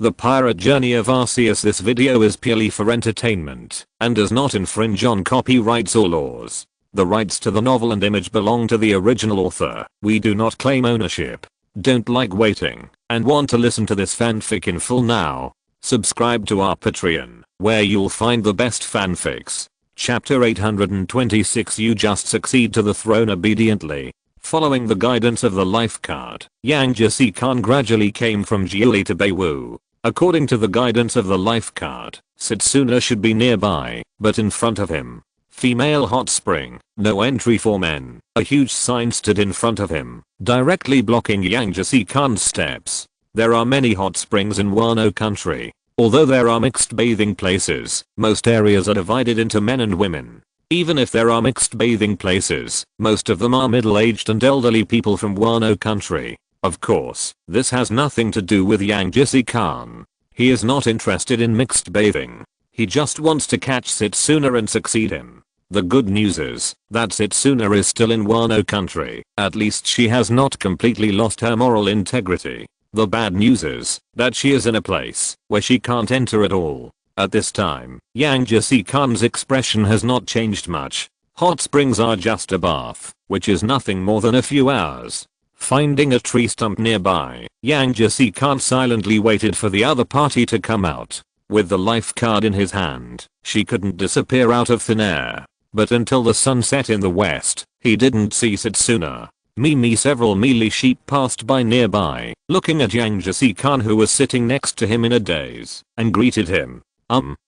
The Pirate Journey of Arceus. This video is purely for entertainment and does not infringe on copyrights or laws. The rights to the novel and image belong to the original author. We do not claim ownership. Don't like waiting and want to listen to this fanfic in full now? Subscribe to our Patreon, where you'll find the best fanfics. Chapter 826. You just succeed to the throne obediently. Following the guidance of the life card, Yang Jesse-kan gradually came from Jiuli to Beiwu. According to the guidance of the life card, Setsuna should be nearby, but in front of him. Female hot spring, no entry for men. A huge sign stood in front of him, directly blocking Yang Jesse-kan's steps. There are many hot springs in Wano country. Although there are mixed bathing places, most areas are divided into men and women. Even if there are mixed bathing places, most of them are middle-aged and elderly people from Wano country. Of course, this has nothing to do with Yang Jesse-kan. He is not interested in mixed bathing. He just wants to catch Setsuna and succeed him. The good news is that Setsuna is still in Wano country. At least she has not completely lost her moral integrity. The bad news is that she is in a place where she can't enter at all. At this time, Yang Jesse-kan's expression has not changed much. Hot springs are just a bath, which is nothing more than a few hours. Finding a tree stump nearby, Yang Jesse-kan silently waited for the other party to come out. With the life card in his hand, she couldn't disappear out of thin air. But until the sun set in the west, he didn't see Setsuna. Several mealy sheep passed by nearby, looking at Yang Jesse-kan, who was sitting next to him in a daze, and greeted him.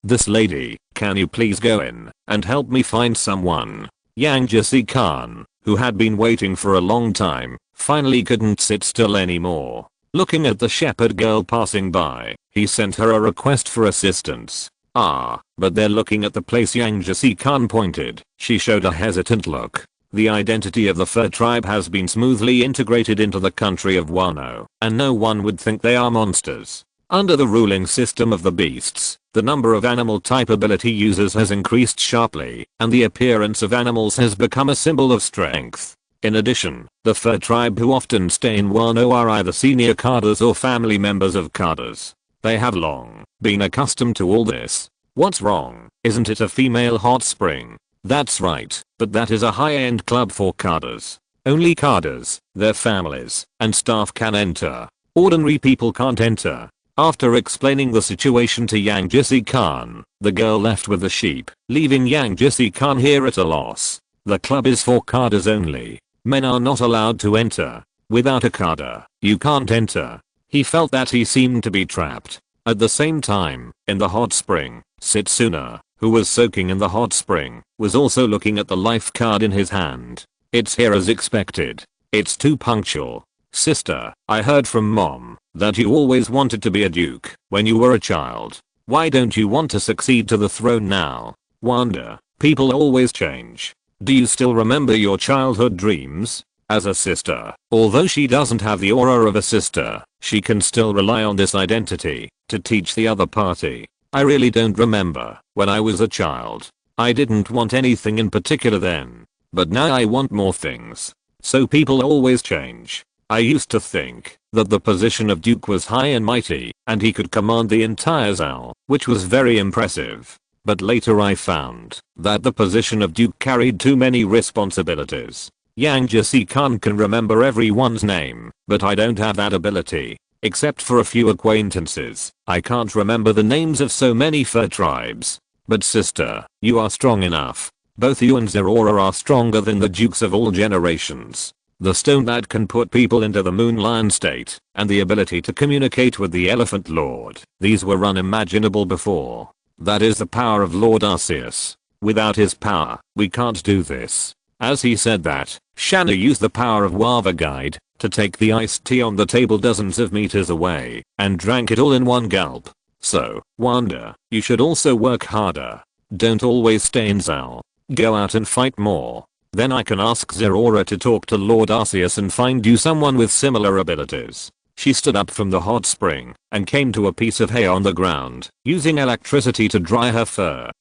This lady, can you please go in and help me find someone? Yang Jesse-kan, who had been waiting for a long time, finally couldn't sit still anymore. Looking at the shepherd girl passing by, he sent her a request for assistance. But they're looking at the place Yang Jesse-kan pointed. She showed a hesitant look. The identity of the fur tribe has been smoothly integrated into the country of Wano, and no one would think they are monsters. Under the ruling system of the beasts, the number of animal type ability users has increased sharply, and the appearance of animals has become a symbol of strength. In addition, the fur tribe who often stay in Wano are either senior Kadas or family members of Kadas. They have long been accustomed to all this. What's wrong? Isn't it a female hot spring? That's right, but that is a high-end club for Kadas. Only Kadas, their families, and staff can enter. Ordinary people can't enter. After explaining the situation to Yang Jesse-kan, the girl left with the sheep, leaving Yang Jesse-kan here at a loss. The club is for Kadas only. Men are not allowed to enter. Without a Kada, you can't enter. He felt that he seemed to be trapped. At the same time, in the hot spring, Setsuna, who was soaking in the hot spring, was also looking at the life card in his hand. It's here as expected. It's too punctual. Sister, I heard from mom that you always wanted to be a duke when you were a child. Why don't you want to succeed to the throne now? Wonder, people always change. Do you still remember your childhood dreams? As a sister, although she doesn't have the aura of a sister, she can still rely on this identity to teach the other party. I really don't remember when I was a child. I didn't want anything in particular then, but now I want more things. So people always change. I used to think that the position of Duke was high and mighty, and he could command the entire Zal, which was very impressive. But later I found that the position of Duke carried too many responsibilities. Yang Jesse-kan can remember everyone's name, but I don't have that ability. Except for a few acquaintances, I can't remember the names of so many fur tribes. But sister, you are strong enough. Both you and Zerora are stronger than the dukes of all generations. The stone that can put people into the moon lion state, and the ability to communicate with the elephant lord. These were unimaginable before. That is the power of Lord Arceus. Without his power, we can't do this. As he said that, Shaina used the power of Wava Guide to take the iced tea on the table dozens of meters away, and drank it all in one gulp. So, Wanda, you should also work harder. Don't always stay in Zal. Go out and fight more. Then I can ask Zerora to talk to Lord Arceus and find you someone with similar abilities. She stood up from the hot spring and came to a piece of hay on the ground, using electricity to dry her fur.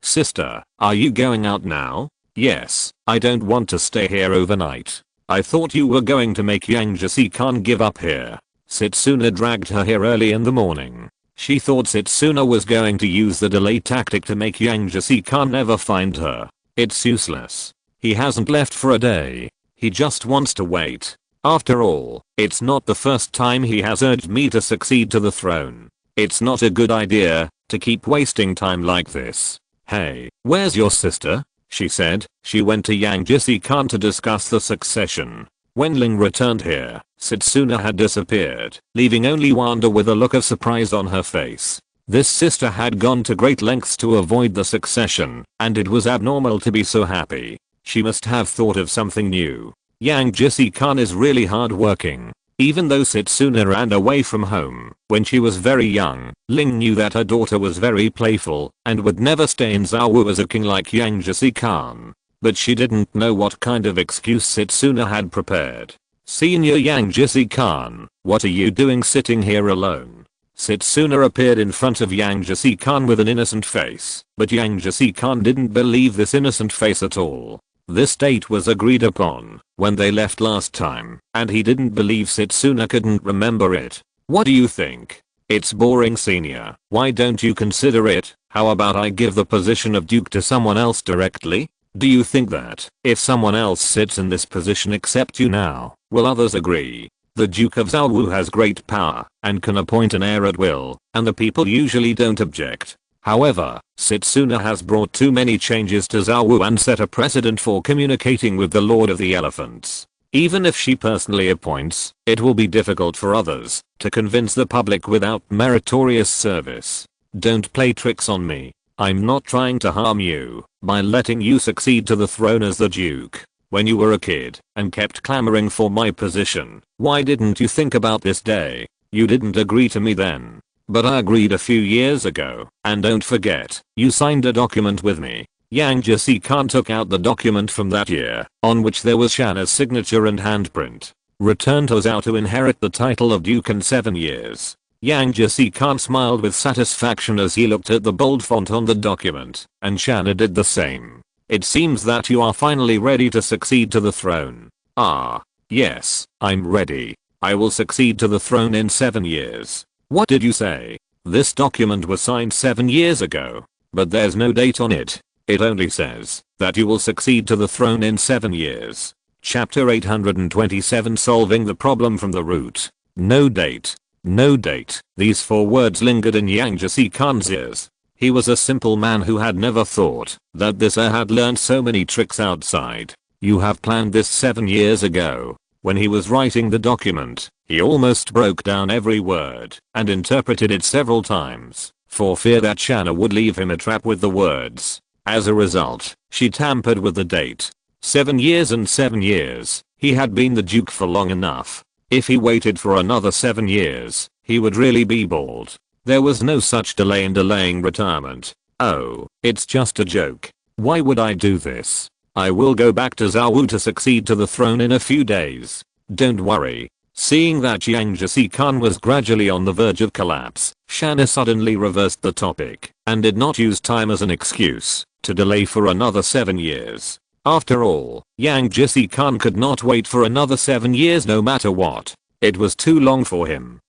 Sister, are you going out now? Yes, I don't want to stay here overnight. I thought you were going to make Yang Jesse-kan give up here. Setsuna dragged her here early in the morning. She thought Setsuna was going to use the delay tactic to make Yang Jesse-kan never find her. It's useless. He hasn't left for a day. He just wants to wait. After all, it's not the first time he has urged me to succeed to the throne. It's not a good idea to keep wasting time like this. Hey, where's your sister? She said. She went to Yang Jesse-kan to discuss the succession. When Ling returned here, Setsuna had disappeared, leaving only Wanda with a look of surprise on her face. This sister had gone to great lengths to avoid the succession, and it was abnormal to be so happy. She must have thought of something new. Yang Jesse-kan is really hardworking. Even though Setsuna ran away from home when she was very young, Ling knew that her daughter was very playful and would never stay in Zawu as a king like Yang Jesse-kan. But she didn't know what kind of excuse Setsuna had prepared. Senior Yang Jesse-kan, what are you doing sitting here alone? Setsuna appeared in front of Yang Jesse-kan with an innocent face, but Yang Jesse-kan didn't believe this innocent face at all. This date was agreed upon when they left last time, and he didn't believe Setsuna couldn't remember it. What do you think? It's boring, senior. Why don't you consider it? How about I give the position of duke to someone else directly? Do you think that if someone else sits in this position except you now, will others agree? The Duke of Zawu has great power and can appoint an heir at will, and the people usually don't object. However, Setsuna has brought too many changes to Zawu and set a precedent for communicating with the Lord of the Elephants. Even if she personally appoints, it will be difficult for others to convince the public without meritorious service. Don't play tricks on me. I'm not trying to harm you by letting you succeed to the throne as the Duke. When you were a kid and kept clamoring for my position, why didn't you think about this day? You didn't agree to me then. But I agreed a few years ago, and don't forget, you signed a document with me. Yang Jesse-kan took out the document from that year, on which there was Shanna's signature and handprint. Returned to Zhao to inherit the title of Duke in 7 years. Yang Jesse-kan smiled with satisfaction as he looked at the bold font on the document, and Shanna did the same. It seems that you are finally ready to succeed to the throne. Ah, yes, I'm ready. I will succeed to the throne in 7 years. What did you say? This document was signed 7 years ago, but there's no date on it. It only says that you will succeed to the throne in 7 years. Chapter 827, Solving the Problem from the Root. No date. No date. These 4 words lingered in Yang Jesse-kan's ears. He was a simple man who had never thought that this heir had learned so many tricks outside. You have planned this 7 years ago. When he was writing the document, he almost broke down every word and interpreted it several times for fear that Shanna would leave him a trap with the words. As a result, she tampered with the date. 7 years and 7 years. He had been the Duke for long enough. If he waited for another 7 years, he would really be bald. There was no such delay in delaying retirement. Oh, it's just a joke. Why would I do this? I will go back to Zawu to succeed to the throne in a few days. Don't worry. Seeing that Yang Jesse-kan was gradually on the verge of collapse, Shanna suddenly reversed the topic and did not use time as an excuse to delay for another 7 years. After all, Yang Jesse-kan could not wait for another 7 years no matter what. It was too long for him.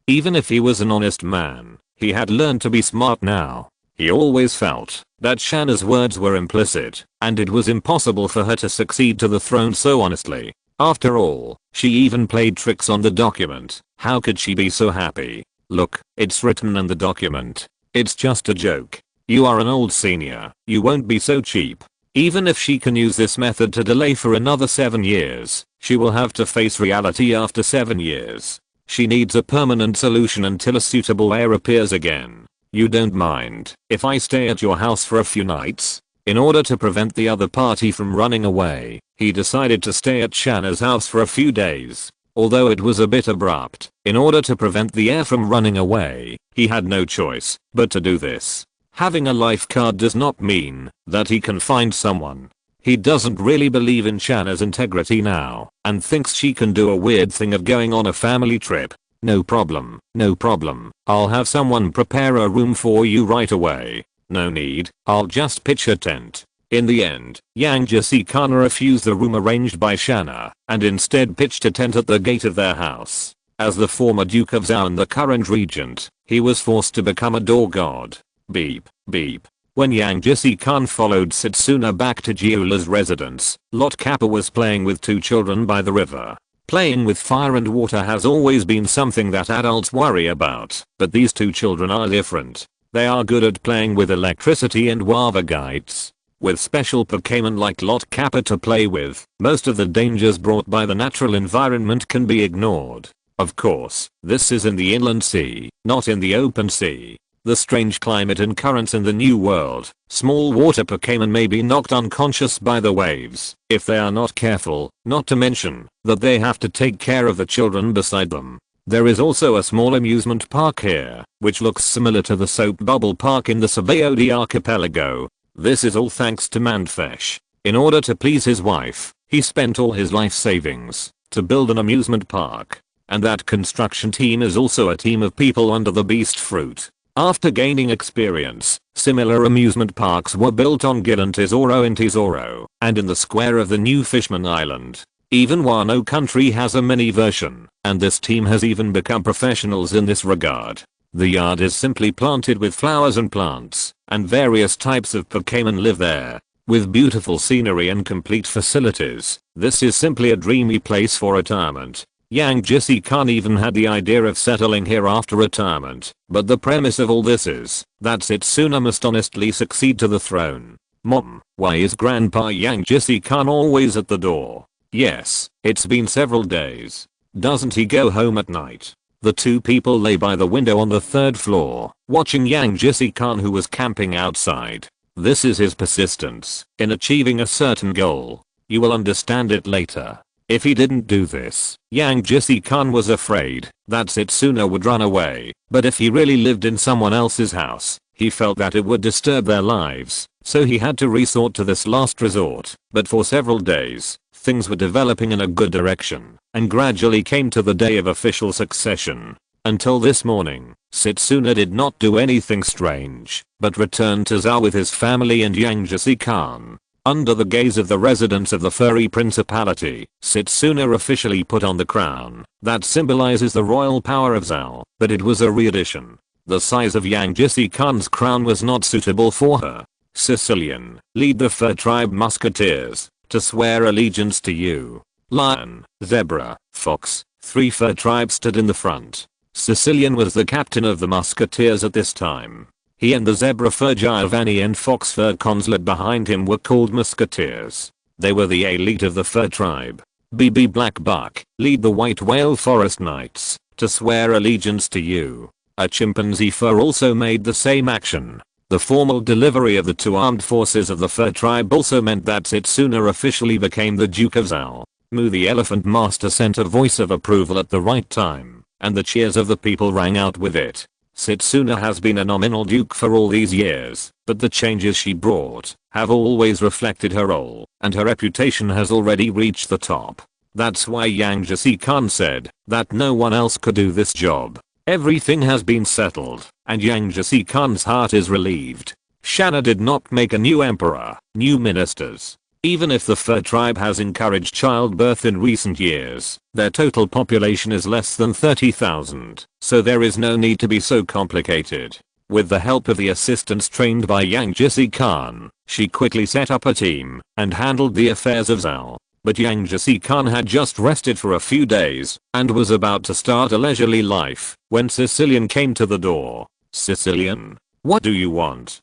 Even if he was an honest man, he had learned to be smart now. He always felt that Shanna's words were implicit, and it was impossible for her to succeed to the throne so honestly. After all, she even played tricks on the document. How could she be so happy? Look, it's written in the document. It's just a joke. You are an old senior. You won't be so cheap. Even if she can use this method to delay for another 7 years, she will have to face reality after 7 years. She needs a permanent solution until a suitable heir appears again. You don't mind if I stay at your house for a few nights? In order to prevent the other party from running away, he decided to stay at Shanna's house for a few days. Although it was a bit abrupt, in order to prevent the heir from running away, he had no choice but to do this. Having a life card does not mean that he can find someone. He doesn't really believe in Shanna's integrity now and thinks she can do a weird thing of going on a family trip. No problem, no problem. I'll have someone prepare a room for you right away. No need, I'll just pitch a tent. In the end, Yang Jesse-kan refused the room arranged by Shanna and instead pitched a tent at the gate of their house. As the former Duke of Zhao and the current regent, he was forced to become a door god. Beep, beep. When Yang Jisi Khan followed Setsuna back to Gyula's residence, Lot Kappa was playing with two children by the river. Playing with fire and water has always been something that adults worry about, but these two children are different. They are good at playing with electricity and lava guides. With special Pokemon like Lot Kappa to play with, most of the dangers brought by the natural environment can be ignored. Of course, this is in the inland sea, not in the open sea. The strange climate and currents in the new world, small water Pokemon may be knocked unconscious by the waves if they are not careful, not to mention that they have to take care of the children beside them. There is also a small amusement park here, which looks similar to the soap bubble park in the Sabaody archipelago. This is all thanks to Mandfesh. In order to please his wife, he spent all his life savings to build an amusement park. And that construction team is also a team of people under the beast fruit. After gaining experience, similar amusement parks were built on Gilan Tesoro in Tesoro, and in the square of the new Fishman Island. Even Wano country has a mini version, and this team has even become professionals in this regard. The yard is simply planted with flowers and plants, and various types of Pokemon live there. With beautiful scenery and complete facilities, this is simply a dreamy place for retirement. Yang Jisi Khan even had the idea of settling here after retirement, but the premise of all this is that Setsuna must honestly succeed to the throne. Mom, why is Grandpa Yang Jisi Khan always at the door? Yes, it's been several days. Doesn't he go home at night? The two people lay by the window on the third floor, watching Yang Jisi Khan, who was camping outside. This is his persistence in achieving a certain goal. You will understand it later. If he didn't do this, Yang Jisi Khan was afraid that Setsuna would run away, but if he really lived in someone else's house, he felt that it would disturb their lives, so he had to resort to this last resort. But for several days, things were developing in a good direction, and gradually came to the day of official succession. Until this morning, Setsuna did not do anything strange, but returned to Zhao with his family and Yang Jisi Khan. Under the gaze of the residents of the furry principality, Setsuna officially put on the crown that symbolizes the royal power of Zhao, but it was a re-edition. The size of Yang Jisi Khan's crown was not suitable for her. Sicilian, lead the fur tribe musketeers to swear allegiance to you. Lion, zebra, fox, 3 fur tribes stood in the front. Sicilian was the captain of the musketeers at this time. He and the zebra fur Giovanni and fox fur consulate behind him were called musketeers. They were the elite of the fur tribe. BB Black Buck, lead the white whale forest knights to swear allegiance to you. A chimpanzee fur also made the same action. The formal delivery of the 2 armed forces of the fur tribe also meant that Setsuna officially became the Duke of Zhao. Mu the elephant master sent a voice of approval at the right time, and the cheers of the people rang out with it. Setsuna has been a nominal duke for all these years, but the changes she brought have always reflected her role, and her reputation has already reached the top. That's why Yang Jisi Khan said that no one else could do this job. Everything has been settled, and Yang Jisi Khan's heart is relieved. Shaina did not make a new emperor, new ministers. Even if the fur tribe has encouraged childbirth in recent years, their total population is less than 30,000, so there is no need to be so complicated. With the help of the assistants trained by Yang Jisi Khan, she quickly set up a team and handled the affairs of Zhao. But Yang Jisi Khan had just rested for a few days and was about to start a leisurely life when Sicilian came to the door. Sicilian, what do you want?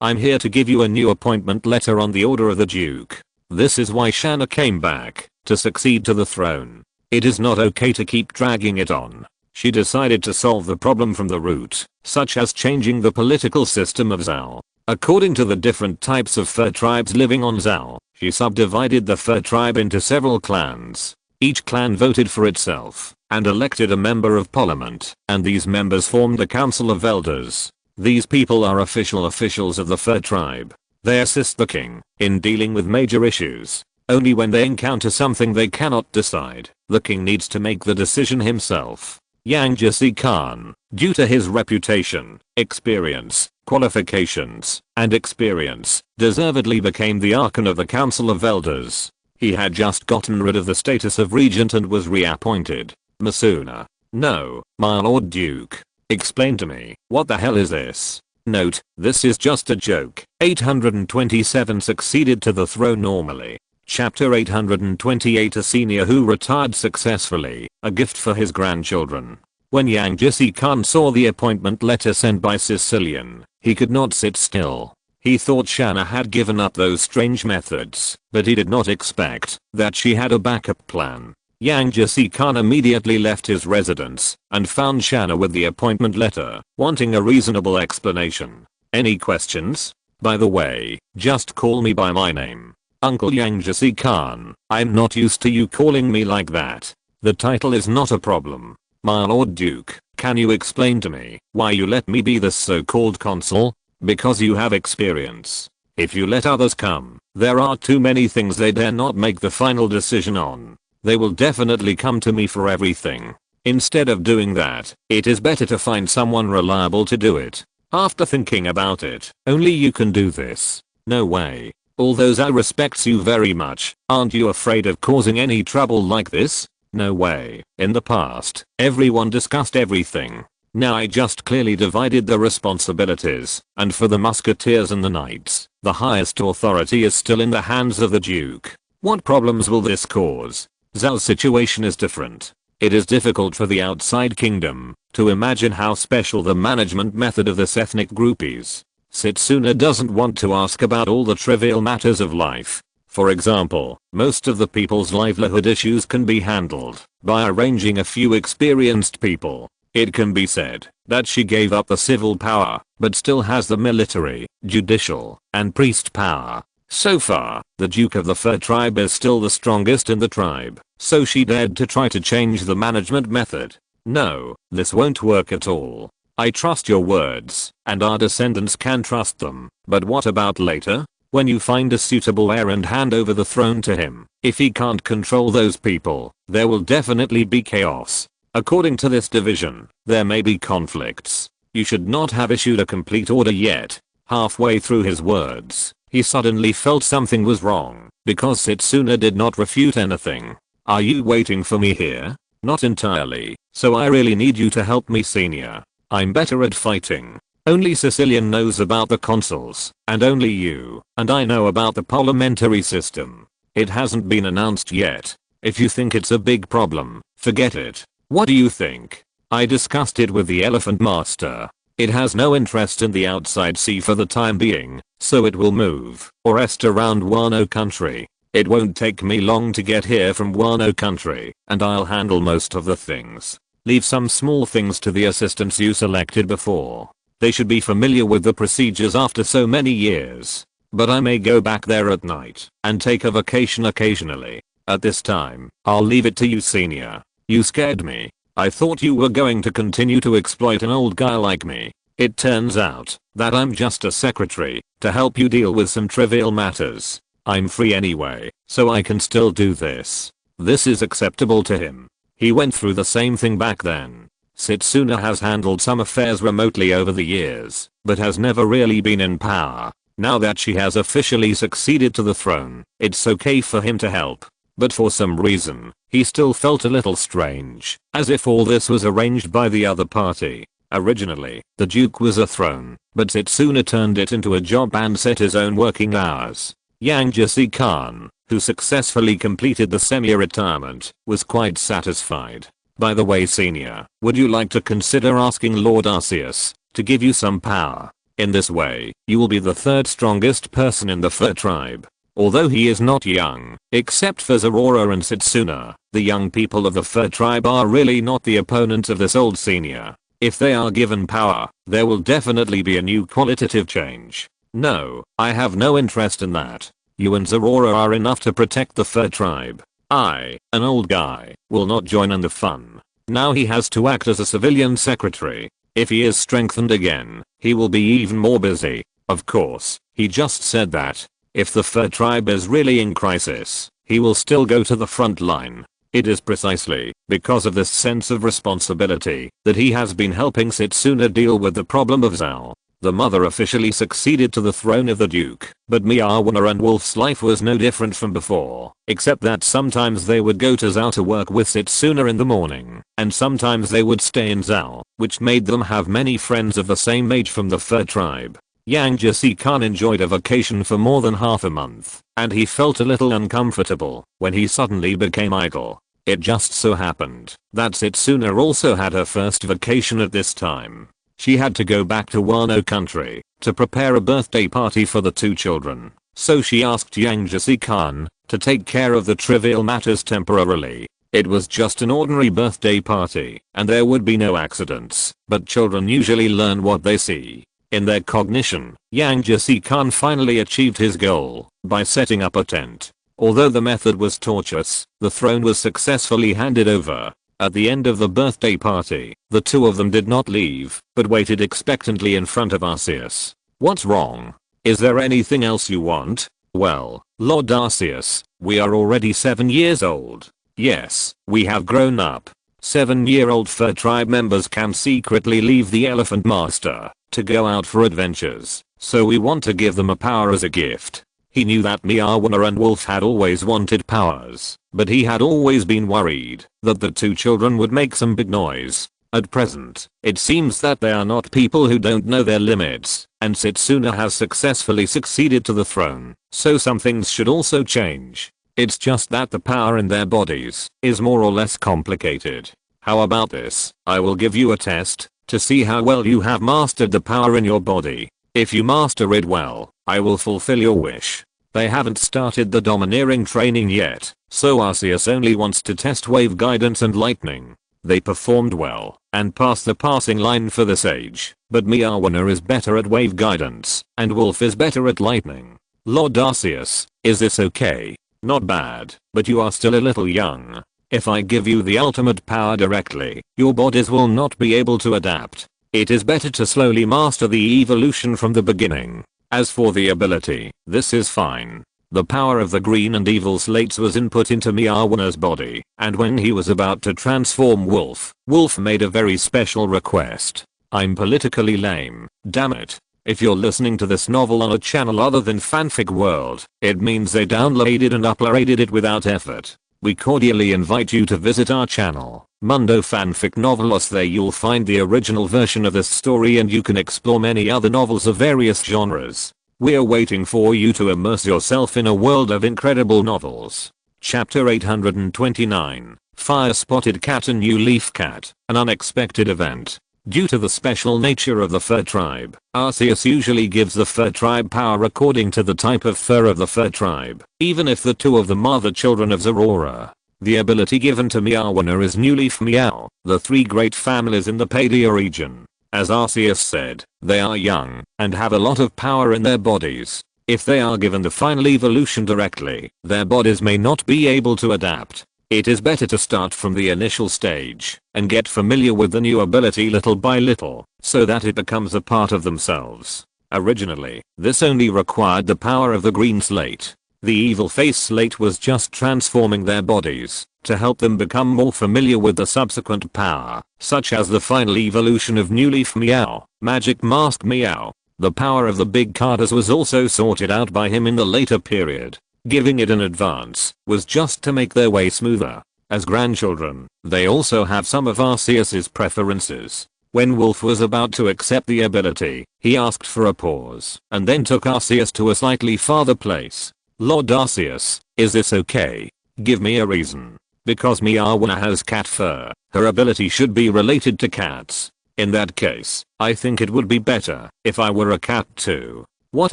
I'm here to give you a new appointment letter on the order of the Duke. This is why Shaina came back, to succeed to the throne. It is not okay to keep dragging it on. She decided to solve the problem from the root, such as changing the political system of Zhao. According to the different types of fur tribes living on Zhao, she subdivided the fur tribe into several clans. Each clan voted for itself and elected a member of parliament, and these members formed the Council of Elders. These people are officials of the fur tribe. They assist the king in dealing with major issues. Only when they encounter something they cannot decide, the king needs to make the decision himself. Yang Jisi Khan, due to his reputation, experience, qualifications, and experience, deservedly became the Archon of the Council of Elders. He had just gotten rid of the status of regent and was reappointed. Masuna. No, my lord Duke. Explain to me, what the hell is this? Note, this is just a joke. 827 succeeded to the throne normally. Chapter 828, a senior who retired successfully, a gift for his grandchildren. When Yang Jisi Khan saw the appointment letter sent by Sicilian, he could not sit still. He thought Shaina had given up those strange methods, but he did not expect that she had a backup plan. Yang Jisi Khan immediately left his residence and found Shaina with the appointment letter, wanting a reasonable explanation. Any questions? By the way, just call me by my name. Uncle Yang Jisi Khan, I'm not used to you calling me like that. The title is not a problem. My lord Duke, can you explain to me why you let me be this so-called consul? Because you have experience. If you let others come, there are too many things they dare not make the final decision on. They will definitely come to me for everything. Instead of doing that, it is better to find someone reliable to do it. After thinking about it, only you can do this. No way. Although I respect you very much, aren't you afraid of causing any trouble like this? No way. In the past, everyone discussed everything. Now I just clearly divided the responsibilities, and for the musketeers and the knights, the highest authority is still in the hands of the duke. What problems will this cause? Zhao's situation is different. It is difficult for the outside kingdom to imagine how special the management method of this ethnic group is. Setsuna doesn't want to ask about all the trivial matters of life. For example, most of the people's livelihood issues can be handled by arranging a few experienced people. It can be said that she gave up the civil power, but still has the military, judicial, and priest power. So far, the Duke of the Fur tribe is still the strongest in the tribe, so she dared to try to change the management method. No, this won't work at all. I trust your words, and our descendants can trust them, but what about later? When you find a suitable heir and hand over the throne to him, if he can't control those people, there will definitely be chaos. According to this division, there may be conflicts. You should not have issued a complete order yet. Halfway through his words, he suddenly felt something was wrong, because Setsuna did not refute anything. Are you waiting for me here? Not entirely, so I really need you to help me, senior. I'm better at fighting. Only Sicilian knows about the consuls, and only you, and I know about the parliamentary system. It hasn't been announced yet. If you think it's a big problem, forget it. What do you think? I discussed it with the elephant master. It has no interest in the outside sea for the time being, so it will move or rest around Wano country. It won't take me long to get here from Wano country, and I'll handle most of the things. Leave some small things to the assistants you selected before. They should be familiar with the procedures after so many years. But I may go back there at night and take a vacation occasionally. At this time, I'll leave it to you, senior. You scared me. I thought you were going to continue to exploit an old guy like me. It turns out that I'm just a secretary to help you deal with some trivial matters. I'm free anyway, so I can still do this. This is acceptable to him. He went through the same thing back then. Setsuna has handled some affairs remotely over the years, but has never really been in power. Now that she has officially succeeded to the throne, it's okay for him to help. But for some reason, he still felt a little strange, as if all this was arranged by the other party. Originally, the Duke was a throne, but Setsuna turned it into a job and set his own working hours. Yang Jisi Khan, who successfully completed the semi-retirement, was quite satisfied. By the way, senior, would you like to consider asking Lord Arceus to give you some power? In this way, you will be the third strongest person in the Fur tribe. Although he is not young, except for Zorora and Setsuna, the young people of the Fur tribe are really not the opponents of this old senior. If they are given power, there will definitely be a new qualitative change. No, I have no interest in that. You and Zorora are enough to protect the Fur tribe. I, an old guy, will not join in the fun. Now he has to act as a civilian secretary. If he is strengthened again, he will be even more busy. Of course, he just said that. If the Fur tribe is really in crisis, he will still go to the front line. It is precisely because of this sense of responsibility that he has been helping Setsuna deal with the problem of Zhao. The mother officially succeeded to the throne of the duke, but Miawana and Wolf's life was no different from before, except that sometimes they would go to Zhao to work with Setsuna in the morning, and sometimes they would stay in Zhao, which made them have many friends of the same age from the fur tribe. Yang Jesse-kan enjoyed a vacation for more than half a month, and he felt a little uncomfortable when he suddenly became idle. It just so happened that Setsuna also had her first vacation at this time. She had to go back to Wano country to prepare a birthday party for the two children, so she asked Yang Jesse-kan to take care of the trivial matters temporarily. It was just an ordinary birthday party, and there would be no accidents, but children usually learn what they see. In their cognition, Yang Jesse-kan finally achieved his goal by setting up a tent. Although the method was tortuous, the throne was successfully handed over. At the end of the birthday party, the two of them did not leave, but waited expectantly in front of Arceus. "What's wrong? Is there anything else you want?" "Well, Lord Arceus, we are already 7 years old. Yes, we have grown up. 7-year-old fur tribe members can secretly leave the elephant master to go out for adventures, so we want to give them a power as a gift." He knew that Miawana and Wolf had always wanted powers, but he had always been worried that the two children would make some big noise. At present, it seems that they are not people who don't know their limits, and Setsuna has successfully succeeded to the throne, so some things should also change. It's just that the power in their bodies is more or less complicated. How about this? I will give you a test to see how well you have mastered the power in your body. If you master it well, I will fulfill your wish. They haven't started the domineering training yet, so Arceus only wants to test wave guidance and lightning. They performed well and passed the passing line for the sage, but Miawana is better at wave guidance and Wolf is better at lightning. "Lord Arceus, is this okay?" "Not bad, but you are still a little young. If I give you the ultimate power directly, your bodies will not be able to adapt. It is better to slowly master the evolution from the beginning. As for the ability, this is fine." The power of the green and evil slates was input into Miawana's body, and when he was about to transform Wolf made a very special request. "I'm politically lame, damn it. If you're listening to this novel on a channel other than Fanfic World, it means they downloaded and uploaded it without effort. We cordially invite you to visit our channel, Mundo Fanfic Novelos. There you'll find the original version of this story and you can explore many other novels of various genres. We're waiting for you to immerse yourself in a world of incredible novels. Chapter 829, Fire-Spotted Cat and New Leaf Cat, an unexpected event. Due to the special nature of the fur tribe, Arceus usually gives the fur tribe power according to the type of fur of the fur tribe, even if the two of them are the children of Zorora. The ability given to Miawana is New Leaf Meow, the three great families in the Paidia region. As Arceus said, they are young and have a lot of power in their bodies. If they are given the final evolution directly, their bodies may not be able to adapt. It is better to start from the initial stage and get familiar with the new ability little by little so that it becomes a part of themselves. Originally, this only required the power of the green slate. The evil face slate was just transforming their bodies to help them become more familiar with the subsequent power, such as the final evolution of New Leaf Meow, Magic Mask Meow. The power of the big Carters was also sorted out by him in the later period. Giving it an advance was just to make their way smoother. As grandchildren, they also have some of Arceus's preferences. When Wolf was about to accept the ability, he asked for a pause and then took Arceus to a slightly farther place. "Lord Arceus, is this okay? Give me a reason." Because Miawana has cat fur, her ability should be related to cats. In that case, I think it would be better if I were a cat too. What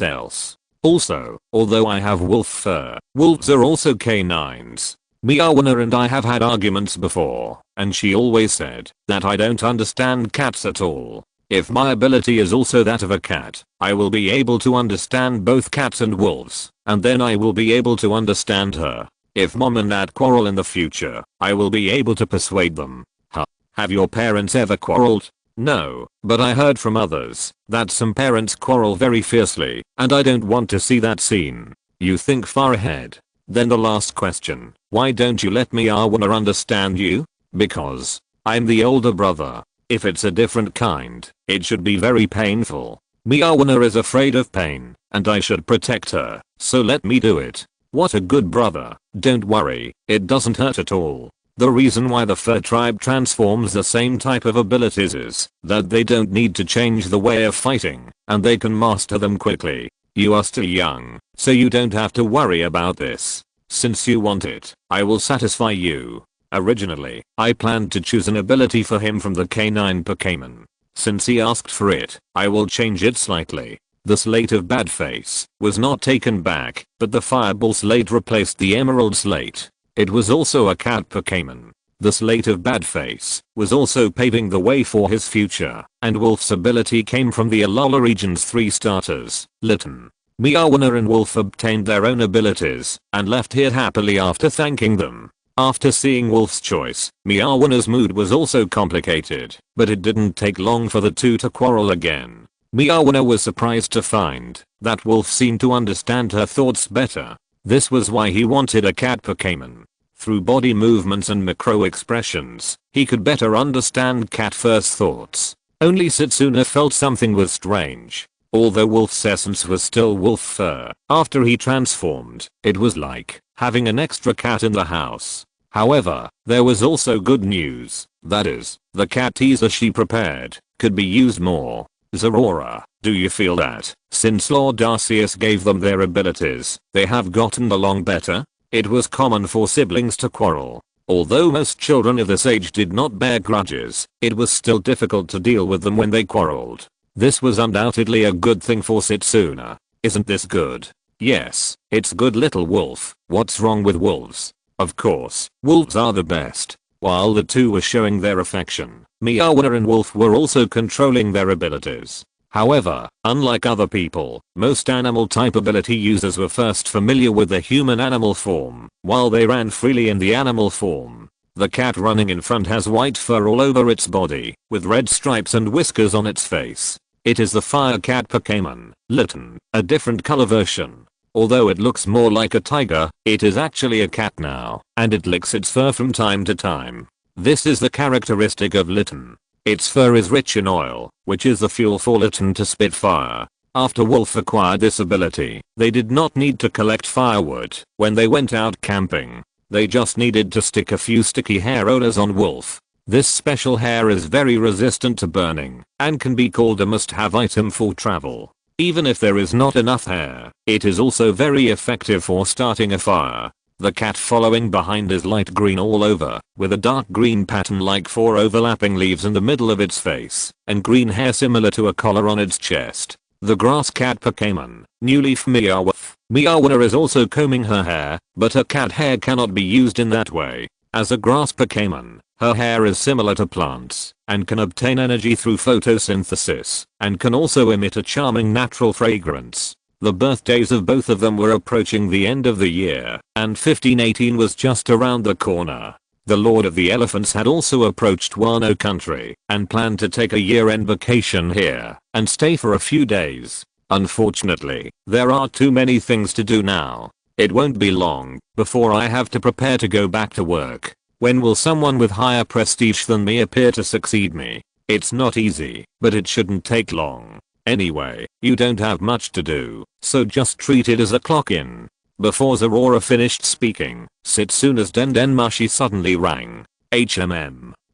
else? Also, although I have wolf fur, wolves are also canines. Miawana and I have had arguments before, and she always said that I don't understand cats at all. If my ability is also that of a cat, I will be able to understand both cats and wolves, and then I will be able to understand her. If mom and dad quarrel in the future, I will be able to persuade them. Huh? Have your parents ever quarreled? No, but I heard from others that some parents quarrel very fiercely, and I don't want to see that scene. You think far ahead. Then the last question, why don't you let Miawana understand you? Because I'm the older brother. If it's a different kind, it should be very painful. Miawana is afraid of pain, and I should protect her, so let me do it. What a good brother. Don't worry, it doesn't hurt at all. The reason why the fur tribe transforms the same type of abilities is that they don't need to change the way of fighting, and they can master them quickly. You are still young, so you don't have to worry about this. Since you want it, I will satisfy you. Originally, I planned to choose an ability for him from the K9 Pokemon. Since he asked for it, I will change it slightly. The slate of bad face was not taken back, but the fireball slate replaced the emerald slate. It was also a cat Pokemon. The slate of bad face was also paving the way for his future, and Wolf's ability came from the Alola region's 3 starters, Litten. Miawana and Wolf obtained their own abilities and left here happily after thanking them. After seeing Wolf's choice, Miawana's mood was also complicated, but it didn't take long for the two to quarrel again. Miawana was surprised to find that Wolf seemed to understand her thoughts better. This was why he wanted a cat Pokemon. Through body movements and macro expressions, he could better understand Cat Fur's thoughts. Only Setsuna felt something was strange. Although Wolf's essence was still wolf fur, after he transformed, it was like having an extra cat in the house. However, there was also good news. That is, the cat teaser she prepared could be used more. Zeraora, do you feel that, since Lord Arceus gave them their abilities, they have gotten along better? It was common for siblings to quarrel. Although most children of this age did not bear grudges, it was still difficult to deal with them when they quarreled. This was undoubtedly a good thing for Setsuna. Isn't this good? Yes, it's good, little wolf. What's wrong with wolves? Of course, wolves are the best. While the two were showing their affection, Miawana and Wolf were also controlling their abilities. However, unlike other people, most animal type ability users were first familiar with the human animal form, while they ran freely in the animal form. The cat running in front has white fur all over its body, with red stripes and whiskers on its face. It is the fire cat Pokemon, Litten, a different color version. Although it looks more like a tiger, it is actually a cat now, and it licks its fur from time to time. This is the characteristic of Litten. Its fur is rich in oil, which is the fuel for Litten to spit fire. After Wolf acquired this ability, they did not need to collect firewood when they went out camping. They just needed to stick a few sticky hair rollers on Wolf. This special hair is very resistant to burning, and can be called a must-have item for travel. Even if there is not enough hair, it is also very effective for starting a fire. The cat following behind is light green all over, with a dark green pattern like 4 overlapping leaves in the middle of its face, and green hair similar to a collar on its chest. The grass cat Pokemon, New Leaf Miawana. Miawana is also combing her hair, but her cat hair cannot be used in that way. As a grass Pokemon, her hair is similar to plants, and can obtain energy through photosynthesis, and can also emit a charming natural fragrance. The birthdays of both of them were approaching the end of the year, and 1518 was just around the corner. The Lord of the Elephants had also approached Wano country, and planned to take a year-end vacation here, and stay for a few days. Unfortunately, there are too many things to do now. It won't be long before I have to prepare to go back to work. When will someone with higher prestige than me appear to succeed me? It's not easy, but it shouldn't take long. Anyway, you don't have much to do, so just treat it as a clock in. Before Zeraora finished speaking, Setsuna's Dendenmushi suddenly rang.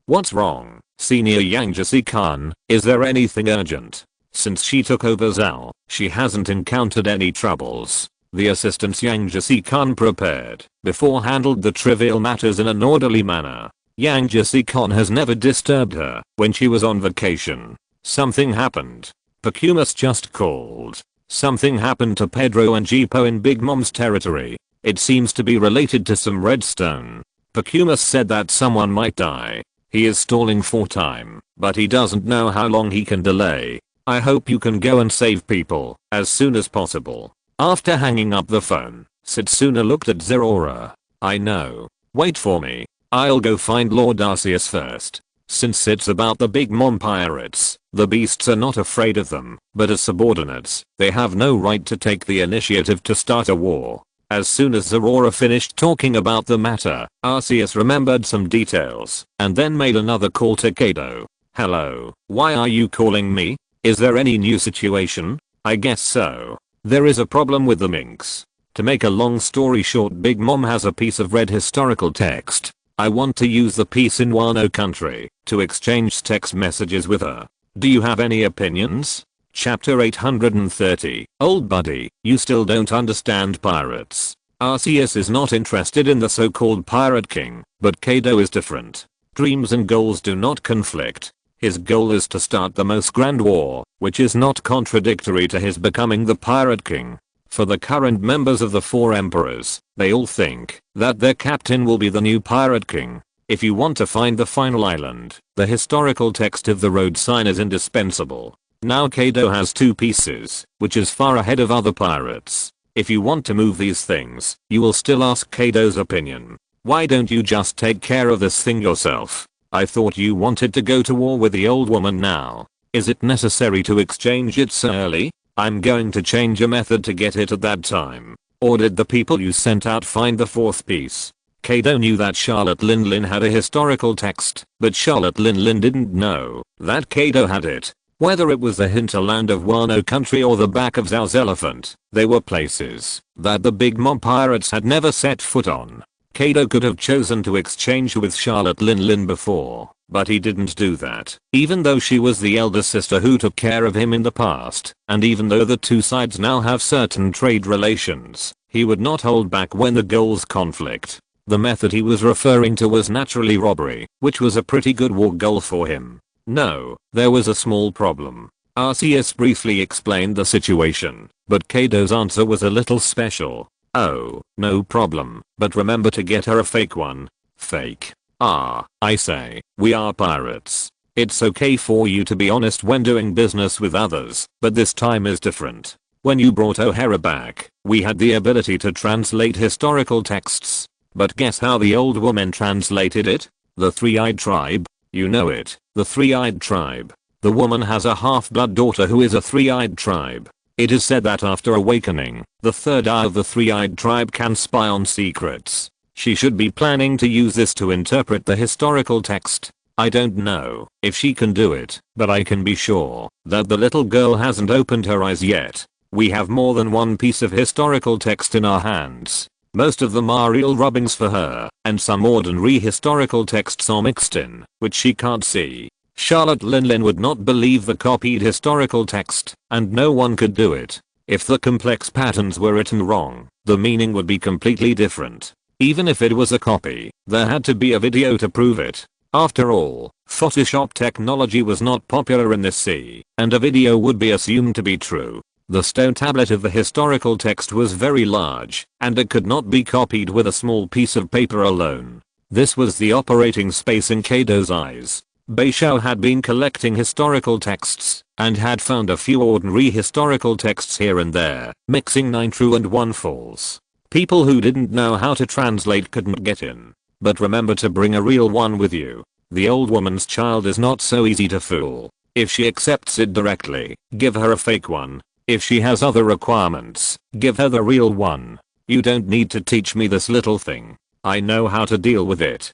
What's wrong, Senior Yangjasi-kun? Is there anything urgent? Since she took over Zao, she hasn't encountered any troubles. The assistant Yangjasi-kun prepared before handled the trivial matters in an orderly manner. Yangjasi-kun has never disturbed her when she was on vacation. Something happened. Pacumus just called. Something happened to Pedro and Jipo in Big Mom's territory. It seems to be related to some redstone. Pacumus said that someone might die. He is stalling for time, but he doesn't know how long he can delay. I hope you can go and save people as soon as possible. After hanging up the phone, Setsuna looked at Zeraora. I know. Wait for me. I'll go find Lord Arceus first. Since it's about the Big Mom pirates, the beasts are not afraid of them, but as subordinates, they have no right to take the initiative to start a war. As soon as Zeraora finished talking about the matter, Arceus remembered some details, and then made another call to Kaido. Hello, why are you calling me? Is there any new situation? I guess so. There is a problem with the minks. To make a long story short, Big Mom has a piece of red historical text. I want to use the piece in Wano country to exchange text messages with her. Do you have any opinions? Chapter 830. Old buddy, you still don't understand pirates. Arceus is not interested in the so-called Pirate King, but Kaido is different. Dreams and goals do not conflict. His goal is to start the most grand war, which is not contradictory to his becoming the Pirate King. For the current members of the four emperors, they all think that their captain will be the new Pirate King. If you want to find the final island, the historical text of the road sign is indispensable. Now Kaido has two pieces, which is far ahead of other pirates. If you want to move these things, you will still ask Kaido's opinion. Why don't you just take care of this thing yourself? I thought you wanted to go to war with the old woman now. Is it necessary to exchange it so early? I'm going to change a method to get it at that time. Or did the people you sent out find the fourth piece? Kaido knew that Charlotte Linlin had a historical text, but Charlotte Linlin didn't know that Kaido had it. Whether it was the hinterland of Wano country or the back of Zhao's elephant, they were places that the Big Mom pirates had never set foot on. Kaido could have chosen to exchange with Charlotte Linlin before, but he didn't do that, even though she was the elder sister who took care of him in the past, and even though the two sides now have certain trade relations, he would not hold back when the goals conflict. The method he was referring to was naturally robbery, which was a pretty good war goal for him. No, there was a small problem. Arceus briefly explained the situation, but Kaido's answer was a little special. Oh, no problem, but remember to get her a fake one. Fake. I say, we are pirates. It's okay for you to be honest when doing business with others, but this time is different. When you brought O'Hara back, we had the ability to translate historical texts. But guess how the old woman translated it? The Three-Eyed Tribe. You know it, the Three-Eyed Tribe. The woman has a half-blood daughter who is a Three-Eyed Tribe. It is said that after awakening, the third eye of the Three-Eyed Tribe can spy on secrets. She should be planning to use this to interpret the historical text. I don't know if she can do it, but I can be sure that the little girl hasn't opened her eyes yet. We have more than one piece of historical text in our hands. Most of them are real rubbings for her, and some ordinary historical texts are mixed in, which she can't see. Charlotte Linlin would not believe the copied historical text, and no one could do it. If the complex patterns were written wrong, the meaning would be completely different. Even if it was a copy, there had to be a video to prove it. After all, Photoshop technology was not popular in this sea, and a video would be assumed to be true. The stone tablet of the historical text was very large, and it could not be copied with a small piece of paper alone. This was the operating space in Kaido's eyes. Beishao had been collecting historical texts, and had found a few ordinary historical texts here and there, mixing 9 true and 1 false. People who didn't know how to translate couldn't get in. But remember to bring a real one with you. The old woman's child is not so easy to fool. If she accepts it directly, give her a fake one. If she has other requirements, give her the real one. You don't need to teach me this little thing. I know how to deal with it.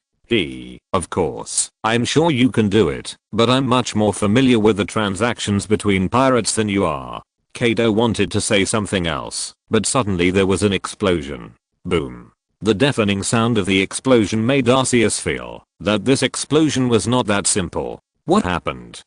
Of course, I'm sure you can do it, but I'm much more familiar with the transactions between pirates than you are. Kaido wanted to say something else, but suddenly there was an explosion. Boom. The deafening sound of the explosion made Arceus feel that this explosion was not that simple. What happened?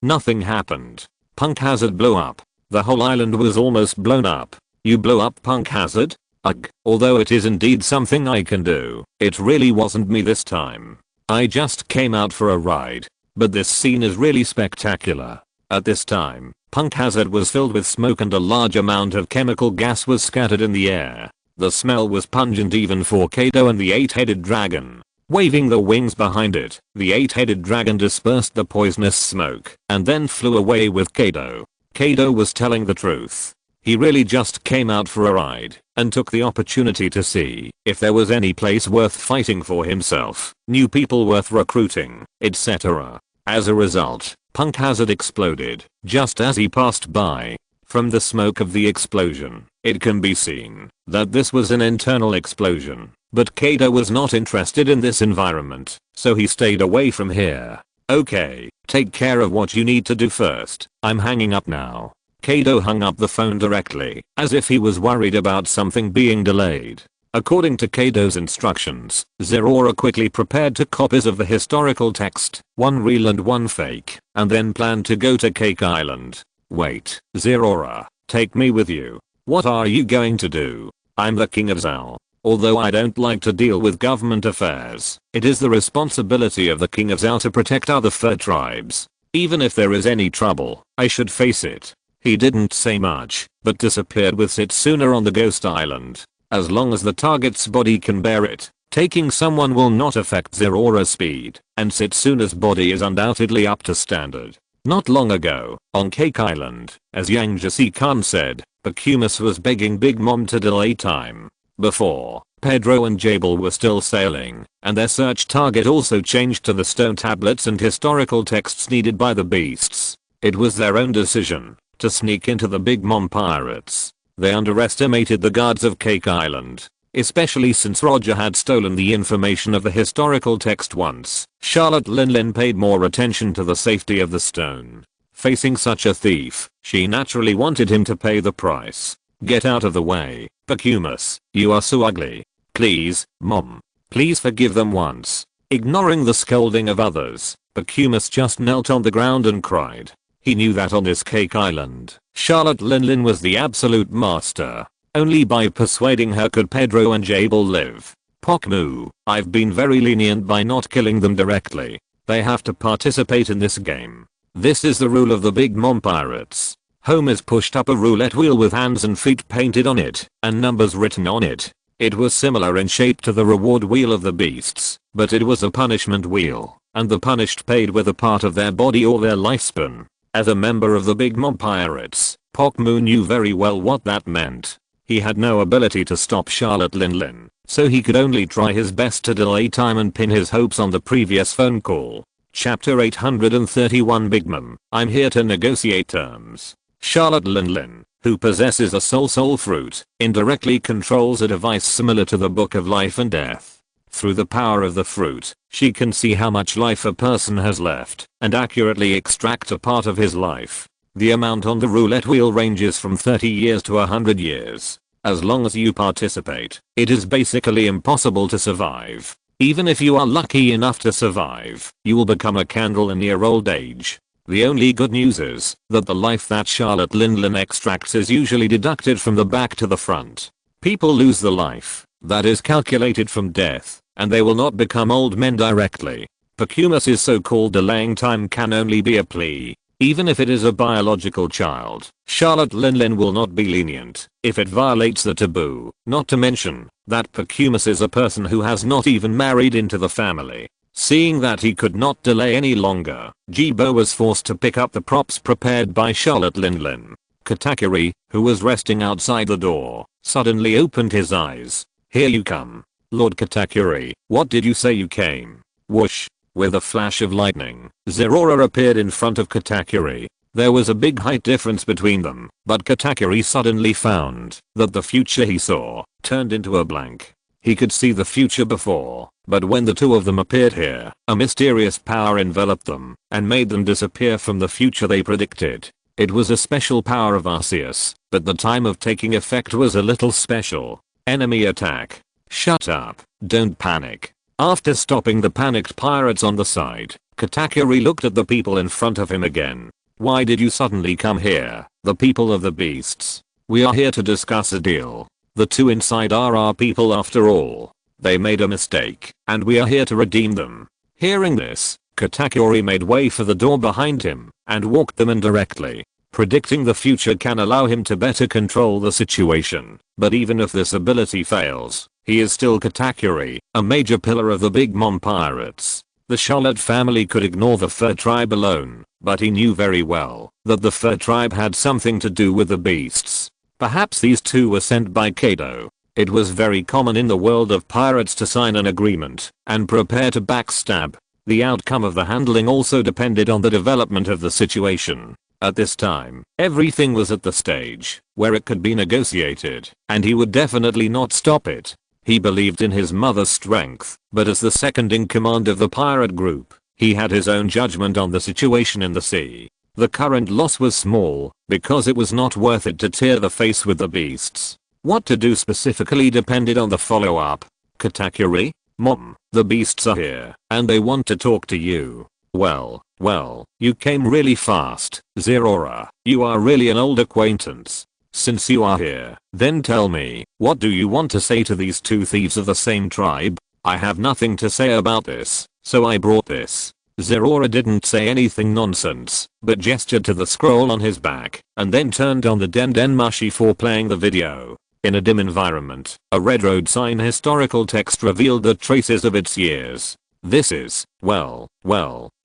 Nothing happened. Punk Hazard blew up. The whole island was almost blown up. You blew up Punk Hazard? Ugh. Although it is indeed something I can do, it really wasn't me this time. I just came out for a ride. But this scene is really spectacular. At this time, Punk Hazard was filled with smoke and a large amount of chemical gas was scattered in the air. The smell was pungent even for Kaido and the 8-headed dragon. Waving the wings behind it, the 8-headed dragon dispersed the poisonous smoke and then flew away with Kaido. Kaido was telling the truth. He really just came out for a ride and took the opportunity to see if there was any place worth fighting for himself, new people worth recruiting, etc. As a result, Punk Hazard exploded just as he passed by. From the smoke of the explosion, it can be seen that this was an internal explosion, but Kaido was not interested in this environment, so he stayed away from here. Okay, take care of what you need to do first. I'm hanging up now. Kaido hung up the phone directly, as if he was worried about something being delayed. According to Kaido's instructions, Zerora quickly prepared 2 copies of the historical text, one real and one fake, and then planned to go to Cake Island. Wait, Zerora, take me with you. What are you going to do? I'm the king of Zal. Although I don't like to deal with government affairs, it is the responsibility of the king of Zal to protect other fur tribes. Even if there is any trouble, I should face it. He didn't say much, but disappeared with Setsuna on the ghost island. As long as the target's body can bear it, taking someone will not affect Zerora's speed, and Setsuna's body is undoubtedly up to standard. Not long ago, on Cake Island, as Yang Jesse-kan said, Pacumus was begging Big Mom to delay time. Before, Pedro and Jabel were still sailing, and their search target also changed to the stone tablets and historical texts needed by the beasts. It was their own decision to sneak into the Big Mom pirates. They underestimated the guards of Cake Island, especially since Roger had stolen the information of the historical text once. Charlotte Linlin paid more attention to the safety of the stone. Facing such a thief, she naturally wanted him to pay the price. Get out of the way, Pacumus, you are so ugly. Please, Mom. Please forgive them once. Ignoring the scolding of others, Pacumus just knelt on the ground and cried. He knew that on this Cake Island, Charlotte Linlin was the absolute master. Only by persuading her could Pedro and Jabel live. Pokmu, I've been very lenient by not killing them directly. They have to participate in this game. This is the rule of the Big Mom pirates. Holmes pushed up a roulette wheel with hands and feet painted on it, and numbers written on it. It was similar in shape to the reward wheel of the beasts, but it was a punishment wheel, and the punished paid with a part of their body or their lifespan. As a member of the Big Mom pirates, Pokmu knew very well what that meant. He had no ability to stop Charlotte Linlin, so he could only try his best to delay time and pin his hopes on the previous phone call. Chapter 831 Big Mom, I'm here to negotiate terms. Charlotte Linlin, who possesses a soul fruit, indirectly controls a device similar to the Book of Life and Death. Through the power of the fruit, she can see how much life a person has left, and accurately extract a part of his life. The amount on the roulette wheel ranges from 30 years to 100 years. As long as you participate, it is basically impossible to survive. Even if you are lucky enough to survive, you will become a candle in near old age. The only good news is that the life that Charlotte Linlin extracts is usually deducted from the back to the front. People lose the life that is calculated from death, and they will not become old men directly. Pacumus's so-called delaying time can only be a plea. Even if it is a biological child, Charlotte Linlin will not be lenient if it violates the taboo, not to mention that Pacumus is a person who has not even married into the family. Seeing that he could not delay any longer, Jibo was forced to pick up the props prepared by Charlotte Linlin. Katakuri, who was resting outside the door, suddenly opened his eyes. Here you come. Lord Katakuri, what did you say you came? Whoosh. With a flash of lightning, Zerora appeared in front of Katakuri. There was a big height difference between them, but Katakuri suddenly found that the future he saw turned into a blank. He could see the future before, but when the two of them appeared here, a mysterious power enveloped them and made them disappear from the future they predicted. It was a special power of Arceus, but the time of taking effect was a little special. Enemy attack. Shut up, don't panic. After stopping the panicked pirates on the side, Katakuri looked at the people in front of him again. Why did you suddenly come here, the people of the beasts? We are here to discuss a deal. The two inside are our people after all. They made a mistake, and we are here to redeem them. Hearing this, Katakuri made way for the door behind him, and walked them in directly. Predicting the future can allow him to better control the situation, but even if this ability fails, he is still Katakuri, a major pillar of the Big Mom pirates. The Charlotte family could ignore the fur tribe alone, but he knew very well that the fur tribe had something to do with the beasts. Perhaps these two were sent by Kaido. It was very common in the world of pirates to sign an agreement and prepare to backstab. The outcome of the handling also depended on the development of the situation. At this time, everything was at the stage where it could be negotiated, and he would definitely not stop it. He believed in his mother's strength, but as the second in command of the pirate group, He had his own judgment on the situation in the sea. The current loss was small, because it was not worth it to tear the face with the beasts. What to do specifically depended on the follow-up. Katakuri? Mom, the beasts are here, and they want to talk to you. Well, you came really fast, Zerora. You are really an old acquaintance. Since you are here, then tell me, what do you want to say to these two thieves of the same tribe? I have nothing to say about this, so I brought this. Zerora didn't say anything nonsense, but gestured to the scroll on his back, and then turned on the Den Mushi for playing the video. In a dim environment, a red road sign historical text revealed the traces of its years. This is, well,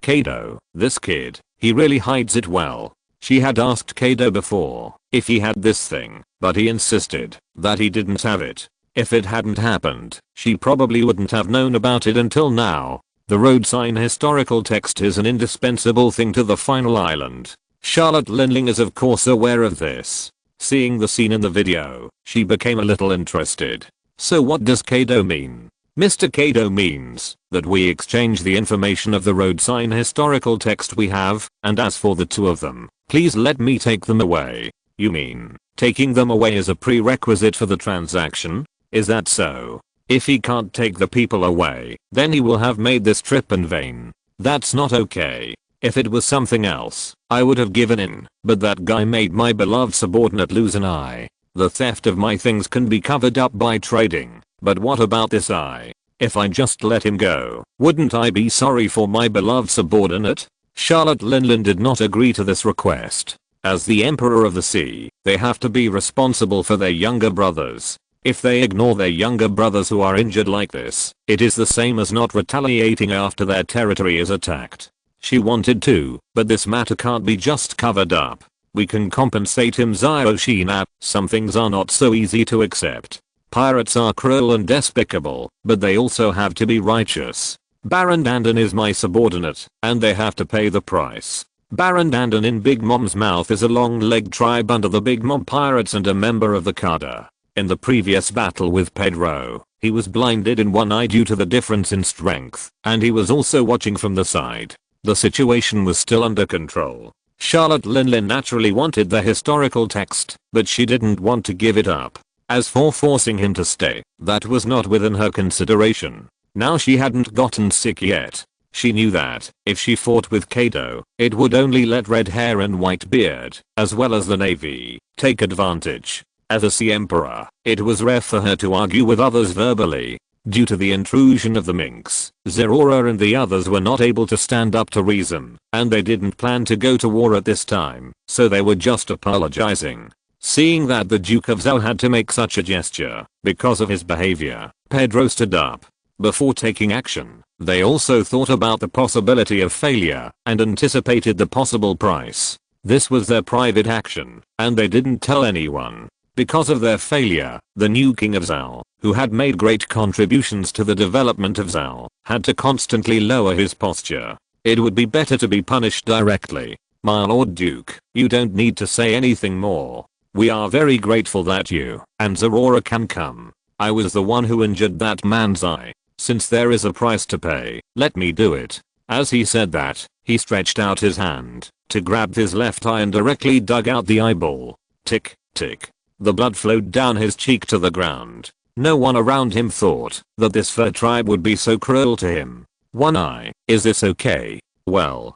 Kaido, this kid, he really hides it well. She had asked Kaido before if he had this thing, but he insisted that he didn't have it. If it hadn't happened, she probably wouldn't have known about it until now. The road sign historical text is an indispensable thing to the final island. Charlotte Linling is of course aware of this. Seeing the scene in the video, she became a little interested. So what does Kaido mean? Mr. Kaido means that we exchange the information of the road sign historical text we have, and as for the two of them, please let me take them away. You mean, taking them away is a prerequisite for the transaction? Is that so? If he can't take the people away, then he will have made this trip in vain. That's not okay. If it was something else, I would have given in, but that guy made my beloved subordinate lose an eye. The theft of my things can be covered up by trading, but what about this eye? If I just let him go, wouldn't I be sorry for my beloved subordinate? Charlotte Linling did not agree to this request. As the Emperor of the Sea, they have to be responsible for their younger brothers. If they ignore their younger brothers who are injured like this, it is the same as not retaliating after their territory is attacked. She wanted to, but this matter can't be just covered up. We can compensate him, Shaina. Some things are not so easy to accept. Pirates are cruel and despicable, but they also have to be righteous. Baron Dandan is my subordinate, and they have to pay the price. Baron Dandan in Big Mom's mouth is a long-legged tribe under the Big Mom pirates and a member of the Kada. In the previous battle with Pedro, he was blinded in one eye due to the difference in strength, and he was also watching from the side. The situation was still under control. Charlotte Linling naturally wanted the historical text, but she didn't want to give it up. As for forcing him to stay, that was not within her consideration. Now she hadn't gotten sick yet. She knew that, if she fought with Kaido, it would only let red hair and white beard, as well as the navy, take advantage. As a Sea Emperor, it was rare for her to argue with others verbally. Due to the intrusion of the minks, Zerora and the others were not able to stand up to reason, and they didn't plan to go to war at this time, so they were just apologizing. Seeing that the Duke of Zhao had to make such a gesture, because of his behavior, Pedro stood up. Before taking action, they also thought about the possibility of failure, and anticipated the possible price. This was their private action, and they didn't tell anyone. Because of their failure, the new king of Zhao, who had made great contributions to the development of Zhao, had to constantly lower his posture. It would be better to be punished directly. My Lord Duke, you don't need to say anything more. We are very grateful that you and Zerora can come. I was the one who injured that man's eye. Since there is a price to pay, let me do it. As he said that, he stretched out his hand to grab his left eye and directly dug out the eyeball. Tick, tick. The blood flowed down his cheek to the ground. No one around him thought that this fur tribe would be so cruel to him. One eye, is this okay? Well,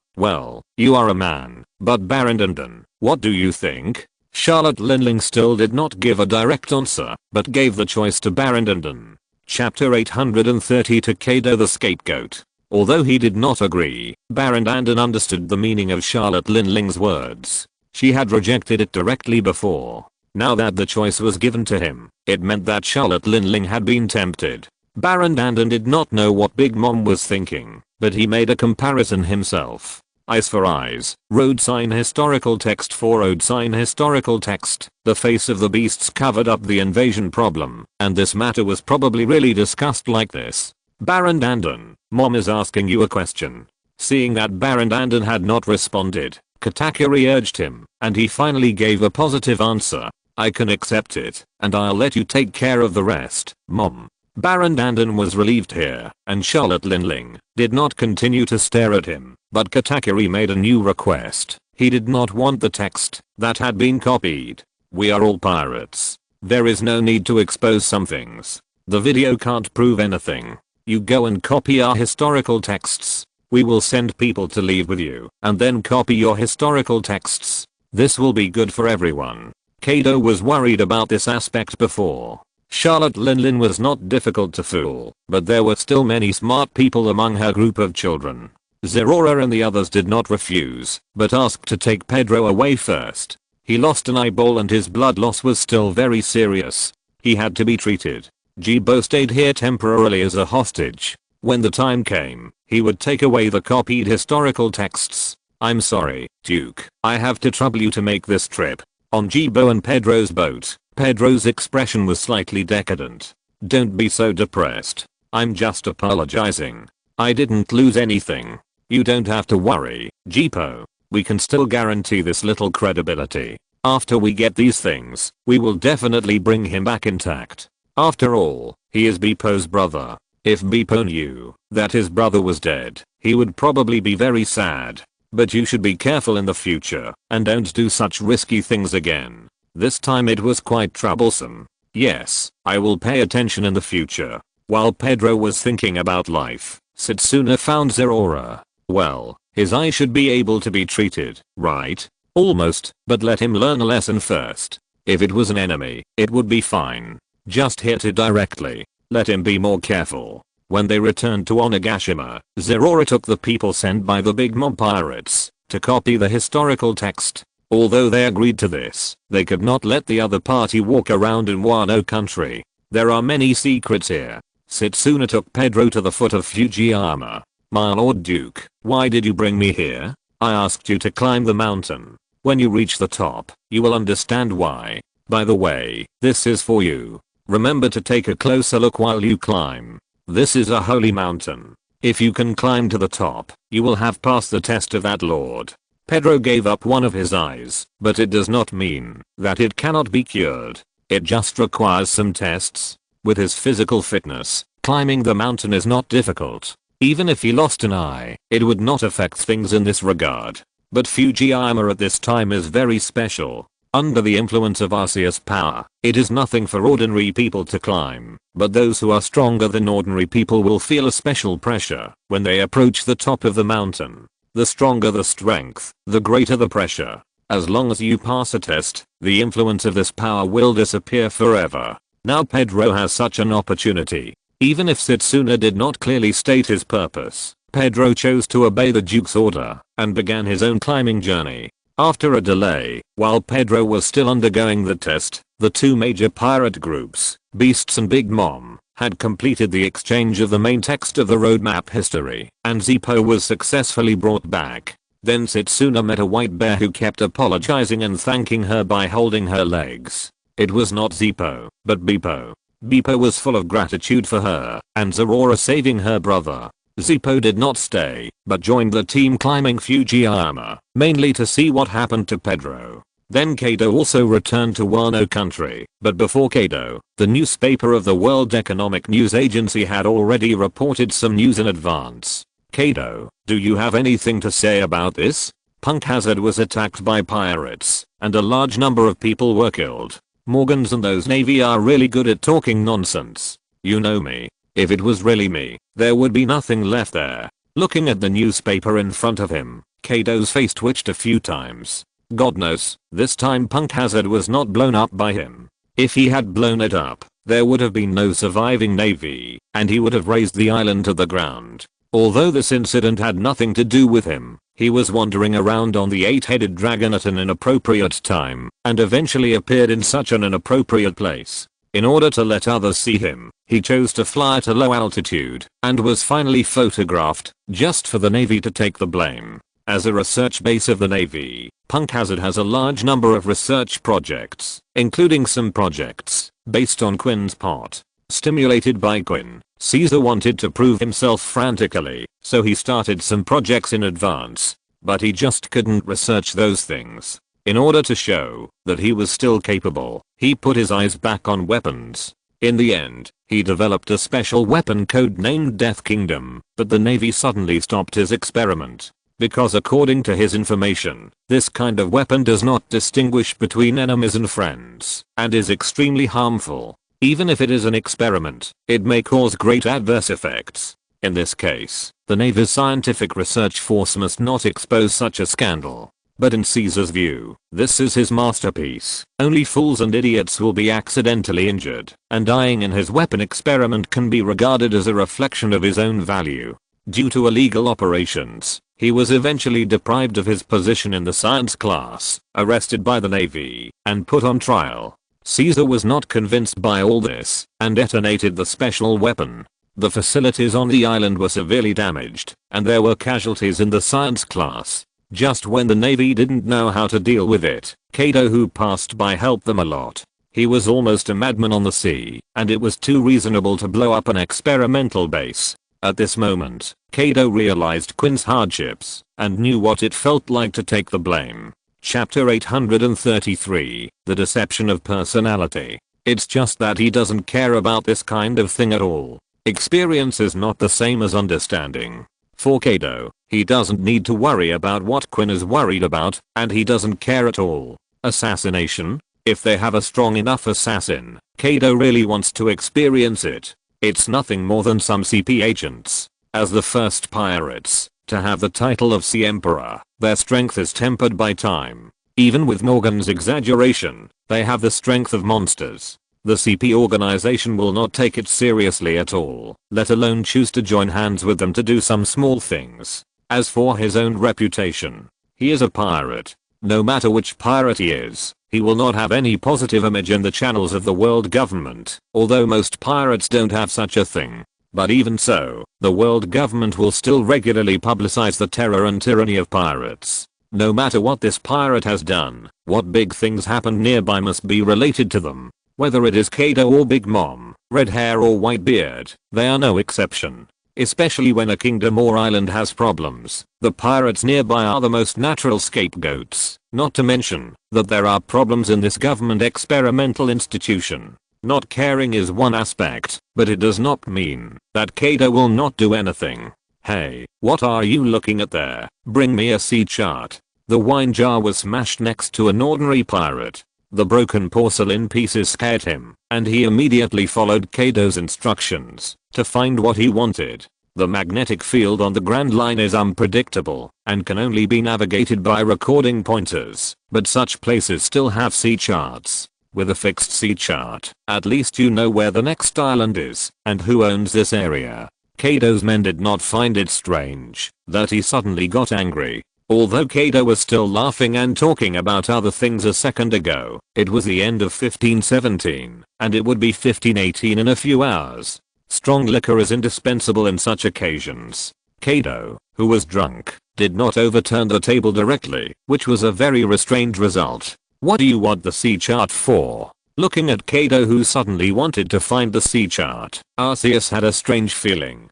you are a man, but Baron Dandan, what do you think? Charlotte Linling still did not give a direct answer, but gave the choice to Baron Dandan. Chapter 830 to Kaido the Scapegoat. Although he did not agree, Baron Dandan understood the meaning of Charlotte Linling's words. She had rejected it directly before. Now that the choice was given to him, it meant that Charlotte Linling had been tempted. Baron Dandan did not know what Big Mom was thinking, but he made a comparison himself. Eyes for eyes, road sign historical text for road sign historical text. The face of the beasts covered up the invasion problem, and this matter was probably really discussed like this. Baron Dandan, Mom is asking you a question. Seeing that Baron Dandan had not responded, Katakuri urged him, and he finally gave a positive answer. I can accept it, and I'll let you take care of the rest, Mom. Baron Dandan was relieved here, and Charlotte Linling did not continue to stare at him, but Katakuri made a new request. He did not want the text that had been copied. We are all pirates. There is no need to expose some things. The video can't prove anything. You go and copy our historical texts. We will send people to leave with you, and then copy your historical texts. This will be good for everyone. Kaido was worried about this aspect before. Charlotte Linlin was not difficult to fool, but there were still many smart people among her group of children. Zerora and the others did not refuse, but asked to take Pedro away first. He lost an eyeball and his blood loss was still very serious. He had to be treated. Jibo stayed here temporarily as a hostage. When the time came, he would take away the copied historical texts. I'm sorry, Duke. I have to trouble you to make this trip. On Jibo and Pedro's boat, Pedro's expression was slightly decadent. Don't be so depressed. I'm just apologizing. I didn't lose anything. You don't have to worry, Jibo. We can still guarantee this little credibility. After we get these things, we will definitely bring him back intact. After all, he is Bipo's brother. If Bipo knew that his brother was dead, he would probably be very sad. But you should be careful in the future, and don't do such risky things again. This time it was quite troublesome. Yes, I will pay attention in the future. While Pedro was thinking about life, Setsuna found Zerora. Well, his eye should be able to be treated, right? Almost, but let him learn a lesson first. If it was an enemy, it would be fine. Just hit it directly. Let him be more careful. When they returned to Onigashima, Zerora took the people sent by the big mob pirates to copy the historical text. Although they agreed to this, they could not let the other party walk around in Wano country. There are many secrets here. Setsuna took Pedro to the foot of Fujiyama. My lord Duke, why did you bring me here? I asked you to climb the mountain. When you reach the top, you will understand why. By the way, this is for you. Remember to take a closer look while you climb. This is a holy mountain. If you can climb to the top, you will have passed the test of that lord. Pedro gave up one of his eyes, but it does not mean that it cannot be cured. It just requires some tests. With his physical fitness, climbing the mountain is not difficult. Even if he lost an eye, it would not affect things in this regard. But Fujiyama at this time is very special. Under the influence of Arceus power, it is nothing for ordinary people to climb, but those who are stronger than ordinary people will feel a special pressure when they approach the top of the mountain. The stronger the strength, the greater the pressure. As long as you pass a test, the influence of this power will disappear forever. Now Pedro has such an opportunity. Even if Setsuna did not clearly state his purpose, Pedro chose to obey the Duke's order and began his own climbing journey. After a delay, while Pedro was still undergoing the test, the two major pirate groups, Beasts and Big Mom, had completed the exchange of the main text of the roadmap history, and Zippo was successfully brought back. Then Setsuna met a white bear who kept apologizing and thanking her by holding her legs. It was not Zippo, but Bipo. Bipo was full of gratitude for her and Zerora saving her brother. Zippo did not stay, but joined the team climbing Fujiyama, mainly to see what happened to Pedro. Then Kaido also returned to Wano country, but before Kaido, the newspaper of the World Economic News Agency had already reported some news in advance. Kaido, do you have anything to say about this? Punk Hazard was attacked by pirates, and a large number of people were killed. Morgans and those Navy are really good at talking nonsense. You know me. If it was really me, there would be nothing left there. Looking at the newspaper in front of him, Kaido's face twitched a few times. God knows, this time Punk Hazard was not blown up by him. If he had blown it up, there would have been no surviving Navy, and he would have razed the island to the ground. Although this incident had nothing to do with him, he was wandering around on the 8-headed dragon at an inappropriate time, and eventually appeared in such an inappropriate place. In order to let others see him, he chose to fly at a low altitude, and was finally photographed, just for the Navy to take the blame. As a research base of the Navy, Punk Hazard has a large number of research projects, including some projects based on Quinn's part. Stimulated by Quinn, Caesar wanted to prove himself frantically, so he started some projects in advance, but he just couldn't research those things. In order to show that he was still capable, he put his eyes back on weapons. In the end, he developed a special weapon codenamed Death Kingdom, but the Navy suddenly stopped his experiment. Because according to his information, this kind of weapon does not distinguish between enemies and friends, and is extremely harmful. Even if it is an experiment, it may cause great adverse effects. In this case, the Navy's scientific research force must not expose such a scandal. But in Caesar's view, this is his masterpiece. Only fools and idiots will be accidentally injured, and dying in his weapon experiment can be regarded as a reflection of his own value. Due to illegal operations, he was eventually deprived of his position in the science class, arrested by the Navy, and put on trial. Caesar was not convinced by all this, and detonated the special weapon. The facilities on the island were severely damaged, and there were casualties in the science class. Just when the Navy didn't know how to deal with it, Kaido, who passed by, helped them a lot. He was almost a madman on the sea, and it was too reasonable to blow up an experimental base. At this moment, Kaido realized Quinn's hardships, and knew what it felt like to take the blame. Chapter 833, The Deception of Personality. It's just that he doesn't care about this kind of thing at all. Experience is not the same as understanding. For Kaido, he doesn't need to worry about what Quinn is worried about, and he doesn't care at all. Assassination? If they have a strong enough assassin, Kaido really wants to experience it. It's nothing more than some CP agents. As the first pirates to have the title of Sea Emperor, their strength is tempered by time. Even with Morgan's exaggeration, they have the strength of monsters. The CP organization will not take it seriously at all, let alone choose to join hands with them to do some small things. As for his own reputation, he is a pirate. No matter which pirate he is, he will not have any positive image in the channels of the world government, although most pirates don't have such a thing. But even so, the world government will still regularly publicize the terror and tyranny of pirates. No matter what this pirate has done, what big things happen nearby must be related to them. Whether it is Kaido or Big Mom, red hair or white beard, they are no exception. Especially when a kingdom or island has problems, the pirates nearby are the most natural scapegoats. Not to mention that there are problems in this government experimental institution. Not caring is one aspect, but it does not mean that Kaido will not do anything. Hey, what are you looking at there? Bring me a sea chart. The wine jar was smashed next to an ordinary pirate. The broken porcelain pieces scared him, and he immediately followed Kaido's instructions to find what he wanted. The magnetic field on the Grand Line is unpredictable and can only be navigated by recording pointers, but such places still have sea charts. With a fixed sea chart, at least you know where the next island is and who owns this area. Kaido's men did not find it strange that he suddenly got angry. Although Kaido was still laughing and talking about other things a second ago, it was the end of 1517, and it would be 1518 in a few hours. Strong liquor is indispensable in such occasions. Kaido, who was drunk, did not overturn the table directly, which was a very restrained result. What do you want the sea chart for? Looking at Kaido, who suddenly wanted to find the sea chart, Arceus had a strange feeling.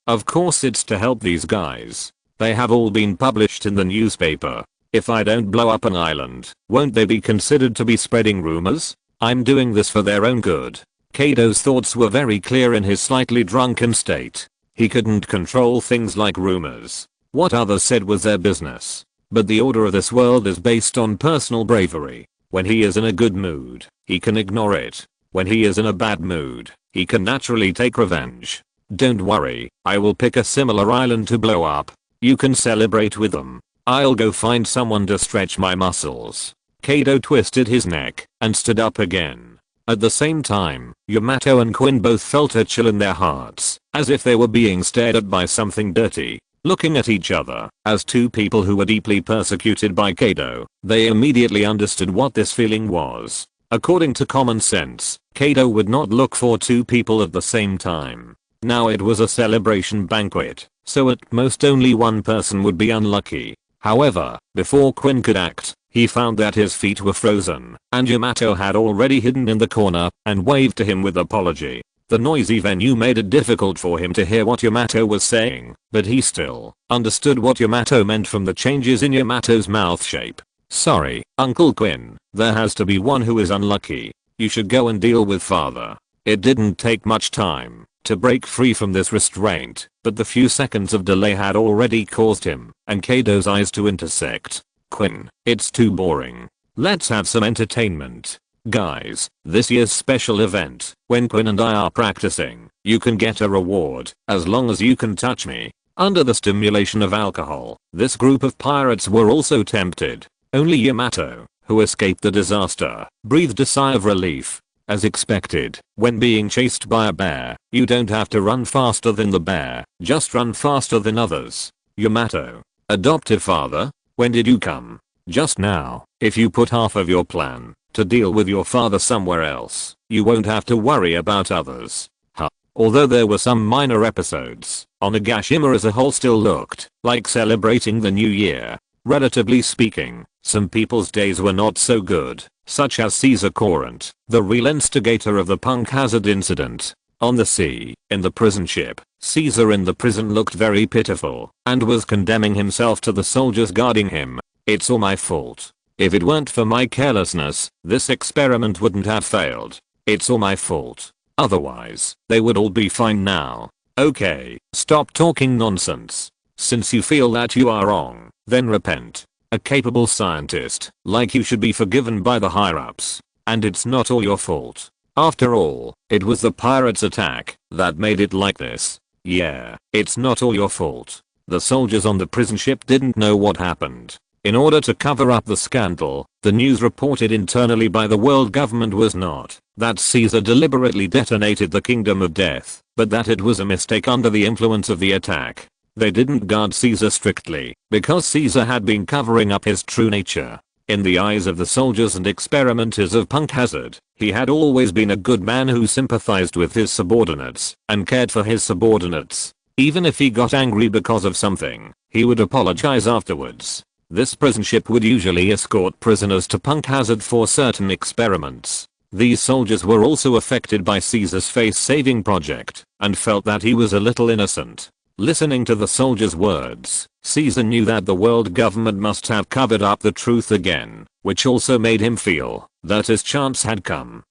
Of course it's to help these guys. They have all been published in the newspaper. If I don't blow up an island, won't they be considered to be spreading rumors? I'm doing this for their own good. Kaido's thoughts were very clear in his slightly drunken state. He couldn't control things like rumors. What others said was their business. But the order of this world is based on personal bravery. When he is in a good mood, he can ignore it. When he is in a bad mood, he can naturally take revenge. Don't worry, I will pick a similar island to blow up. You can celebrate with them. I'll go find someone to stretch my muscles. Kaido twisted his neck and stood up again. At the same time, Yamato and Quinn both felt a chill in their hearts, as if they were being stared at by something dirty. Looking at each other, as two people who were deeply persecuted by Kaido, they immediately understood what this feeling was. According to common sense, Kaido would not look for two people at the same time. Now it was a celebration banquet, so at most only one person would be unlucky. However, before Quinn could act, he found that his feet were frozen, and Yamato had already hidden in the corner and waved to him with apology. The noisy venue made it difficult for him to hear what Yamato was saying, but he still understood what Yamato meant from the changes in Yamato's mouth shape. Sorry, Uncle Quinn, there has to be one who is unlucky. You should go and deal with father. It didn't take much time to break free from this restraint, but the few seconds of delay had already caused him and Kaido's eyes to intersect. Quinn, it's too boring. Let's have some entertainment. Guys, this year's special event, when Quinn and I are practicing, you can get a reward as long as you can touch me. Under the stimulation of alcohol, this group of pirates were also tempted. Only Yamato, who escaped the disaster, breathed a sigh of relief. As expected, when being chased by a bear, you don't have to run faster than the bear, just run faster than others. Yamato, adoptive father, when did you come? Just now. If you put half of your plan to deal with your father somewhere else, you won't have to worry about others. Huh. Although there were some minor episodes, Onigashima as a whole still looked like celebrating the new year. Relatively speaking, some people's days were not so good, such as Caesar Courant, the real instigator of the punk hazard incident. On the sea, in the prison ship, Caesar in the prison looked very pitiful and was condemning himself to the soldiers guarding him. It's all my fault. If it weren't for my carelessness, this experiment wouldn't have failed. It's all my fault. Otherwise, they would all be fine now. Okay, stop talking nonsense. Since you feel that you are wrong, then repent. A capable scientist like you should be forgiven by the higher-ups. And it's not all your fault. After all, it was the pirates' attack that made it like this. Yeah, it's not all your fault. The soldiers on the prison ship didn't know what happened. In order to cover up the scandal, the news reported internally by the world government was not that Caesar deliberately detonated the Kingdom of Death, but that it was a mistake under the influence of the attack. They didn't guard Caesar strictly because Caesar had been covering up his true nature. In the eyes of the soldiers and experimenters of Punk Hazard, he had always been a good man who sympathized with his subordinates and cared for his subordinates. Even if he got angry because of something, he would apologize afterwards. This prison ship would usually escort prisoners to Punk Hazard for certain experiments. These soldiers were also affected by Caesar's face-saving project and felt that he was a little innocent. Listening to the soldiers' words, Caesar knew that the world government must have covered up the truth again, which also made him feel that his chance had come.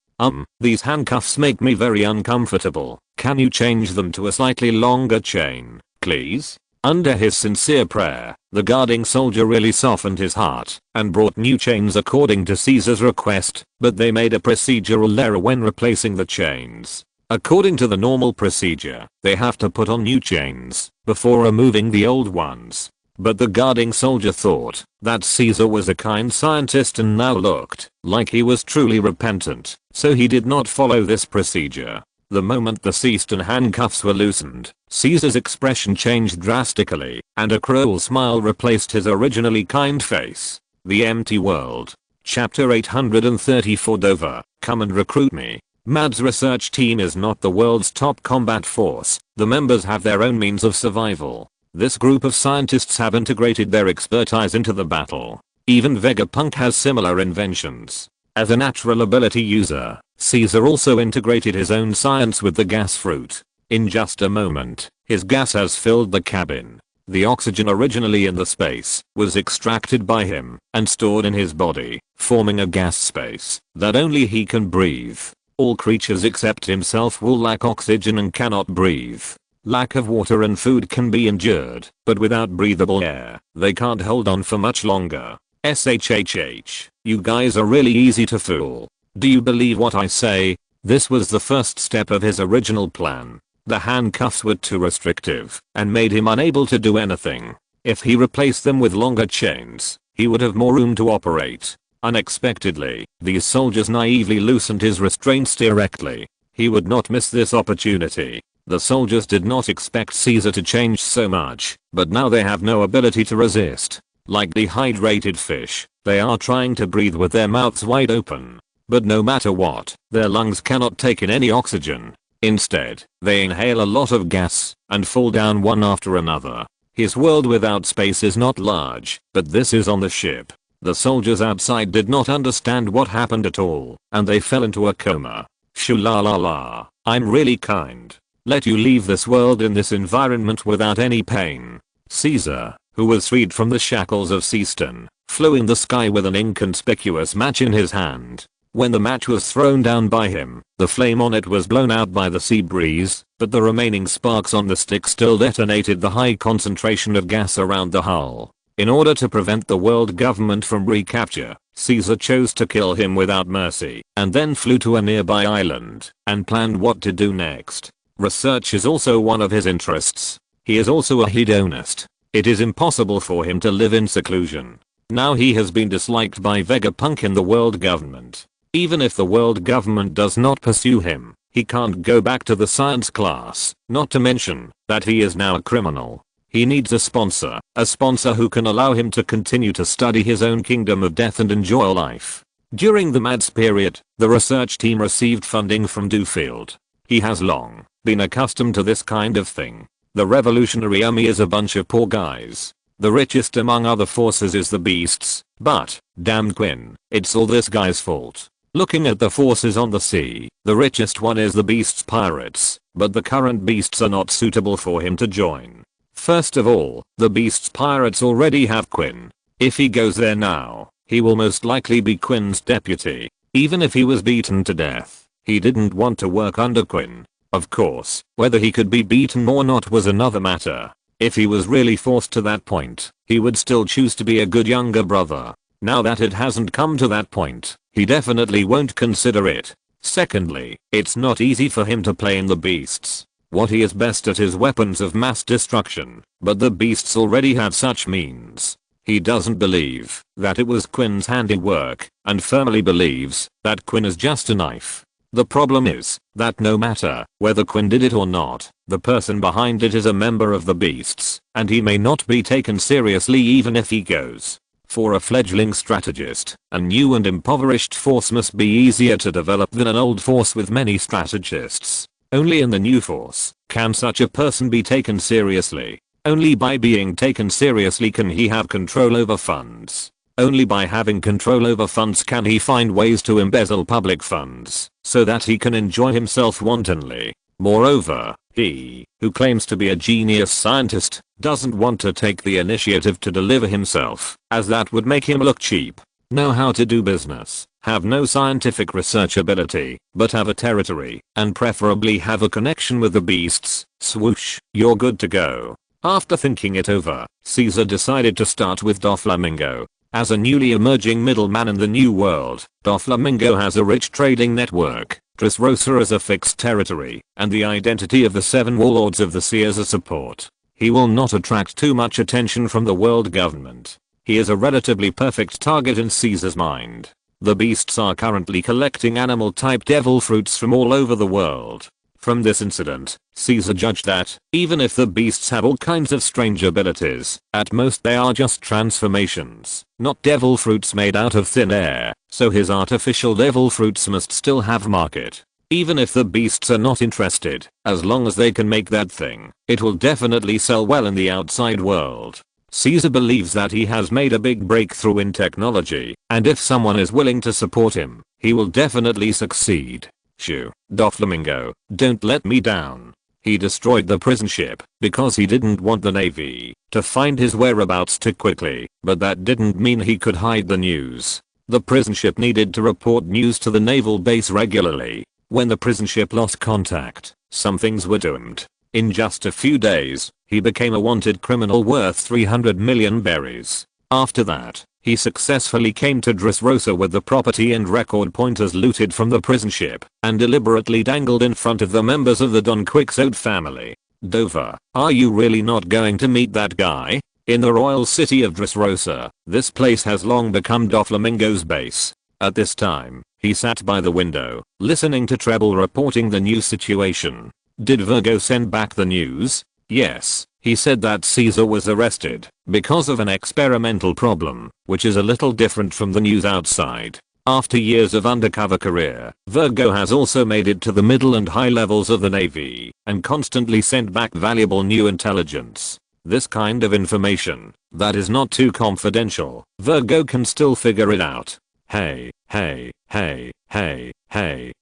These handcuffs make me very uncomfortable. Can you change them to a slightly longer chain, please? Under his sincere prayer, the guarding soldier really softened his heart and brought new chains according to Caesar's request, but they made a procedural error when replacing the chains. According to the normal procedure, they have to put on new chains before removing the old ones. But the guarding soldier thought that Caesar was a kind scientist and now looked like he was truly repentant, so he did not follow this procedure. The moment the ceased handcuffs were loosened, Caesar's expression changed drastically, and a cruel smile replaced his originally kind face. The Empty World. Chapter 834 Dover, come and recruit me. MAD's research team is not the world's top combat force. The members have their own means of survival. This group of scientists have integrated their expertise into the battle. Even Vegapunk has similar inventions. As a natural ability user, Caesar also integrated his own science with the gas fruit. In just a moment, his gas has filled the cabin. The oxygen originally in the space was extracted by him and stored in his body, forming a gas space that only he can breathe. All creatures except himself will lack oxygen and cannot breathe. Lack of water and food can be endured, but without breathable air, they can't hold on for much longer. SHHH, you guys are really easy to fool. Do you believe what I say? This was the first step of his original plan. The handcuffs were too restrictive and made him unable to do anything. If he replaced them with longer chains, he would have more room to operate. Unexpectedly, these soldiers naively loosened his restraints directly. He would not miss this opportunity. The soldiers did not expect Caesar to change so much, but now they have no ability to resist. Like dehydrated fish, they are trying to breathe with their mouths wide open. But no matter what, their lungs cannot take in any oxygen. Instead, they inhale a lot of gas and fall down one after another. His world without space is not large, but this is on the ship. The soldiers outside did not understand what happened at all, and they fell into a coma. Shoo-la-la-la, I'm really kind. Let you leave this world in this environment without any pain. Caesar, who was freed from the shackles of Seaston, flew in the sky with an inconspicuous match in his hand. When the match was thrown down by him, the flame on it was blown out by the sea breeze, but the remaining sparks on the stick still detonated the high concentration of gas around the hull. In order to prevent the world government from recapture, Caesar chose to kill him without mercy, and then flew to a nearby island, and planned what to do next. Research is also one of his interests. He is also a hedonist. It is impossible for him to live in seclusion. Now he has been disliked by Vegapunk in the world government. Even if the world government does not pursue him, he can't go back to the science class, not to mention that he is now a criminal. He needs a sponsor who can allow him to continue to study his own kingdom of death and enjoy life. During the Mads period, the research team received funding from Dewfield. He has long been accustomed to this kind of thing. The revolutionary army is a bunch of poor guys. The richest among other forces is the beasts, but, damn Quinn, it's all this guy's fault. Looking at the forces on the sea, the richest one is the beasts pirates, but the current beasts are not suitable for him to join. First of all, the beasts pirates already have Quinn. If he goes there now, he will most likely be Quinn's deputy. Even if he was beaten to death, he didn't want to work under Quinn. Of course, whether he could be beaten or not was another matter. If he was really forced to that point, he would still choose to be a good younger brother. Now that it hasn't come to that point, he definitely won't consider it. Secondly, it's not easy for him to play in the beasts. What he is best at is weapons of mass destruction, but the beasts already have such means. He doesn't believe that it was Quinn's handiwork, and firmly believes that Quinn is just a knife. The problem is that no matter whether Quinn did it or not, the person behind it is a member of the beasts, and he may not be taken seriously even if he goes. For a fledgling strategist, a new and impoverished force must be easier to develop than an old force with many strategists. Only in the new force can such a person be taken seriously. Only by being taken seriously can he have control over funds. Only by having control over funds can he find ways to embezzle public funds, so that he can enjoy himself wantonly. Moreover, he, who claims to be a genius scientist, doesn't want to take the initiative to deliver himself, as that would make him look cheap. Know how to do business, have no scientific research ability, but have a territory, and preferably have a connection with the beasts. Swoosh, you're good to go. After thinking it over, Caesar decided to start with Doflamingo. As a newly emerging middleman in the new world, Doflamingo has a rich trading network, Dressrosa as a fixed territory, and the identity of the 7 warlords of the sea as a support. He will not attract too much attention from the world government. He is a relatively perfect target in Caesar's mind. The beasts are currently collecting animal-type devil fruits from all over the world. From this incident, Caesar judged that, even if the beasts have all kinds of strange abilities, at most they are just transformations, not devil fruits made out of thin air, so his artificial devil fruits must still have market. Even if the beasts are not interested, as long as they can make that thing, it will definitely sell well in the outside world. Caesar believes that he has made a big breakthrough in technology, and if someone is willing to support him, he will definitely succeed. Shoo, Doflamingo, don't let me down. He destroyed the prison ship because he didn't want the Navy to find his whereabouts too quickly, but that didn't mean he could hide the news. The prison ship needed to report news to the naval base regularly. When the prison ship lost contact, some things were doomed. In just a few days, he became a wanted criminal worth 300 million berries. After that, he successfully came to Dressrosa with the property and record pointers looted from the prison ship, and deliberately dangled in front of the members of the Don Quixote family. Dover, are you really not going to meet that guy? In the royal city of Dressrosa, this place has long become Doflamingo's base. At this time, he sat by the window, listening to Treble reporting the new situation. Did Virgo send back the news? Yes, he said that Caesar was arrested because of an experimental problem, which is a little different from the news outside. After years of undercover career, Virgo has also made it to the middle and high levels of the Navy, and constantly sent back valuable new intelligence. This kind of information, that is not too confidential, Virgo can still figure it out. Hey,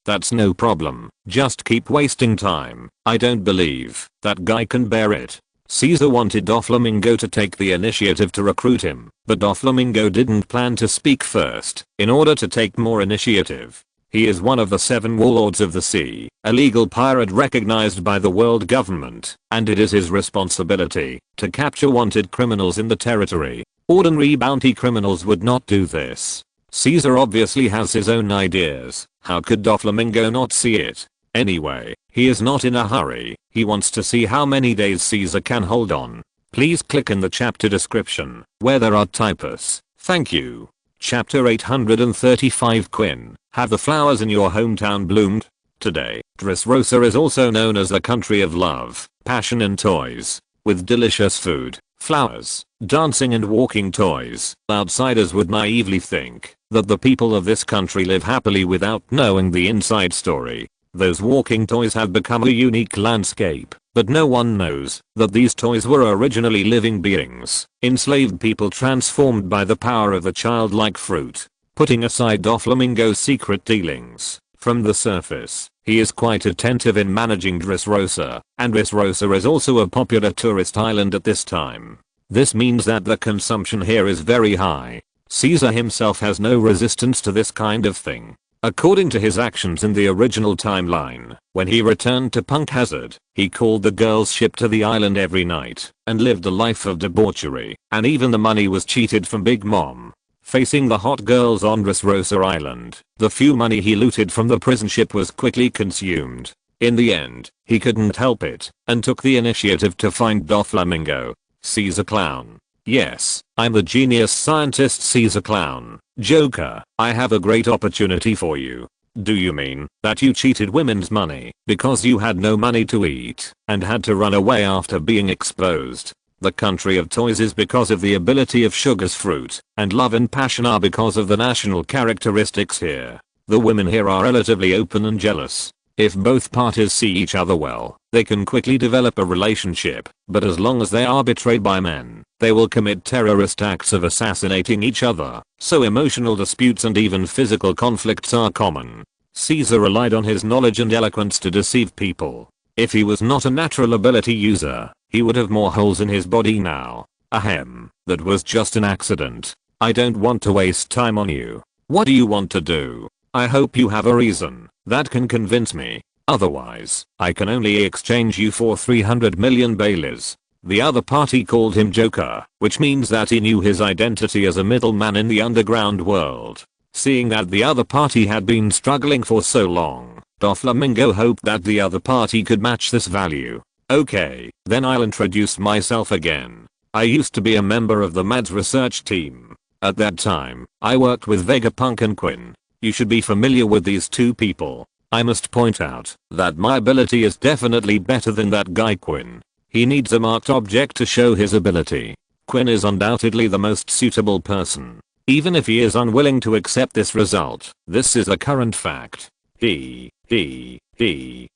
that's no problem. Just keep wasting time. I don't believe that guy can bear it. Caesar wanted Doflamingo to take the initiative to recruit him, but Doflamingo didn't plan to speak first in order to take more initiative. He is one of the 7 warlords of the sea, a legal pirate recognized by the world government, and it is his responsibility to capture wanted criminals in the territory. Ordinary bounty criminals would not do this. Caesar obviously has his own ideas. How could Doflamingo not see it? Anyway, he is not in a hurry. He wants to see how many days Caesar can hold on. Please click in the chapter description where there are typos. Thank you. Chapter 835 Quinn, have the flowers in your hometown bloomed? Today, Dressrosa is also known as the country of love, passion and toys. With delicious food, flowers, dancing and walking toys, outsiders would naively think that the people of this country live happily without knowing the inside story. Those walking toys have become a unique landscape, but no one knows that these toys were originally living beings, enslaved people transformed by the power of a childlike fruit. Putting aside Doflamingo's secret dealings, from the surface, he is quite attentive in managing Dressrosa, and Dressrosa is also a popular tourist island at this time. This means that the consumption here is very high. Caesar himself has no resistance to this kind of thing. According to his actions in the original timeline, when he returned to Punk Hazard, he called the girls' ship to the island every night and lived a life of debauchery, and even the money was cheated from Big Mom. Facing the hot girls on Dressrosa Island, the few money he looted from the prison ship was quickly consumed. In the end, he couldn't help it and took the initiative to find Doflamingo. Caesar Clown. Yes, I'm the genius scientist Caesar Clown. Joker, I have a great opportunity for you. Do you mean that you cheated women's money because you had no money to eat and had to run away after being exposed? The country of toys is because of the ability of sugar's fruit, and love and passion are because of the national characteristics here. The women here are relatively open and jealous. If both parties see each other well, they can quickly develop a relationship, but as long as they are betrayed by men, they will commit terrorist acts of assassinating each other, so emotional disputes and even physical conflicts are common. Caesar relied on his knowledge and eloquence to deceive people. If he was not a natural ability user, he would have more holes in his body now. Ahem, that was just an accident. I don't want to waste time on you. What do you want to do? I hope you have a reason that can convince me. Otherwise, I can only exchange you for 300 million Baileys. The other party called him Joker, which means that he knew his identity as a middleman in the underground world. Seeing that the other party had been struggling for so long, Doflamingo hoped that the other party could match this value. Okay, then I'll introduce myself again. I used to be a member of the Mads research team. At that time, I worked with Vegapunk and Quinn. You should be familiar with these two people. I must point out that my ability is definitely better than that guy Quinn. He needs a marked object to show his ability. Quinn is undoubtedly the most suitable person. Even if he is unwilling to accept this result, this is a current fact.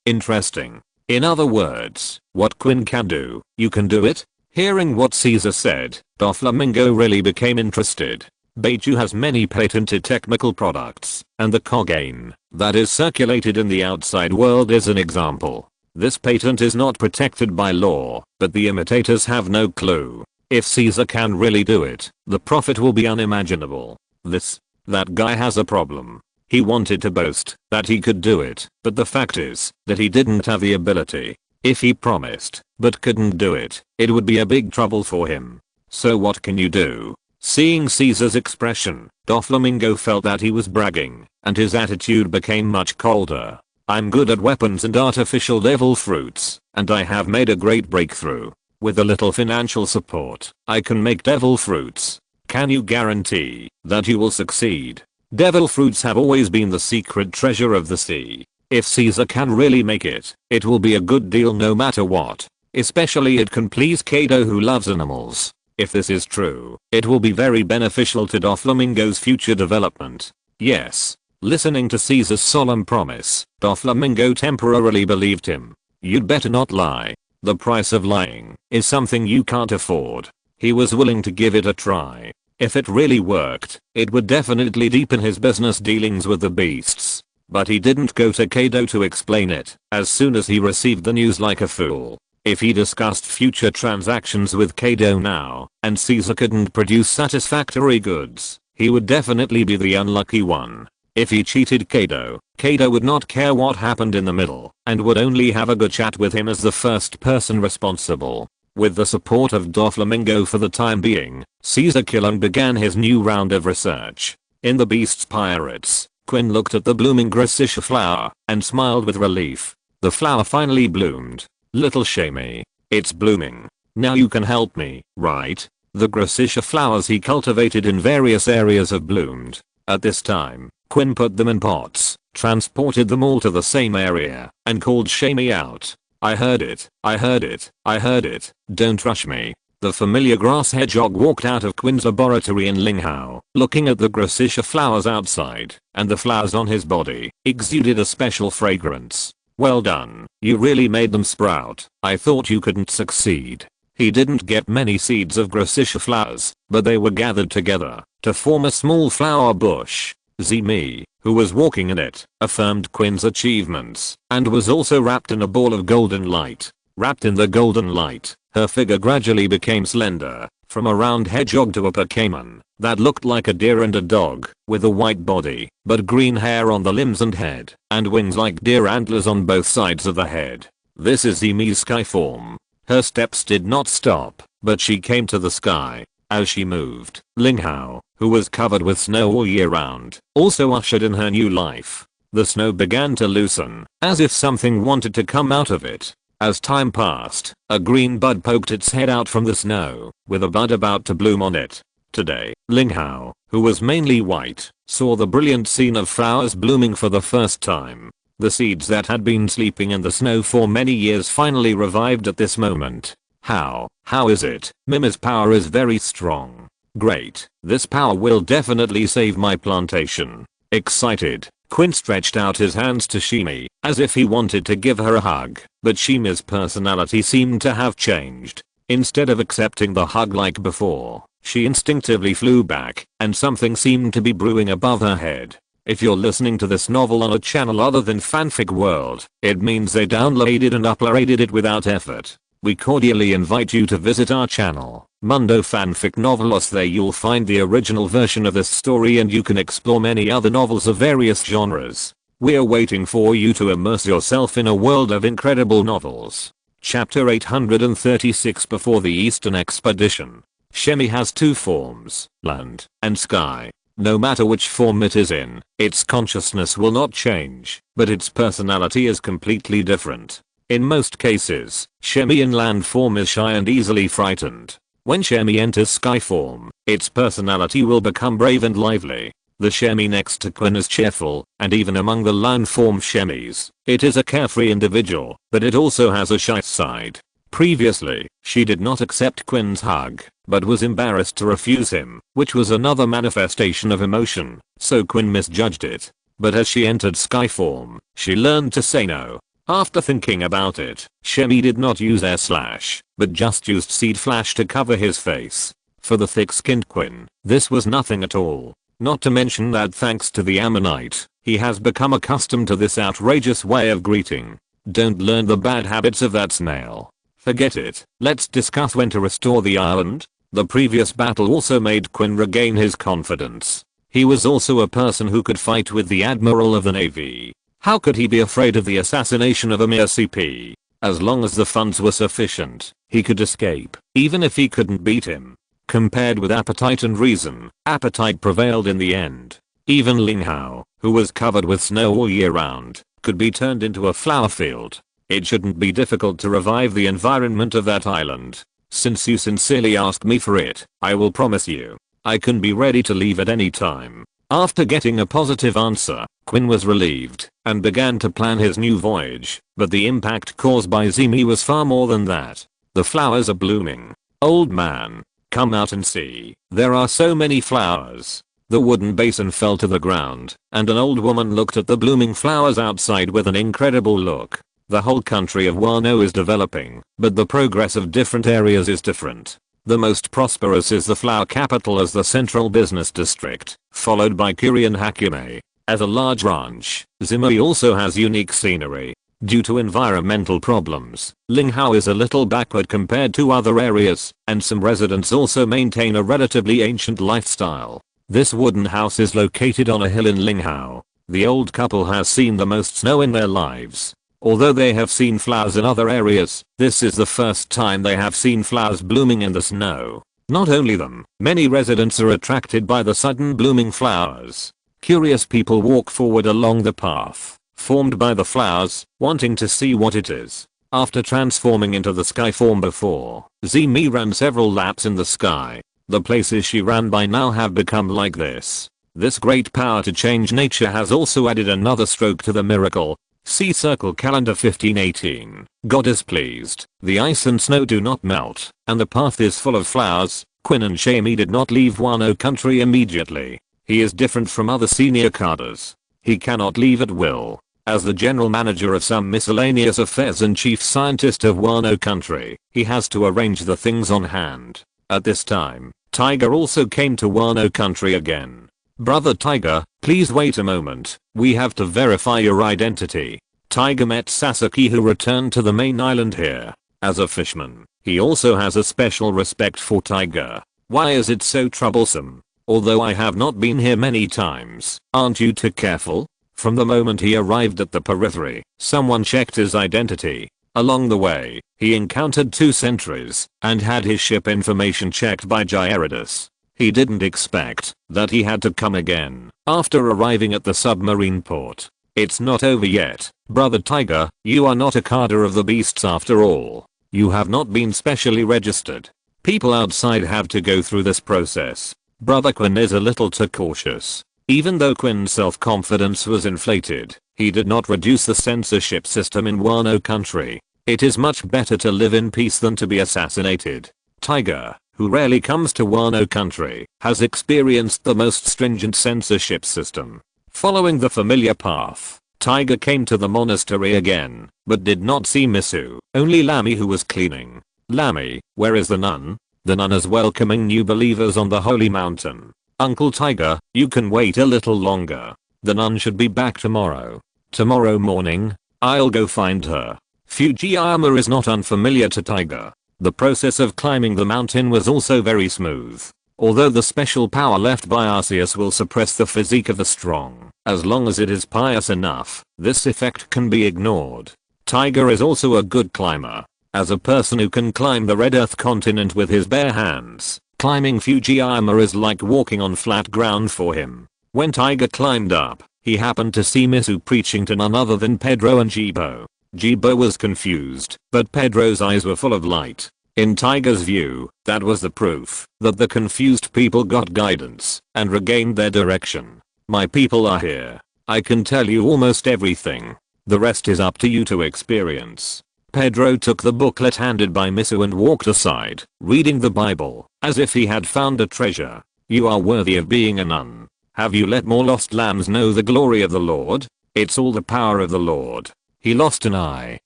Interesting. In other words, what Quinn can do, you can do it? Hearing what Caesar said, Doflamingo really became interested. Beidou has many patented technical products, and the cocaine that is circulated in the outside world is an example. This patent is not protected by law, but the imitators have no clue. If Caesar can really do it, the profit will be unimaginable. That guy has a problem. He wanted to boast that he could do it, but the fact is that he didn't have the ability. If he promised, but couldn't do it, it would be a big trouble for him. So what can you do? Seeing Caesar's expression, Doflamingo felt that he was bragging, and his attitude became much colder. I'm good at weapons and artificial devil fruits, and I have made a great breakthrough. With a little financial support, I can make devil fruits. Can you guarantee that you will succeed? Devil fruits have always been the secret treasure of the sea. If Caesar can really make it, it will be a good deal no matter what. Especially it can please Kaido who loves animals. If this is true, it will be very beneficial to Doflamingo's future development. Yes. Listening to Caesar's solemn promise, Doflamingo temporarily believed him. You'd better not lie. The price of lying is something you can't afford. He was willing to give it a try. If it really worked, it would definitely deepen his business dealings with the beasts. But he didn't go to Kaido to explain it, as soon as he received the news like a fool. If he discussed future transactions with Kaido now, and Caesar couldn't produce satisfactory goods, he would definitely be the unlucky one. If he cheated Kaido, Kaido would not care what happened in the middle, and would only have a good chat with him as the first person responsible. With the support of Doflamingo for the time being, Caesar Killung began his new round of research. In the Beast's Pirates, Quinn looked at the blooming Gracitia flower, and smiled with relief. The flower finally bloomed. Little Shamey. It's blooming. Now you can help me, right? The Gracitia flowers he cultivated in various areas have bloomed. At this time, Quinn put them in pots, transported them all to the same area, and called Shamey out. I heard it, I heard it, I heard it, don't rush me. The familiar grass hedgehog walked out of Quinn's laboratory in Linghao, looking at the Gracitia flowers outside, and the flowers on his body exuded a special fragrance. Well done, you really made them sprout. I thought you couldn't succeed. He didn't get many seeds of Gracitia flowers, but they were gathered together to form a small flower bush. Zimi, who was walking in it, affirmed Quinn's achievements, and was also wrapped in a ball of golden light. Wrapped in the golden light, her figure gradually became slender, from a round hedgehog to a Pokemon that looked like a deer and a dog, with a white body, but green hair on the limbs and head, and wings like deer antlers on both sides of the head. This is Zimi's sky form. Her steps did not stop, but she came to the sky. As she moved, Linghao, who was covered with snow all year round, also ushered in her new life. The snow began to loosen, as if something wanted to come out of it. As time passed, a green bud poked its head out from the snow, with a bud about to bloom on it. Today, Linghao, who was mainly white, saw the brilliant scene of flowers blooming for the first time. The seeds that had been sleeping in the snow for many years finally revived at this moment. How is it? Mimi's power is very strong. Great, this power will definitely save my plantation. Excited, Quinn stretched out his hands to Shimi, as if he wanted to give her a hug, but Shimi's personality seemed to have changed. Instead of accepting the hug like before, she instinctively flew back, and something seemed to be brewing above her head. If you're listening to this novel on a channel other than Fanfic World, it means they downloaded and uploaded it without effort. We cordially invite you to visit our channel, Mundo Fanfic Novelos. There you'll find the original version of this story and you can explore many other novels of various genres. We're waiting for you to immerse yourself in a world of incredible novels. Chapter 836 Before the Eastern Expedition. Shemi has two forms, land and sky. No matter which form it is in, its consciousness will not change, but its personality is completely different. In most cases, Shemi in land form is shy and easily frightened. When Shemi enters sky form, its personality will become brave and lively. The Shemi next to Quinn is cheerful, and even among the land form Shemis, it is a carefree individual, but it also has a shy side. Previously, she did not accept Quinn's hug, but was embarrassed to refuse him, which was another manifestation of emotion, so Quinn misjudged it. But as she entered sky form, she learned to say no. After thinking about it, Shemi did not use air slash, but just used seed flash to cover his face. For the thick-skinned Quinn, this was nothing at all. Not to mention that thanks to the Ammonite, he has become accustomed to this outrageous way of greeting. Don't learn the bad habits of that snail. Forget it. Let's discuss when to restore the island. The previous battle also made Quinn regain his confidence. He was also a person who could fight with the Admiral of the Navy. How could he be afraid of the assassination of a mere CP? As long as the funds were sufficient, he could escape, even if he couldn't beat him. Compared with appetite and reason, appetite prevailed in the end. Even Linghao, who was covered with snow all year round, could be turned into a flower field. It shouldn't be difficult to revive the environment of that island. Since you sincerely asked me for it, I will promise you, I can be ready to leave at any time. After getting a positive answer, Quinn was relieved, and began to plan his new voyage, but the impact caused by Zimi was far more than that. The flowers are blooming. Old man, come out and see. There are so many flowers. The wooden basin fell to the ground, and an old woman looked at the blooming flowers outside with an incredible look. The whole country of Wano is developing, but the progress of different areas is different. The most prosperous is the flower capital as the central business district, followed by Kurian Hakume. As a large ranch, Zimui also has unique scenery. Due to environmental problems, Linghao is a little backward compared to other areas, and some residents also maintain a relatively ancient lifestyle. This wooden house is located on a hill in Linghao. The old couple has seen the most snow in their lives. Although they have seen flowers in other areas, this is the first time they have seen flowers blooming in the snow. Not only them, many residents are attracted by the sudden blooming flowers. Curious people walk forward along the path formed by the flowers, wanting to see what it is. After transforming into the sky form before, Zimi ran several laps in the sky. The places she ran by now have become like this. This great power to change nature has also added another stroke to the miracle. See Circle Calendar 1518. God is pleased. The ice and snow do not melt, and the path is full of flowers. Quinn and Shamie did not leave Wano country immediately. He is different from other senior cadres. He cannot leave at will. As the general manager of some miscellaneous affairs and chief scientist of Wano country, he has to arrange the things on hand. At this time, Tiger also came to Wano country again. Brother Tiger, please wait a moment, we have to verify your identity. Tiger met Sasaki, who returned to the main island here. As a fisherman, he also has a special respect for Tiger. Why is it so troublesome? Although I have not been here many times, aren't you too careful? From the moment he arrived at the periphery, someone checked his identity. Along the way, he encountered 2 sentries and had his ship information checked by Gyarados. He didn't expect that he had to come again after arriving at the submarine port. It's not over yet, Brother Tiger, you are not a cadre of the beasts after all. You have not been specially registered. People outside have to go through this process. Brother Quinn is a little too cautious. Even though Quinn's self-confidence was inflated, he did not reduce the censorship system in Wano country. It is much better to live in peace than to be assassinated. Tiger, who rarely comes to Wano country, has experienced the most stringent censorship system. Following the familiar path, Tiger came to the monastery again, but did not see Misu, only Lamy, who was cleaning. Lamy, where is the nun? The nun is welcoming new believers on the holy mountain. Uncle Tiger, you can wait a little longer. The nun should be back tomorrow. Tomorrow morning, I'll go find her. Fujiyama is not unfamiliar to Tiger. The process of climbing the mountain was also very smooth. Although the special power left by Arceus will suppress the physique of the strong, as long as it is pious enough, this effect can be ignored. Tiger is also a good climber. As a person who can climb the Red Earth continent with his bare hands, climbing Fujiyama is like walking on flat ground for him. When Tiger climbed up, he happened to see Misu preaching to none other than Pedro and Jibo. Jibo was confused, but Pedro's eyes were full of light. In Tiger's view, that was the proof that the confused people got guidance and regained their direction. My people are here. I can tell you almost everything. The rest is up to you to experience. Pedro took the booklet handed by Misu and walked aside, reading the Bible, as if he had found a treasure. You are worthy of being a nun. Have you let more lost lambs know the glory of the Lord? It's all the power of the Lord. He lost an eye,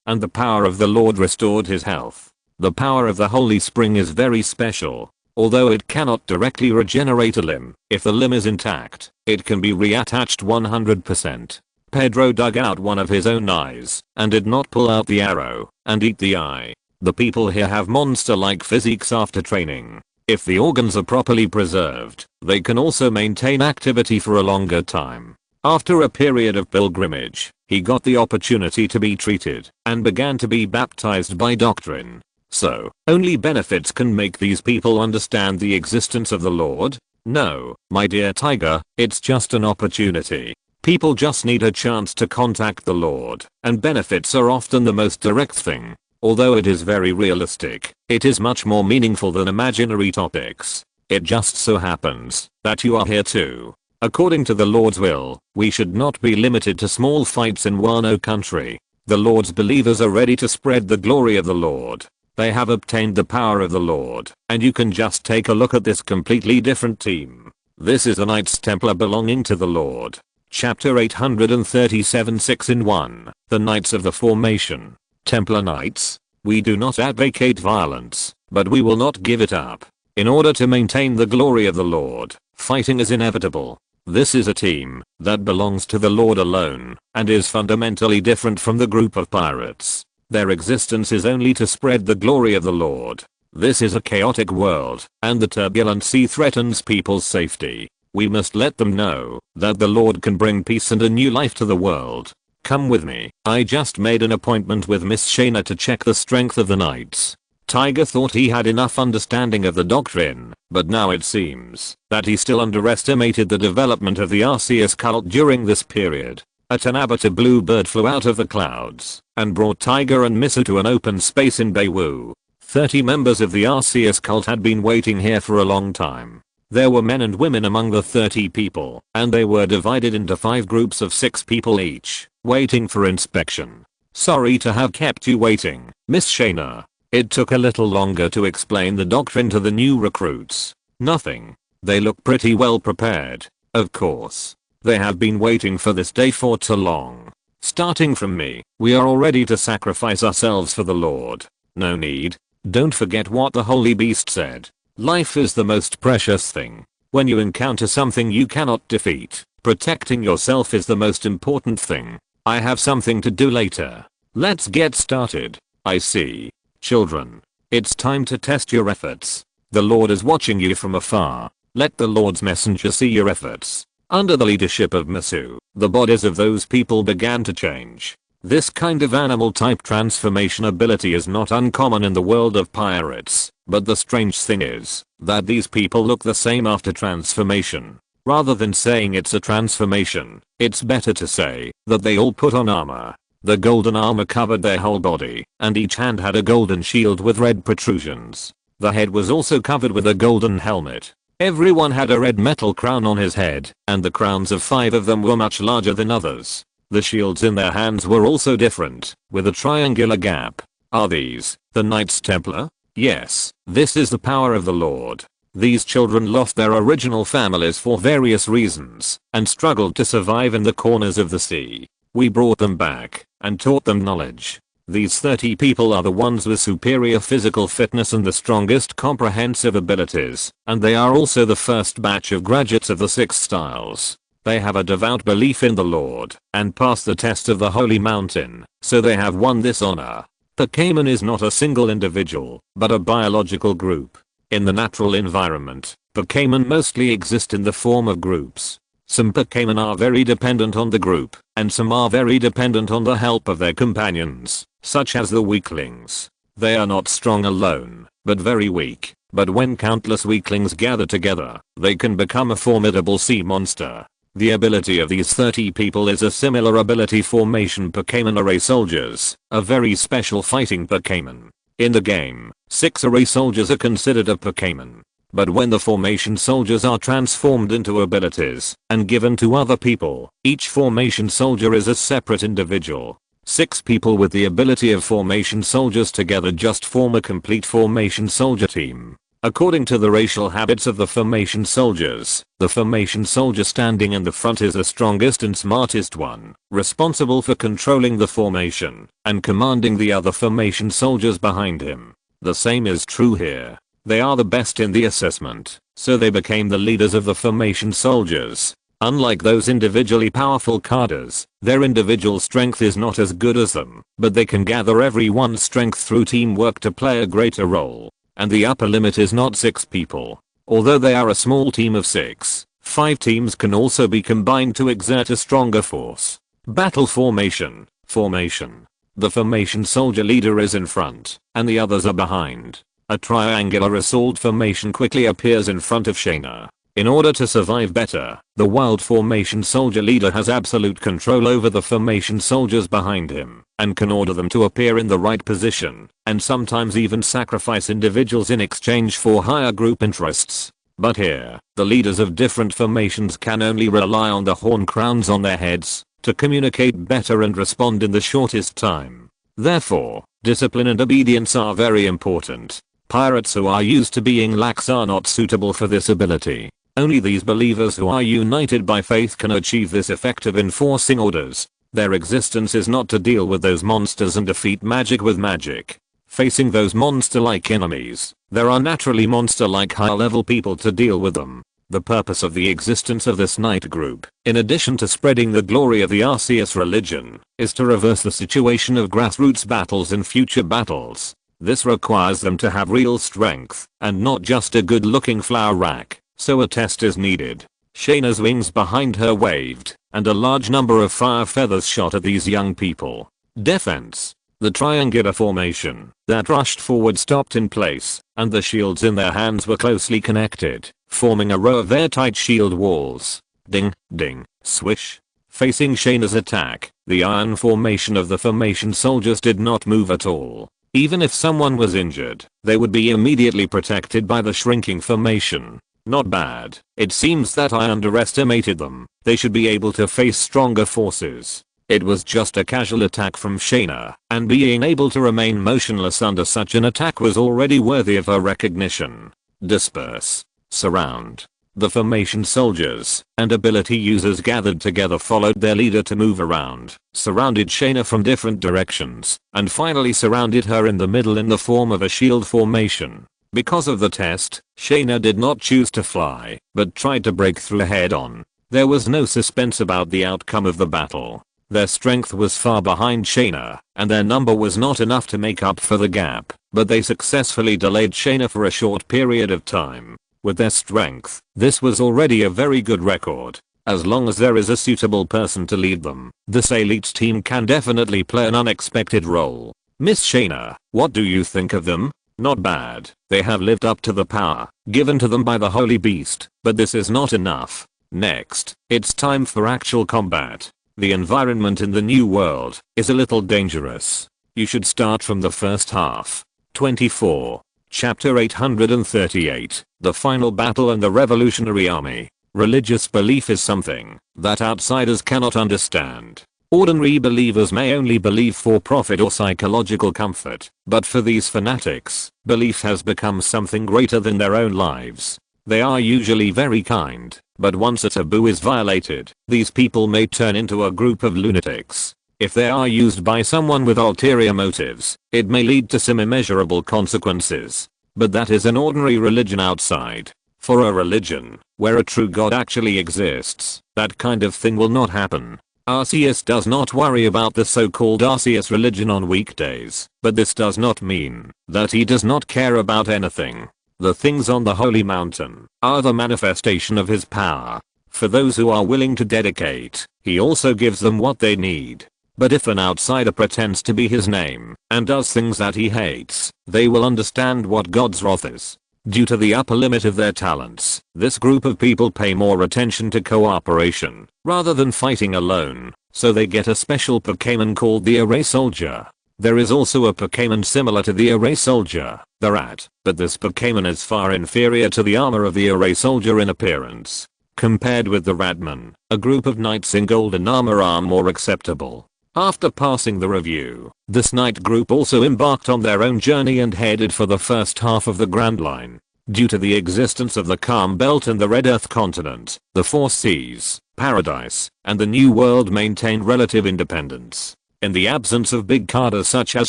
and the power of the Lord restored his health. The power of the Holy Spring is very special. Although it cannot directly regenerate a limb, if the limb is intact, it can be reattached 100%. Pedro dug out one of his own eyes, and did not pull out the arrow, and eat the eye. The people here have monster-like physiques after training. If the organs are properly preserved, they can also maintain activity for a longer time. After a period of pilgrimage, he got the opportunity to be treated, and began to be baptized by doctrine. So, only benefits can make these people understand the existence of the Lord? No, my dear Tiger, it's just an opportunity. People just need a chance to contact the Lord, and benefits are often the most direct thing. Although it is very realistic, it is much more meaningful than imaginary topics. It just so happens that you are here too. According to the Lord's will, we should not be limited to small fights in Wano country. The Lord's believers are ready to spread the glory of the Lord. They have obtained the power of the Lord, and you can just take a look at this completely different team. This is a Knights Templar belonging to the Lord. Chapter 837 6 in 1. The Knights of the Formation. Templar Knights. We do not advocate violence, but we will not give it up. In order to maintain the glory of the Lord, fighting is inevitable. This is a team that belongs to the Lord alone and is fundamentally different from the group of pirates. Their existence is only to spread the glory of the Lord. This is a chaotic world, and the turbulent sea threatens people's safety. We must let them know that the Lord can bring peace and a new life to the world. Come with me. I just made an appointment with Miss Shaina to check the strength of the knights. Tiger thought he had enough understanding of the doctrine, but now it seems that he still underestimated the development of the Arceus cult during this period. A Tanabata bluebird flew out of the clouds and brought Tiger and Misu to an open space in Beiwu. 30 members of the Arceus cult had been waiting here for a long time. There were men and women among the 30 people, and they were divided into 5 groups of 6 people each, waiting for inspection. Sorry to have kept you waiting, Miss Shaina. It took a little longer to explain the doctrine to the new recruits. Nothing. They look pretty well prepared. Of course. They have been waiting for this day for too long. Starting from me, we are all ready to sacrifice ourselves for the Lord. No need. Don't forget what the Holy Beast said. Life is the most precious thing. When you encounter something you cannot defeat, protecting yourself is the most important thing. I have something to do later. Let's get started. I see. Children. It's time to test your efforts. The Lord is watching you from afar. Let the Lord's messenger see your efforts. Under the leadership of Misu, the bodies of those people began to change. This kind of animal type transformation ability is not uncommon in the world of pirates, but the strange thing is that these people look the same after transformation. Rather than saying it's a transformation, it's better to say that they all put on armor. The golden armor covered their whole body, and each hand had a golden shield with red protrusions. The head was also covered with a golden helmet. Everyone had a red metal crown on his head, and the crowns of 5 of them were much larger than others. The shields in their hands were also different, with a triangular gap. Are these the Knights Templar? Yes, this is the power of the Lord. These children lost their original families for various reasons, and struggled to survive in the corners of the sea. We brought them back, and taught them knowledge. These 30 people are the ones with superior physical fitness and the strongest comprehensive abilities, and they are also the first batch of graduates of the 6 styles. They have a devout belief in the Lord, and passed the test of the Holy Mountain, so they have won this honor. Pokémon is not a single individual, but a biological group. In the natural environment, Pokémon mostly exist in the form of groups. Some Pokémon are very dependent on the group, and some are very dependent on the help of their companions, such as the weaklings. They are not strong alone, but very weak, but when countless weaklings gather together, they can become a formidable sea monster. The ability of these 30 people is a similar ability formation Pokémon Array Soldiers, a very special fighting Pokémon. In the game, 6 Array Soldiers are considered a Pokémon. But when the formation soldiers are transformed into abilities and given to other people, each formation soldier is a separate individual. 6 people with the ability of formation soldiers together just form a complete formation soldier team. According to the racial habits of the formation soldiers, the formation soldier standing in the front is the strongest and smartest one, responsible for controlling the formation and commanding the other formation soldiers behind him. The same is true here. They are the best in the assessment, so they became the leaders of the formation soldiers. Unlike those individually powerful cadres, their individual strength is not as good as them, but they can gather everyone's strength through teamwork to play a greater role. And the upper limit is not 6 people. Although they are a small team of 6, 5 teams can also be combined to exert a stronger force. Battle formation. Formation. The formation soldier leader is in front, and the others are behind. A triangular assault formation quickly appears in front of Shaina. In order to survive better, the wild formation soldier leader has absolute control over the formation soldiers behind him, and can order them to appear in the right position, and sometimes even sacrifice individuals in exchange for higher group interests. But here, the leaders of different formations can only rely on the horn crowns on their heads to communicate better and respond in the shortest time. Therefore, discipline and obedience are very important. Pirates who are used to being lax are not suitable for this ability. Only these believers who are united by faith can achieve this effect of enforcing orders. Their existence is not to deal with those monsters and defeat magic with magic. Facing those monster-like enemies, there are naturally monster-like high-level people to deal with them. The purpose of the existence of this night group, in addition to spreading the glory of the Arceus religion, is to reverse the situation of grassroots battles in future battles. This requires them to have real strength, and not just a good looking flower rack, so a test is needed. Shaina's wings behind her waved, and a large number of fire feathers shot at these young people. Defense. The triangular formation that rushed forward stopped in place, and the shields in their hands were closely connected, forming a row of airtight shield walls. Ding, ding, swish. Facing Shaina's attack, the iron formation of the formation soldiers did not move at all. Even if someone was injured, they would be immediately protected by the shrinking formation. Not bad. It seems that I underestimated them. They should be able to face stronger forces. It was just a casual attack from Shaina, and being able to remain motionless under such an attack was already worthy of her recognition. Disperse. Surround. The formation soldiers and ability users gathered together followed their leader to move around, surrounded Shaina from different directions, and finally surrounded her in the middle in the form of a shield formation. Because of the test, Shaina did not choose to fly, but tried to break through head on. There was no suspense about the outcome of the battle. Their strength was far behind Shaina, and their number was not enough to make up for the gap, but they successfully delayed Shaina for a short period of time. With their strength, this was already a very good record. As long as there is a suitable person to lead them, this elite team can definitely play an unexpected role. Miss Shaina, what do you think of them? Not bad. They have lived up to the power given to them by the Holy Beast, but this is not enough. Next, it's time for actual combat. The environment in the new world is a little dangerous. You should start from the first half. 24. Chapter 838. The final battle and the revolutionary army. Religious belief is something that outsiders cannot understand. Ordinary believers may only believe for profit or psychological comfort, but for these fanatics, belief has become something greater than their own lives. They are usually very kind, but once a taboo is violated, these people may turn into a group of lunatics. If they are used by someone with ulterior motives, it may lead to some immeasurable consequences. But that is an ordinary religion outside. For a religion, where a true God actually exists, that kind of thing will not happen. Arceus does not worry about the so-called Arceus religion on weekdays, but this does not mean that he does not care about anything. The things on the holy mountain are the manifestation of his power. For those who are willing to dedicate, he also gives them what they need. But if an outsider pretends to be his name and does things that he hates, they will understand what God's wrath is. Due to the upper limit of their talents, this group of people pay more attention to cooperation rather than fighting alone, so they get a special Pokémon called the Array Soldier. There is also a Pokémon similar to the Array Soldier, the Rat, but this Pokémon is far inferior to the armor of the Array Soldier in appearance. Compared with the Ratman, a group of knights in golden armor are more acceptable. After passing the review, this knight group also embarked on their own journey and headed for the first half of the Grand Line. Due to the existence of the Calm Belt and the Red Earth continent, the Four Seas, Paradise, and the New World maintained relative independence. In the absence of big carders such as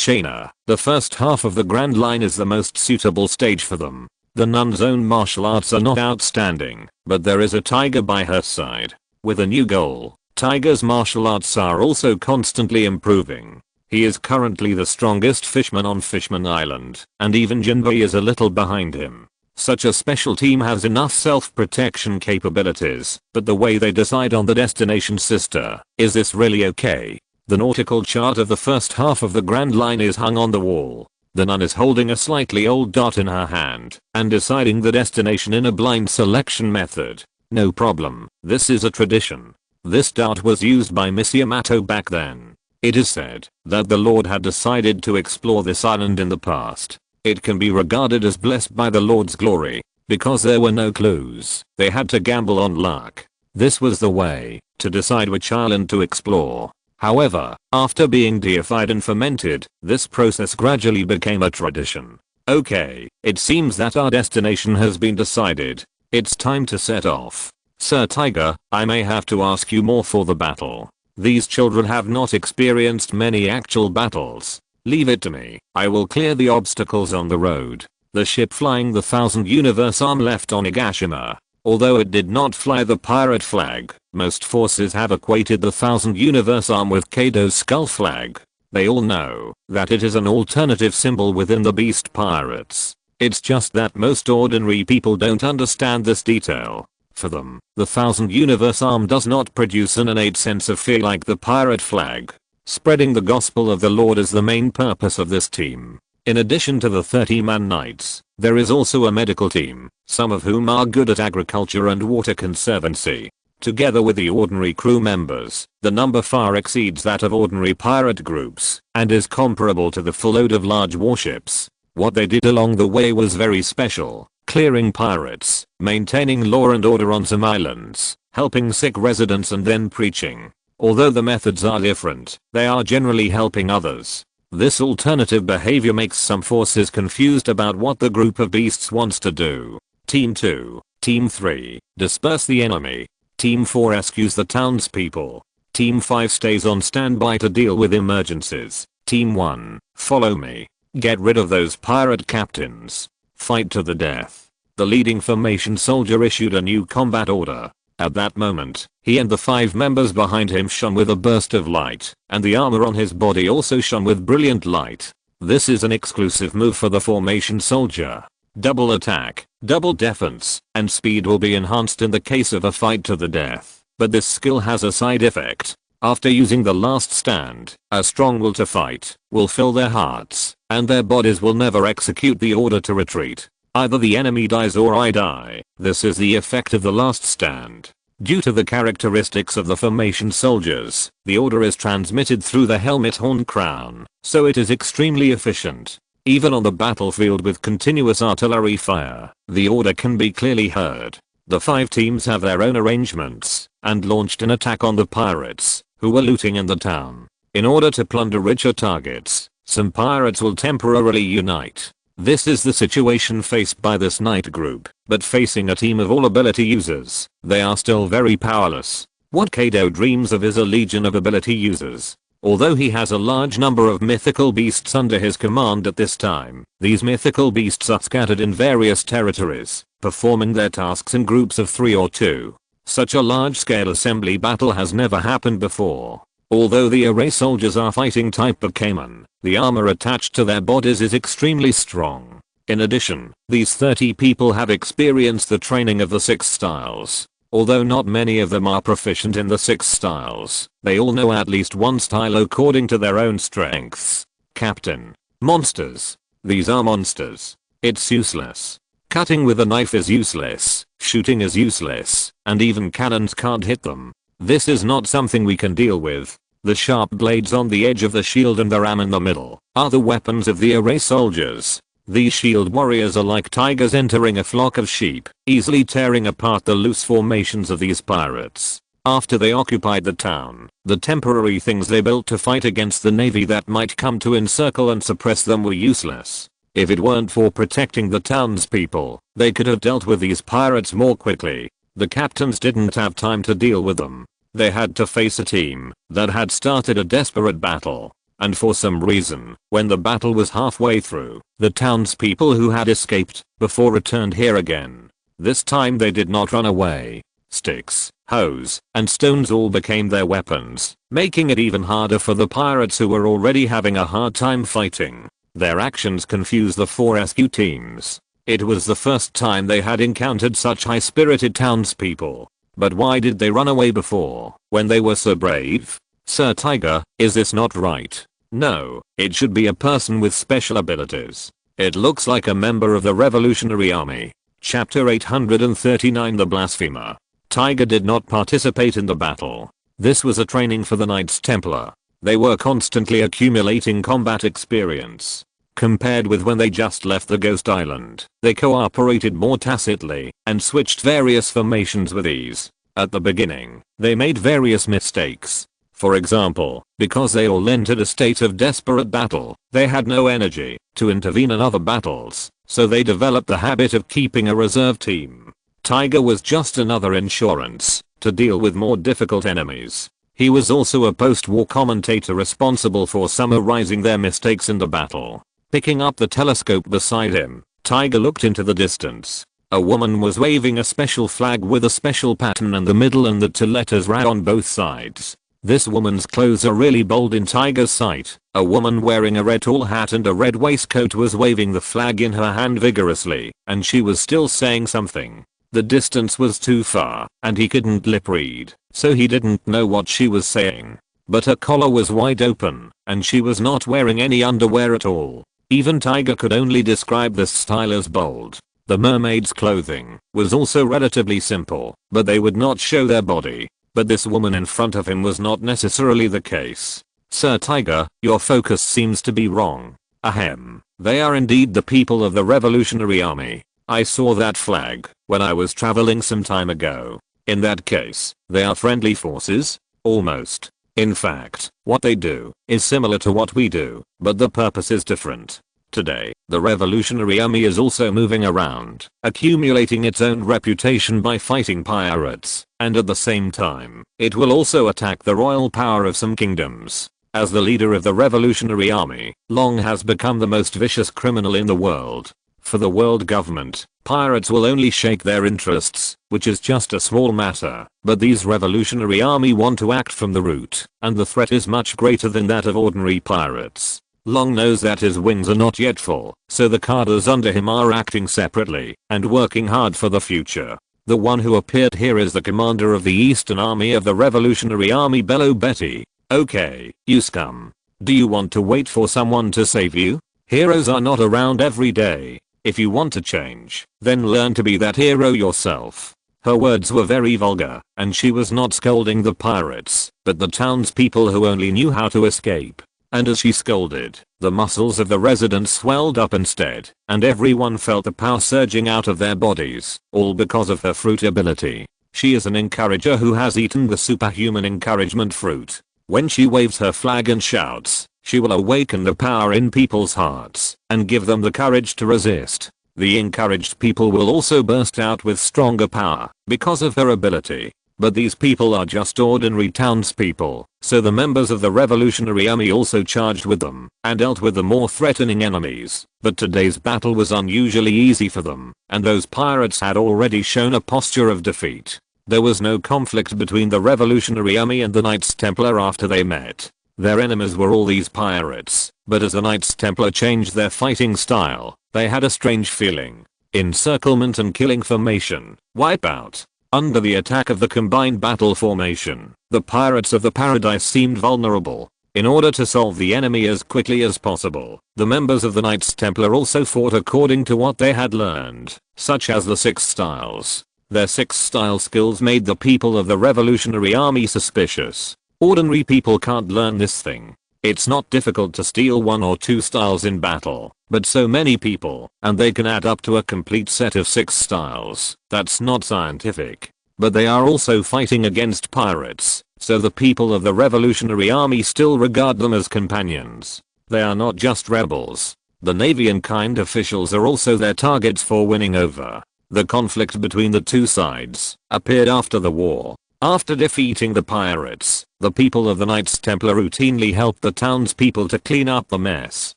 Shaina, the first half of the Grand Line is the most suitable stage for them. The nun's own martial arts are not outstanding, but there is a tiger by her side. With a new goal, Tiger's martial arts are also constantly improving. He is currently the strongest fishman on Fishman Island, and even Jinbei is a little behind him. Such a special team has enough self-protection capabilities, but the way they decide on the destination sister, is this really okay? The nautical chart of the first half of the Grand Line is hung on the wall. The nun is holding a slightly old dot in her hand, and deciding the destination in a blind selection method. No problem, this is a tradition. This dart was used by Miss Yamato back then. It is said that the Lord had decided to explore this island in the past. It can be regarded as blessed by the Lord's glory. Because there were no clues, they had to gamble on luck. This was the way to decide which island to explore. However, after being deified and fermented, this process gradually became a tradition. Okay, it seems that our destination has been decided. It's time to set off. Sir Tiger, I may have to ask you more for the battle. These children have not experienced many actual battles. Leave it to me. I will clear the obstacles on the road. The ship flying the 1000 universe arm left on Higashima. Although it did not fly the pirate flag, most forces have equated the Thousand Universe arm with Kaido's skull flag. They all know that it is an alternative symbol within the Beast Pirates. It's just that most ordinary people don't understand this detail. For them, the Thousand Universe arm does not produce an innate sense of fear like the pirate flag. Spreading the gospel of the Lord is the main purpose of this team. In addition to the 30-man knights, there is also a medical team, some of whom are good at agriculture and water conservancy. Together with the ordinary crew members, the number far exceeds that of ordinary pirate groups, and is comparable to the full load of large warships. What they did along the way was very special, clearing pirates, maintaining law and order on some islands, helping sick residents and then preaching. Although the methods are different, they are generally helping others. This alternative behavior makes some forces confused about what the group of beasts wants to do. Team 2, Team 3, disperse the enemy. Team 4 rescues the townspeople. Team 5 stays on standby to deal with emergencies. Team 1, follow me. Get rid of those pirate captains. Fight to the death. The leading formation soldier issued a new combat order. At that moment, he and the 5 members behind him shone with a burst of light, and the armor on his body also shone with brilliant light. This is an exclusive move for the formation soldier. Double attack, double defense, and speed will be enhanced in the case of a fight to the death. But this skill has a side effect. After using the last stand, a strong will to fight will fill their hearts, and their bodies will never execute the order to retreat. Either the enemy dies or I die. This is the effect of the last stand. Due to the characteristics of the formation soldiers, the order is transmitted through the helmet horn crown, so it is extremely efficient. Even on the battlefield with continuous artillery fire, the order can be clearly heard. The 5 teams have their own arrangements, and launched an attack on the pirates, who were looting in the town. In order to plunder richer targets, some pirates will temporarily unite. This is the situation faced by this knight group, but facing a team of all ability users, they are still very powerless. What Kaido dreams of is a legion of ability users. Although he has a large number of mythical beasts under his command at this time, these mythical beasts are scattered in various territories, performing their tasks in groups of 3 or 2. Such a large-scale assembly battle has never happened before. Although the array soldiers are fighting type of Cayman, the armor attached to their bodies is extremely strong. In addition, these 30 people have experienced the training of the 6 styles. Although not many of them are proficient in the 6 styles, they all know at least one style according to their own strengths. Captain. Monsters. These are monsters. It's useless. Cutting with a knife is useless, shooting is useless, and even cannons can't hit them. This is not something we can deal with. The sharp blades on the edge of the shield and the ram in the middle are the weapons of the array soldiers. These shield warriors are like tigers entering a flock of sheep, easily tearing apart the loose formations of these pirates. After they occupied the town, the temporary things they built to fight against the navy that might come to encircle and suppress them were useless. If it weren't for protecting the townspeople, they could have dealt with these pirates more quickly. The captains didn't have time to deal with them. They had to face a team that had started a desperate battle. And for some reason, when the battle was halfway through, the townspeople who had escaped before returned here again. This time they did not run away. Sticks, hoes, and stones all became their weapons, making it even harder for the pirates who were already having a hard time fighting. Their actions confused the 4 SQ teams. It was the first time they had encountered such high-spirited townspeople. But why did they run away before, when they were so brave? Sir Tiger, is this not right? No, it should be a person with special abilities. It looks like a member of the Revolutionary Army. Chapter 839 The Blasphemer. Tiger did not participate in the battle. This was a training for the Knights Templar. They were constantly accumulating combat experience. Compared with when they just left the Ghost Island, they cooperated more tacitly and switched various formations with ease. At the beginning, they made various mistakes. For example, because they all entered a state of desperate battle, they had no energy to intervene in other battles, so they developed the habit of keeping a reserve team. Tiger was just another insurance to deal with more difficult enemies. He was also a post-war commentator responsible for summarizing their mistakes in the battle. Picking up the telescope beside him, Tiger looked into the distance. A woman was waving a special flag with a special pattern in the middle and the two letters RA on both sides. This woman's clothes are really bold in Tiger's sight. A woman wearing a red tall hat and a red waistcoat was waving the flag in her hand vigorously, and she was still saying something. The distance was too far, and he couldn't lip read, so he didn't know what she was saying. But her collar was wide open, and she was not wearing any underwear at all. Even Tiger could only describe this style as bold. The mermaid's clothing was also relatively simple, but they would not show their body. But this woman in front of him was not necessarily the case. Sir Tiger, your focus seems to be wrong. Ahem. They are indeed the people of the Revolutionary Army. I saw that flag when I was traveling some time ago. In that case, they are friendly forces? Almost. In fact, what they do is similar to what we do, but the purpose is different. Today, the Revolutionary Army is also moving around, accumulating its own reputation by fighting pirates, and at the same time, it will also attack the royal power of some kingdoms. As the leader of the Revolutionary Army, Long has become the most vicious criminal in the world. For the world government, pirates will only shake their interests, which is just a small matter, but these Revolutionary Army want to act from the root, and the threat is much greater than that of ordinary pirates. Long knows that his wings are not yet full, so the cadres under him are acting separately and working hard for the future. The one who appeared here is the commander of the Eastern Army of the Revolutionary Army, Bello Betty. Okay, you scum. Do you want to wait for someone to save you? Heroes are not around every day. If you want to change, then learn to be that hero yourself. Her words were very vulgar, and she was not scolding the pirates, but the townspeople who only knew how to escape. And as she scolded, the muscles of the residents swelled up instead, and everyone felt the power surging out of their bodies, all because of her fruit ability. She is an encourager who has eaten the superhuman encouragement fruit. When she waves her flag and shouts, she will awaken the power in people's hearts and give them the courage to resist. The encouraged people will also burst out with stronger power because of her ability. But these people are just ordinary townspeople, so the members of the Revolutionary Army also charged with them and dealt with the more threatening enemies. But today's battle was unusually easy for them, and those pirates had already shown a posture of defeat. There was no conflict between the Revolutionary Army and the Knights Templar after they met. Their enemies were all these pirates, but as the Knights Templar changed their fighting style, they had a strange feeling. Encirclement and killing formation, wipeout. Under the attack of the combined battle formation, the pirates of the paradise seemed vulnerable. In order to solve the enemy as quickly as possible, the members of the Knights Templar also fought according to what they had learned, such as the 6 styles. Their 6 style skills made the people of the Revolutionary Army suspicious. Ordinary people can't learn this thing. It's not difficult to steal 1 or 2 styles in battle, but so many people, and they can add up to a complete set of 6 styles. That's not scientific. But they are also fighting against pirates, so the people of the Revolutionary Army still regard them as companions. They are not just rebels. The Navy and kind officials are also their targets for winning over. The conflict between the two sides appeared after the war. After defeating the pirates, the people of the Knights Templar routinely helped the townspeople to clean up the mess,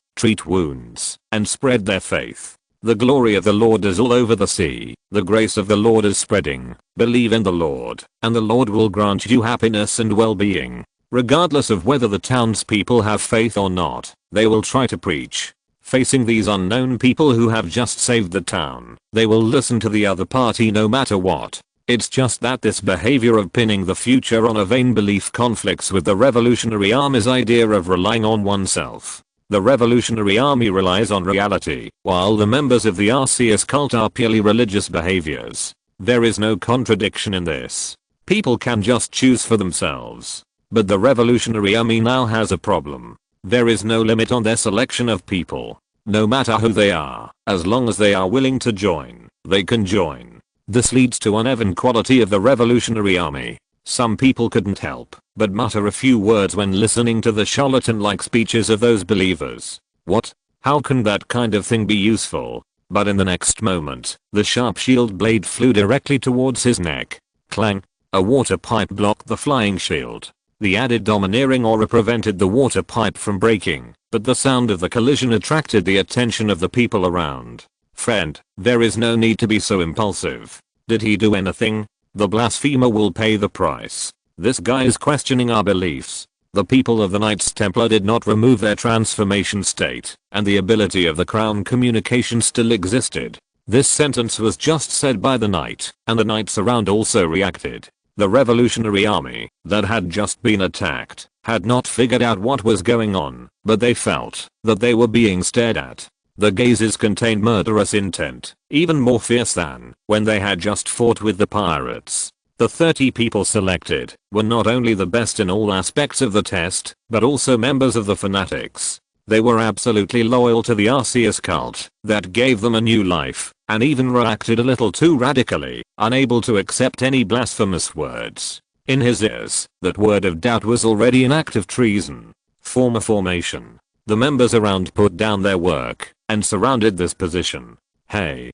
treat wounds, and spread their faith. The glory of the Lord is all over the sea. The grace of the Lord is spreading. Believe in the Lord, and the Lord will grant you happiness and well-being. Regardless of whether the townspeople have faith or not, they will try to preach. Facing these unknown people who have just saved the town, they will listen to the other party no matter what. It's just that this behavior of pinning the future on a vain belief conflicts with the Revolutionary Army's idea of relying on oneself. The Revolutionary Army relies on reality, while the members of the Arceus cult are purely religious behaviors. There is no contradiction in this. People can just choose for themselves. But the Revolutionary Army now has a problem. There is no limit on their selection of people. No matter who they are, as long as they are willing to join, they can join. This leads to uneven quality of the Revolutionary Army. Some people couldn't help but mutter a few words when listening to the charlatan-like speeches of those believers. What? How can that kind of thing be useful? But in the next moment, the sharp shield blade flew directly towards his neck. Clang! A water pipe blocked the flying shield. The added domineering aura prevented the water pipe from breaking, but the sound of the collision attracted the attention of the people around. Friend, there is no need to be so impulsive. Did he do anything? The blasphemer will pay the price. This guy is questioning our beliefs. The people of the Knights Templar did not remove their transformation state, and the ability of the crown communication still existed. This sentence was just said by the knight, and the knights around also reacted. The revolutionary army, that had just been attacked, had not figured out what was going on, but they felt that they were being stared at. The gazes contained murderous intent, even more fierce than when they had just fought with the pirates. The 30 people selected were not only the best in all aspects of the test, but also members of the fanatics. They were absolutely loyal to the Arceus cult that gave them a new life, and even reacted a little too radically, unable to accept any blasphemous words. In his ears, that word of doubt was already an act of treason. Formation. The members around put down their work and surrounded this position. Hey,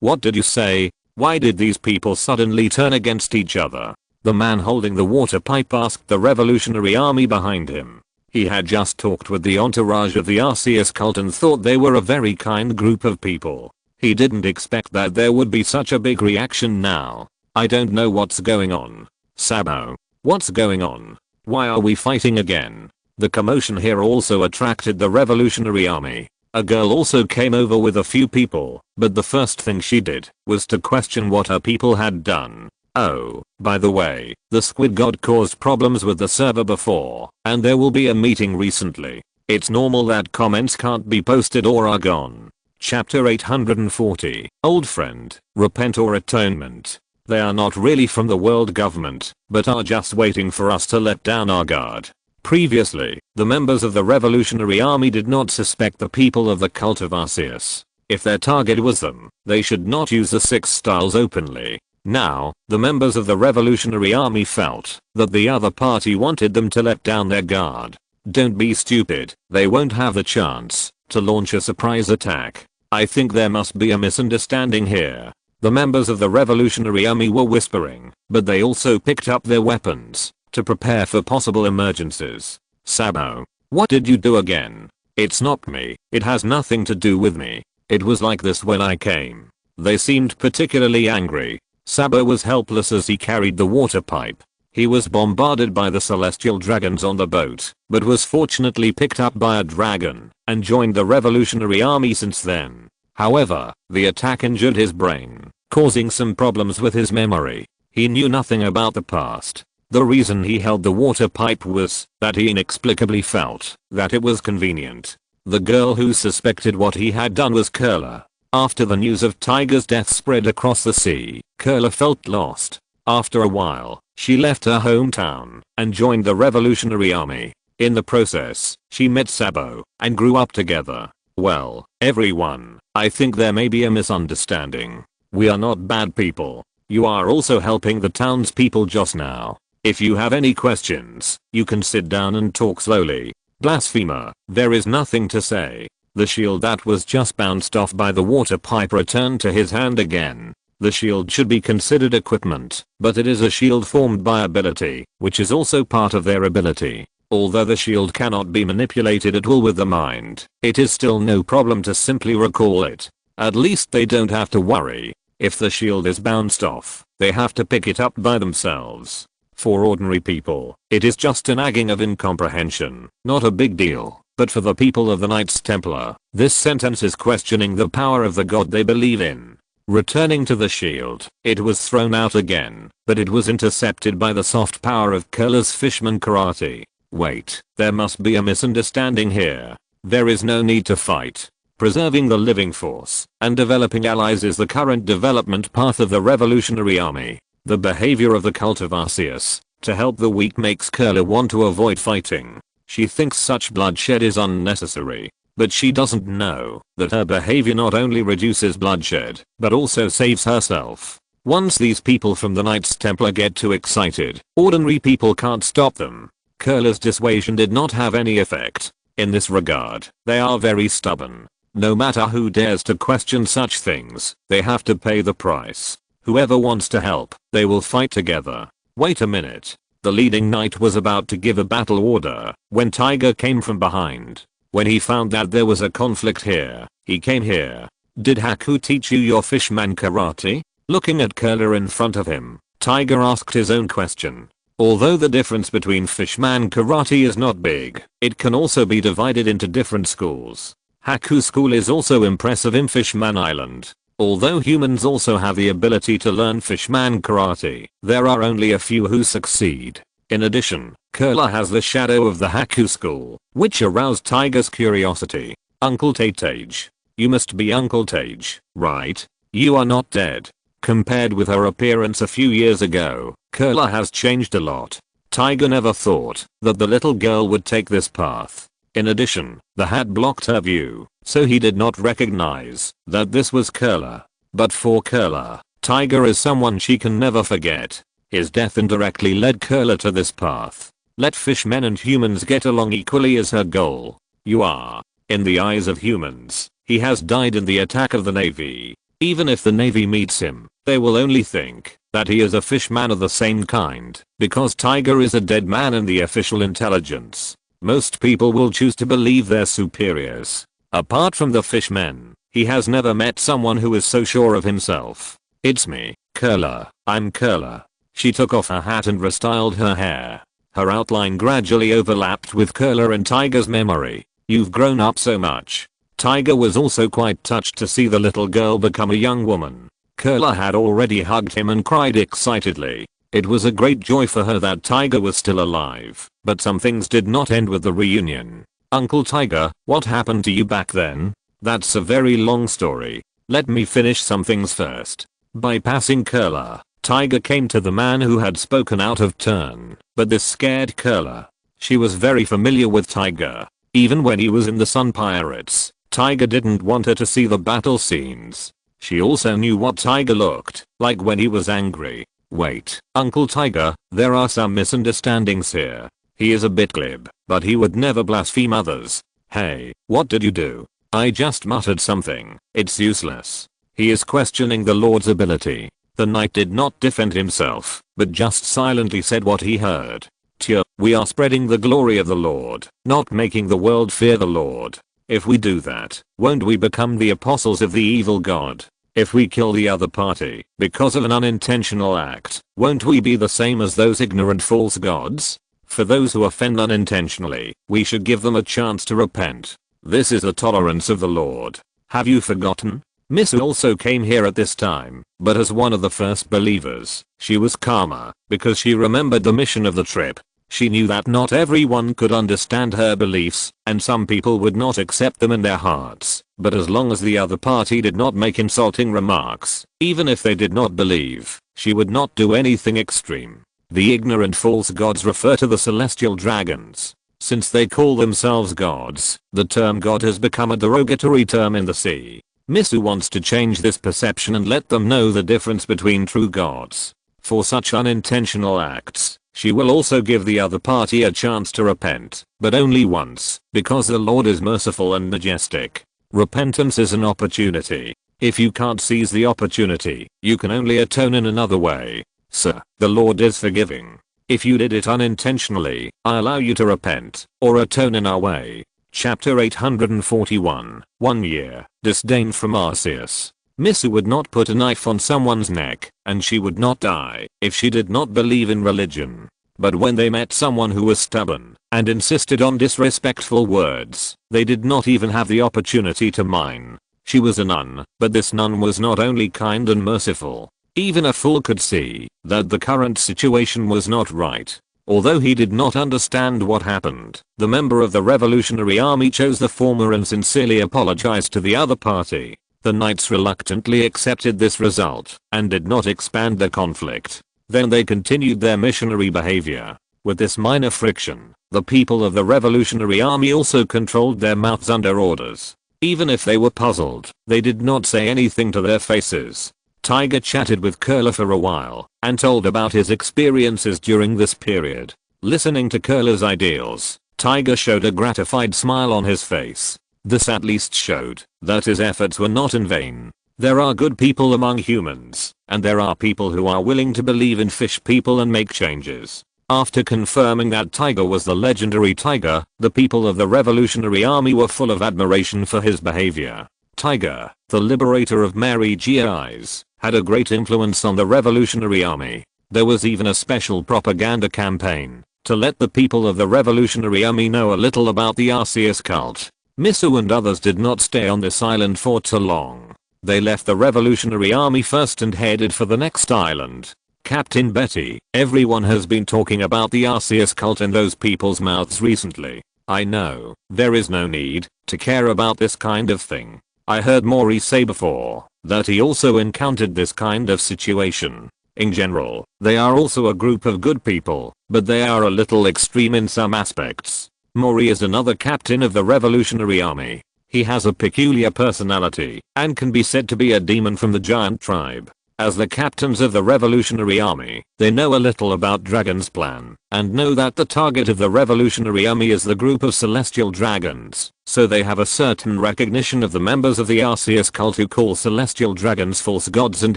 what did you say? Why did these people suddenly turn against each other? The man holding the water pipe asked the revolutionary army behind him. He had just talked with the entourage of the Arceus cult and thought they were a very kind group of people. He didn't expect that there would be such a big reaction now. I don't know what's going on. Sabo. What's going on? Why are we fighting again? The commotion here also attracted the revolutionary army. A girl also came over with a few people, but the first thing she did was to question what her people had done. Oh, by the way, the squid god caused problems with the server before, and there will be a meeting recently. It's normal that comments can't be posted or are gone. Chapter 840, Old Friend, Repent or Atonement. They are not really from the world government, but are just waiting for us to let down our guard. Previously, the members of the revolutionary army did not suspect the people of the cult of Arceus. If their target was them, they should not use the 6 styles openly. Now, the members of the revolutionary army felt that the other party wanted them to let down their guard. Don't be stupid, they won't have the chance to launch a surprise attack. I think there must be a misunderstanding here. The members of the revolutionary army were whispering, but they also picked up their weapons to prepare for possible emergencies. Sabo. What did you do again? It's not me, it has nothing to do with me. It was like this when I came. They seemed particularly angry. Sabo was helpless as he carried the water pipe. He was bombarded by the celestial dragons on the boat, but was fortunately picked up by a dragon and joined the revolutionary army since then. However, the attack injured his brain, causing some problems with his memory. He knew nothing about the past. The reason he held the water pipe was that he inexplicably felt that it was convenient. The girl who suspected what he had done was Curler. After the news of Tiger's death spread across the sea, Curler felt lost. After a while, she left her hometown and joined the revolutionary army. In the process, she met Sabo and grew up together. Well, everyone, I think there may be a misunderstanding. We are not bad people. You are also helping the townspeople just now. If you have any questions, you can sit down and talk slowly. Blasphemer, there is nothing to say. The shield that was just bounced off by the water pipe returned to his hand again. The shield should be considered equipment, but it is a shield formed by ability, which is also part of their ability. Although the shield cannot be manipulated at will with the mind, it is still no problem to simply recall it. At least they don't have to worry. If the shield is bounced off, they have to pick it up by themselves. For ordinary people, it is just a nagging of incomprehension, not a big deal. But for the people of the Knights Templar, this sentence is questioning the power of the god they believe in. Returning to the shield, it was thrown out again, but it was intercepted by the soft power of Curler's Fishman Karate. Wait, there must be a misunderstanding here. There is no need to fight. Preserving the living force and developing allies is the current development path of the revolutionary army. The behavior of the cult of Arceus to help the weak makes Curler want to avoid fighting. She thinks such bloodshed is unnecessary, but she doesn't know that her behavior not only reduces bloodshed, but also saves herself. Once these people from the Knights Templar get too excited, ordinary people can't stop them. Curler's dissuasion did not have any effect. In this regard, they are very stubborn. No matter who dares to question such things, they have to pay the price. Whoever wants to help, they will fight together. Wait a minute. The leading knight was about to give a battle order when Tiger came from behind. When he found that there was a conflict here, he came here. Did Haku teach you your fishman karate? Looking at Curler in front of him, Tiger asked his own question. Although the difference between fishman karate is not big, it can also be divided into different schools. Haku's school is also impressive in Fishman Island. Although humans also have the ability to learn fishman karate, there are only a few who succeed. In addition, Curler has the shadow of the Haku school, which aroused Tiger's curiosity. Uncle Tage. You must be Uncle Tage, right? You are not dead. Compared with her appearance a few years ago, Curler has changed a lot. Tiger never thought that the little girl would take this path. In addition, the hat blocked her view, so he did not recognize that this was Curler. But for Curler, Tiger is someone she can never forget. His death indirectly led Curler to this path. Let fishmen and humans get along equally is her goal. You are. In the eyes of humans, he has died in the attack of the Navy. Even if the Navy meets him, they will only think that he is a fishman of the same kind, because Tiger is a dead man in the official intelligence. Most people will choose to believe their superiors. Apart from the fishmen, he has never met someone who is so sure of himself. It's me, Curler. I'm Curler. She took off her hat and restyled her hair. Her outline gradually overlapped with Curler and Tiger's memory. You've grown up so much. Tiger was also quite touched to see the little girl become a young woman. Curler had already hugged him and cried excitedly. It was a great joy for her that Tiger was still alive, but some things did not end with the reunion. Uncle Tiger, what happened to you back then? That's a very long story. Let me finish some things first. Bypassing Curler, Tiger came to the man who had spoken out of turn, but this scared Curler. She was very familiar with Tiger. Even when he was in the Sun Pirates, Tiger didn't want her to see the battle scenes. She also knew what Tiger looked like when he was angry. Wait, Uncle Tiger, there are some misunderstandings here. He is a bit glib, but he would never blaspheme others. Hey, what did you do? I just muttered something. It's useless. He is questioning the Lord's ability. The knight did not defend himself, but just silently said what he heard. Tja, we are spreading the glory of the Lord, not making the world fear the Lord. If we do that, won't we become the apostles of the evil god? If we kill the other party because of an unintentional act, won't we be the same as those ignorant false gods? For those who offend unintentionally, we should give them a chance to repent. This is the tolerance of the Lord. Have you forgotten? Misu also came here at this time, but as one of the first believers, she was calmer because she remembered the mission of the trip. She knew that not everyone could understand her beliefs, and some people would not accept them in their hearts, but as long as the other party did not make insulting remarks, even if they did not believe, she would not do anything extreme. The ignorant false gods refer to the celestial dragons. Since they call themselves gods, the term god has become a derogatory term in the sea. Misu wants to change this perception and let them know the difference between true gods. For such unintentional acts, she will also give the other party a chance to repent, but only once, because the Lord is merciful and majestic. Repentance is an opportunity. If you can't seize the opportunity, you can only atone in another way. Sir, the Lord is forgiving. If you did it unintentionally, I allow you to repent, or atone in our way. Chapter 841, 1 year, disdain from Arceus. Misu would not put a knife on someone's neck, and she would not die if she did not believe in religion. But when they met someone who was stubborn and insisted on disrespectful words, they did not even have the opportunity to mine. She was a nun, but this nun was not only kind and merciful. Even a fool could see that the current situation was not right. Although he did not understand what happened, the member of the Revolutionary Army chose the former and sincerely apologized to the other party. The knights reluctantly accepted this result and did not expand the conflict. Then they continued their missionary behavior. With this minor friction, the people of the Revolutionary Army also controlled their mouths under orders. Even if they were puzzled, they did not say anything to their faces. Tiger chatted with Curler for a while and told about his experiences during this period. Listening to Curler's ideals, Tiger showed a gratified smile on his face. This at least showed that his efforts were not in vain. There are good people among humans, and there are people who are willing to believe in fish people and make changes. After confirming that Tiger was the legendary Tiger, the people of the Revolutionary Army were full of admiration for his behavior. Tiger, the liberator of Mary Gi's, had a great influence on the Revolutionary Army. There was even a special propaganda campaign to let the people of the Revolutionary Army know a little about the Arceus cult. Misu and others did not stay on this island for too long. They left the Revolutionary Army first and headed for the next island. Captain Betty, everyone has been talking about the Arceus cult in those people's mouths recently. I know, there is no need to care about this kind of thing. I heard Mori say before that he also encountered this kind of situation. In general, they are also a group of good people, but they are a little extreme in some aspects. Mori is another captain of the Revolutionary Army. He has a peculiar personality and can be said to be a demon from the giant tribe. As the captains of the Revolutionary Army, they know a little about Dragon's plan and know that the target of the Revolutionary Army is the group of celestial dragons, so they have a certain recognition of the members of the Arceus cult who call celestial dragons false gods and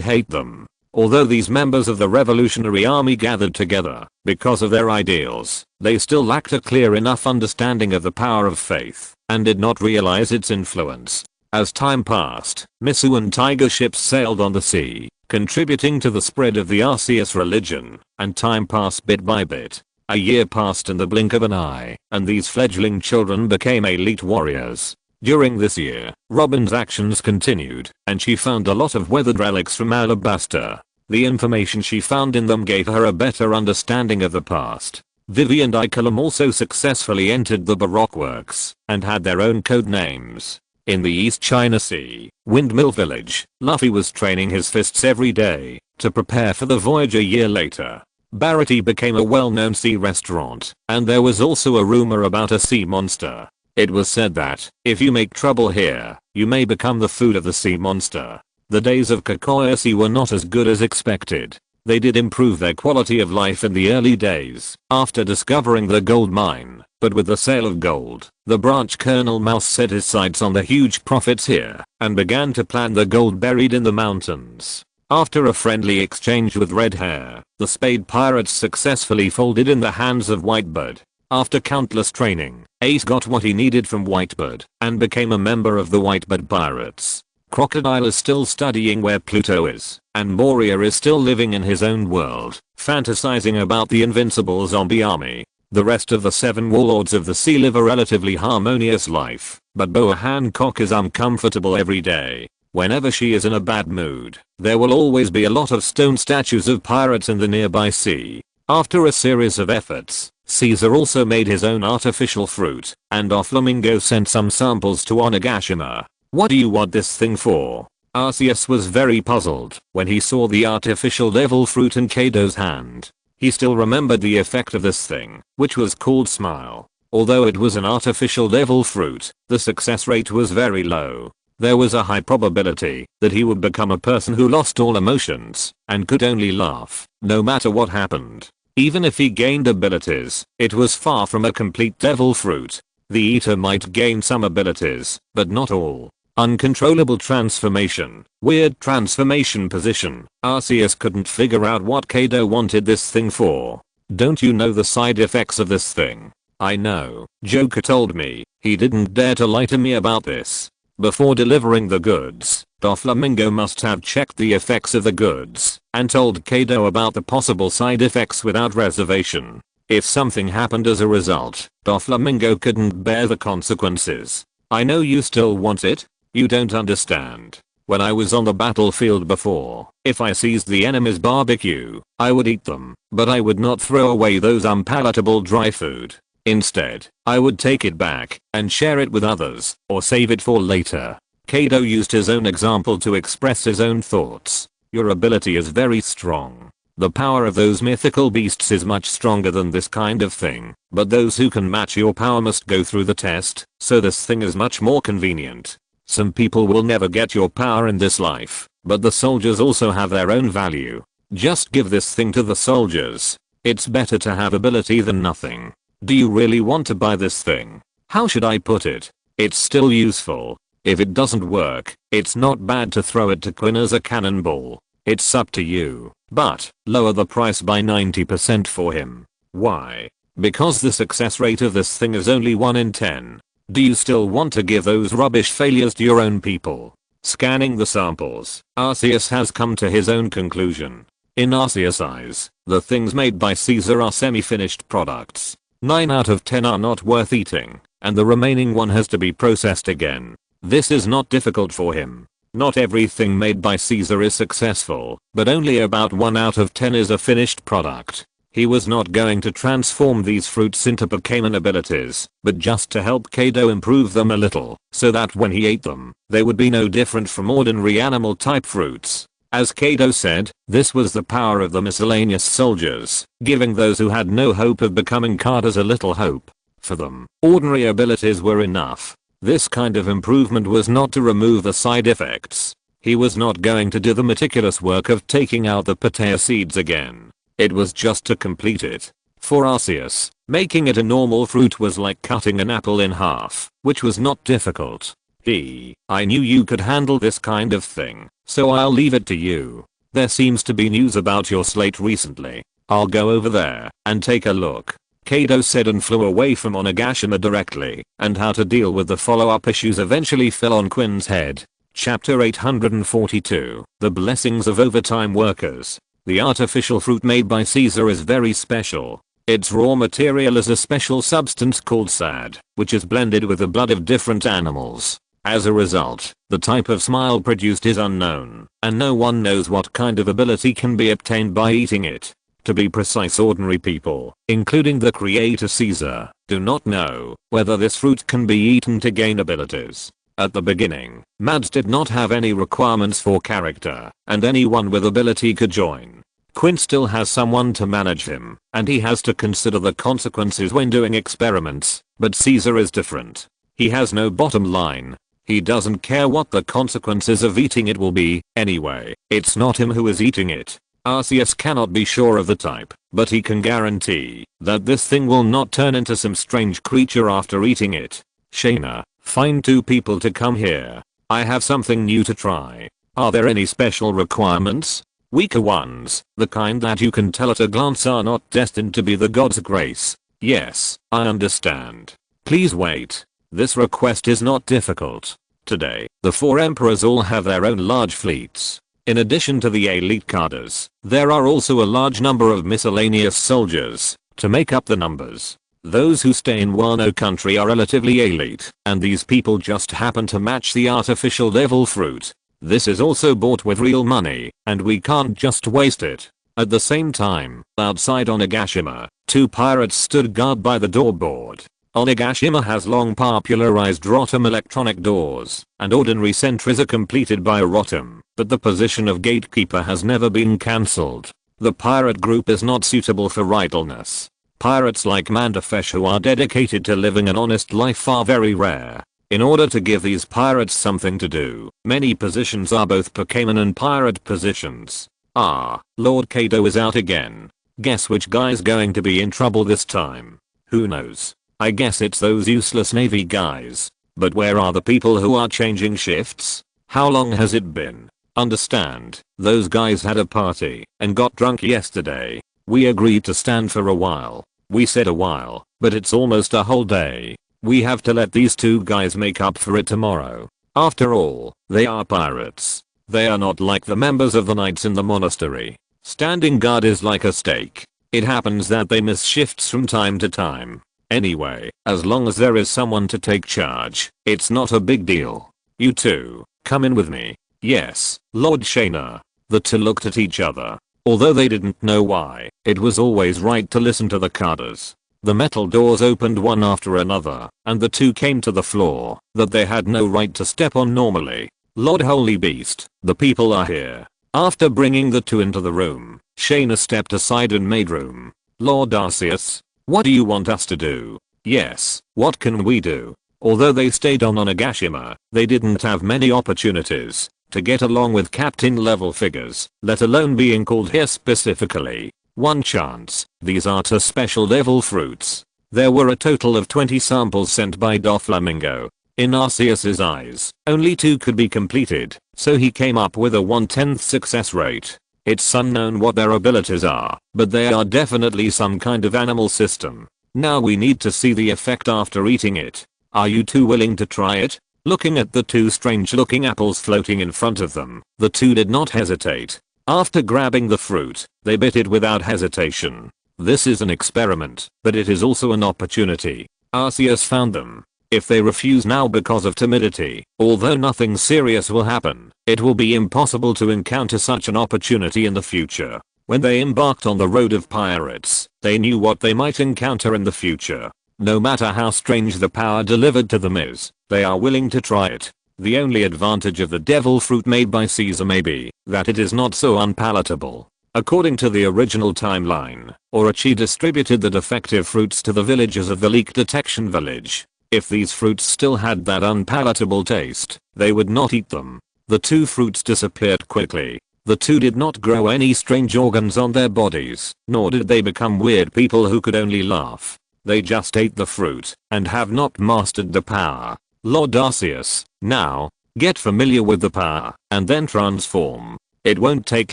hate them. Although these members of the Revolutionary Army gathered together because of their ideals, they still lacked a clear enough understanding of the power of faith and did not realize its influence. As time passed, Misu and Tiger ships sailed on the sea, contributing to the spread of the Arceus religion, and time passed bit by bit. A year passed in the blink of an eye, and these fledgling children became elite warriors. During this year, Robin's actions continued, and she found a lot of weathered relics from Alabaster. The information she found in them gave her a better understanding of the past. Vivi and Ikelam also successfully entered the Baroque works, and had their own code names. In the East China Sea, Windmill Village, Luffy was training his fists every day to prepare for the voyage a year later. Barati became a well-known sea restaurant, and there was also a rumor about a sea monster. It was said that, if you make trouble here, you may become the food of the sea monster. The days of Kakoya Sea were not as good as expected. They did improve their quality of life in the early days, after discovering the gold mine, but with the sale of gold, the branch Colonel Mouse set his sights on the huge profits here, and began to plan the gold buried in the mountains. After a friendly exchange with Red Hair, the Spade Pirates successfully folded in the hands of Whitebird. After countless training, Ace got what he needed from Whitebird, and became a member of the Whitebird Pirates. Crocodile is still studying where Pluto is, and Moria is still living in his own world, fantasizing about the invincible zombie army. The rest of the 7 warlords of the sea live a relatively harmonious life, but Boa Hancock is uncomfortable every day. Whenever she is in a bad mood, there will always be a lot of stone statues of pirates in the nearby sea. After a series of efforts, Caesar also made his own artificial fruit, and Doflamingo sent some samples to Onigashima. What do you want this thing for? Arceus was very puzzled when he saw the artificial devil fruit in Kaido's hand. He still remembered the effect of this thing, which was called Smile. Although it was an artificial devil fruit, the success rate was very low. There was a high probability that he would become a person who lost all emotions and could only laugh, no matter what happened. Even if he gained abilities, it was far from a complete devil fruit. The eater might gain some abilities, but not all. Uncontrollable transformation, weird transformation position. Arceus couldn't figure out what Kaido wanted this thing for. Don't you know the side effects of this thing? I know, Joker told me. He didn't dare to lie to me about this. Before delivering the goods, Doflamingo must have checked the effects of the goods and told Kaido about the possible side effects without reservation. If something happened as a result, Doflamingo couldn't bear the consequences. I know you still want it. You don't understand. When I was on the battlefield before, if I seized the enemy's barbecue, I would eat them, but I would not throw away those unpalatable dry food. Instead, I would take it back and share it with others, or save it for later. Kaido used his own example to express his own thoughts. Your ability is very strong. The power of those mythical beasts is much stronger than this kind of thing, but those who can match your power must go through the test, so this thing is much more convenient. Some people will never get your power in this life, but the soldiers also have their own value. Just give this thing to the soldiers. It's better to have ability than nothing. Do you really want to buy this thing? How should I put it? It's still useful. If it doesn't work, it's not bad to throw it to Quinn as a cannonball. It's up to you, but lower the price by 90% for him. Why? Because the success rate of this thing is only 1 in 10. Do you still want to give those rubbish failures to your own people? Scanning the samples, Arceus has come to his own conclusion. In Arceus' eyes, the things made by Caesar are semi-finished products. 9 out of 10 are not worth eating, and the remaining 1 has to be processed again. This is not difficult for him. Not everything made by Caesar is successful, but only about 1 out of 10 is a finished product. He was not going to transform these fruits into Pokemon abilities, but just to help Kaido improve them a little, so that when he ate them, they would be no different from ordinary animal type fruits. As Kaido said, this was the power of the miscellaneous soldiers, giving those who had no hope of becoming Carters a little hope. For them, ordinary abilities were enough. This kind of improvement was not to remove the side effects. He was not going to do the meticulous work of taking out the potato seeds again. It was just to complete it. For Arceus, making it a normal fruit was like cutting an apple in half, which was not difficult. I knew you could handle this kind of thing, so I'll leave it to you. There seems to be news about your slate recently. I'll go over there and take a look. Kaido said and flew away from Onigashima directly, and how to deal with the follow-up issues eventually fell on Quinn's head. Chapter 842, The Blessings of Overtime Workers. The artificial fruit made by Caesar is very special. Its raw material is a special substance called sad, which is blended with the blood of different animals. As a result, the type of smile produced is unknown, and no one knows what kind of ability can be obtained by eating it. To be precise, ordinary people, including the creator Caesar, do not know whether this fruit can be eaten to gain abilities. At the beginning, Mads did not have any requirements for character, and anyone with ability could join. Quinn still has someone to manage him, and he has to consider the consequences when doing experiments, but Caesar is different. He has no bottom line. He doesn't care what the consequences of eating it will be, anyway. It's not him who is eating it. Arceus cannot be sure of the type, but he can guarantee that this thing will not turn into some strange creature after eating it. Shaina, find 2 people to come here. I have something new to try. Are there any special requirements? Weaker ones, the kind that you can tell at a glance are not destined to be the god's grace. Yes, I understand. Please wait. This request is not difficult. Today, the 4 emperors all have their own large fleets. In addition to the elite cadres, there are also a large number of miscellaneous soldiers to make up the numbers. Those who stay in Wano country are relatively elite, and these people just happen to match the artificial devil fruit. This is also bought with real money, and we can't just waste it. At the same time, outside Onigashima, 2 pirates stood guard by the door board. Onigashima has long popularized Rotom electronic doors, and ordinary sentries are completed by Rotom, but the position of gatekeeper has never been cancelled. The pirate group is not suitable for idleness. Pirates like Mandafesh who are dedicated to living an honest life are very rare. In order to give these pirates something to do, many positions are both Pokemon and pirate positions. Lord Kaido is out again. Guess which guy's going to be in trouble this time? Who knows? I guess it's those useless Navy guys. But where are the people who are changing shifts? How long has it been? Understand, those guys had a party and got drunk yesterday. We agreed to stand for a while. We said a while, but it's almost a whole day. We have to let these 2 guys make up for it tomorrow. After all, they are pirates. They are not like the members of the knights in the monastery. Standing guard is like a stake. It happens that they miss shifts from time to time. Anyway, as long as there is someone to take charge, it's not a big deal. You 2, come in with me. Yes, Lord Shaina. The 2 looked at each other. Although they didn't know why, it was always right to listen to the cadres. The metal doors opened one after another, and the 2 came to the floor that they had no right to step on normally. Lord Holy Beast, the people are here. After bringing the 2 into the room, Shaina stepped aside and made room. Lord Arceus, what do you want us to do? Yes, what can we do? Although they stayed on Onigashima, they didn't have many opportunities to get along with captain level figures, let alone being called here specifically. 1 chance. These are 2 special devil fruits. There were a total of 20 samples sent by Doflamingo. In Arceus's eyes, only 2 could be completed, so he came up with a 1/10th success rate. It's unknown what their abilities are, but they are definitely some kind of animal system. Now we need to see the effect after eating it. Are you two willing to try it? Looking at the two strange looking apples floating in front of them, the two did not hesitate. After grabbing the fruit, they bit it without hesitation. This is an experiment, but it is also an opportunity. Arceus found them. If they refuse now because of timidity, although nothing serious will happen, it will be impossible to encounter such an opportunity in the future. When they embarked on the road of pirates, they knew what they might encounter in the future. No matter how strange the power delivered to them is, they are willing to try it. The only advantage of the devil fruit made by Caesar may be that it is not so unpalatable. According to the original timeline, Orochi distributed the defective fruits to the villagers of the leak detection village. If these fruits still had that unpalatable taste, they would not eat them. The two fruits disappeared quickly. The two did not grow any strange organs on their bodies, nor did they become weird people who could only laugh. They just ate the fruit, and have not mastered the power. Lord Arceus, now, get familiar with the power, and then transform. It won't take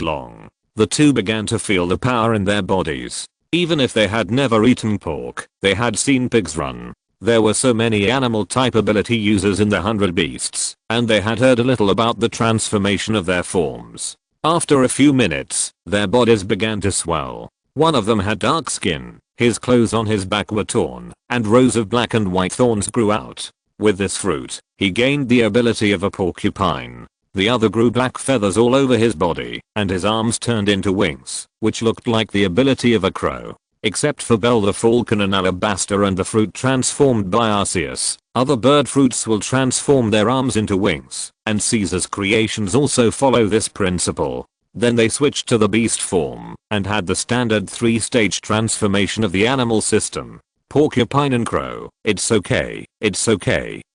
long. The two began to feel the power in their bodies. Even if they had never eaten pork, they had seen pigs run. There were so many animal type ability users in the 100 beasts, and they had heard a little about the transformation of their forms. After a few minutes, their bodies began to swell. One of them had dark skin, his clothes on his back were torn, and rows of black and white thorns grew out. With this fruit, he gained the ability of a porcupine. The other grew black feathers all over his body, and his arms turned into wings, which looked like the ability of a crow. Except for Bell the Falcon and Alabaster and the fruit transformed by Arceus, other bird fruits will transform their arms into wings, and Caesar's creations also follow this principle. Then they switched to the beast form, and had the standard 3-stage transformation of the animal system. Porcupine and crow, it's okay,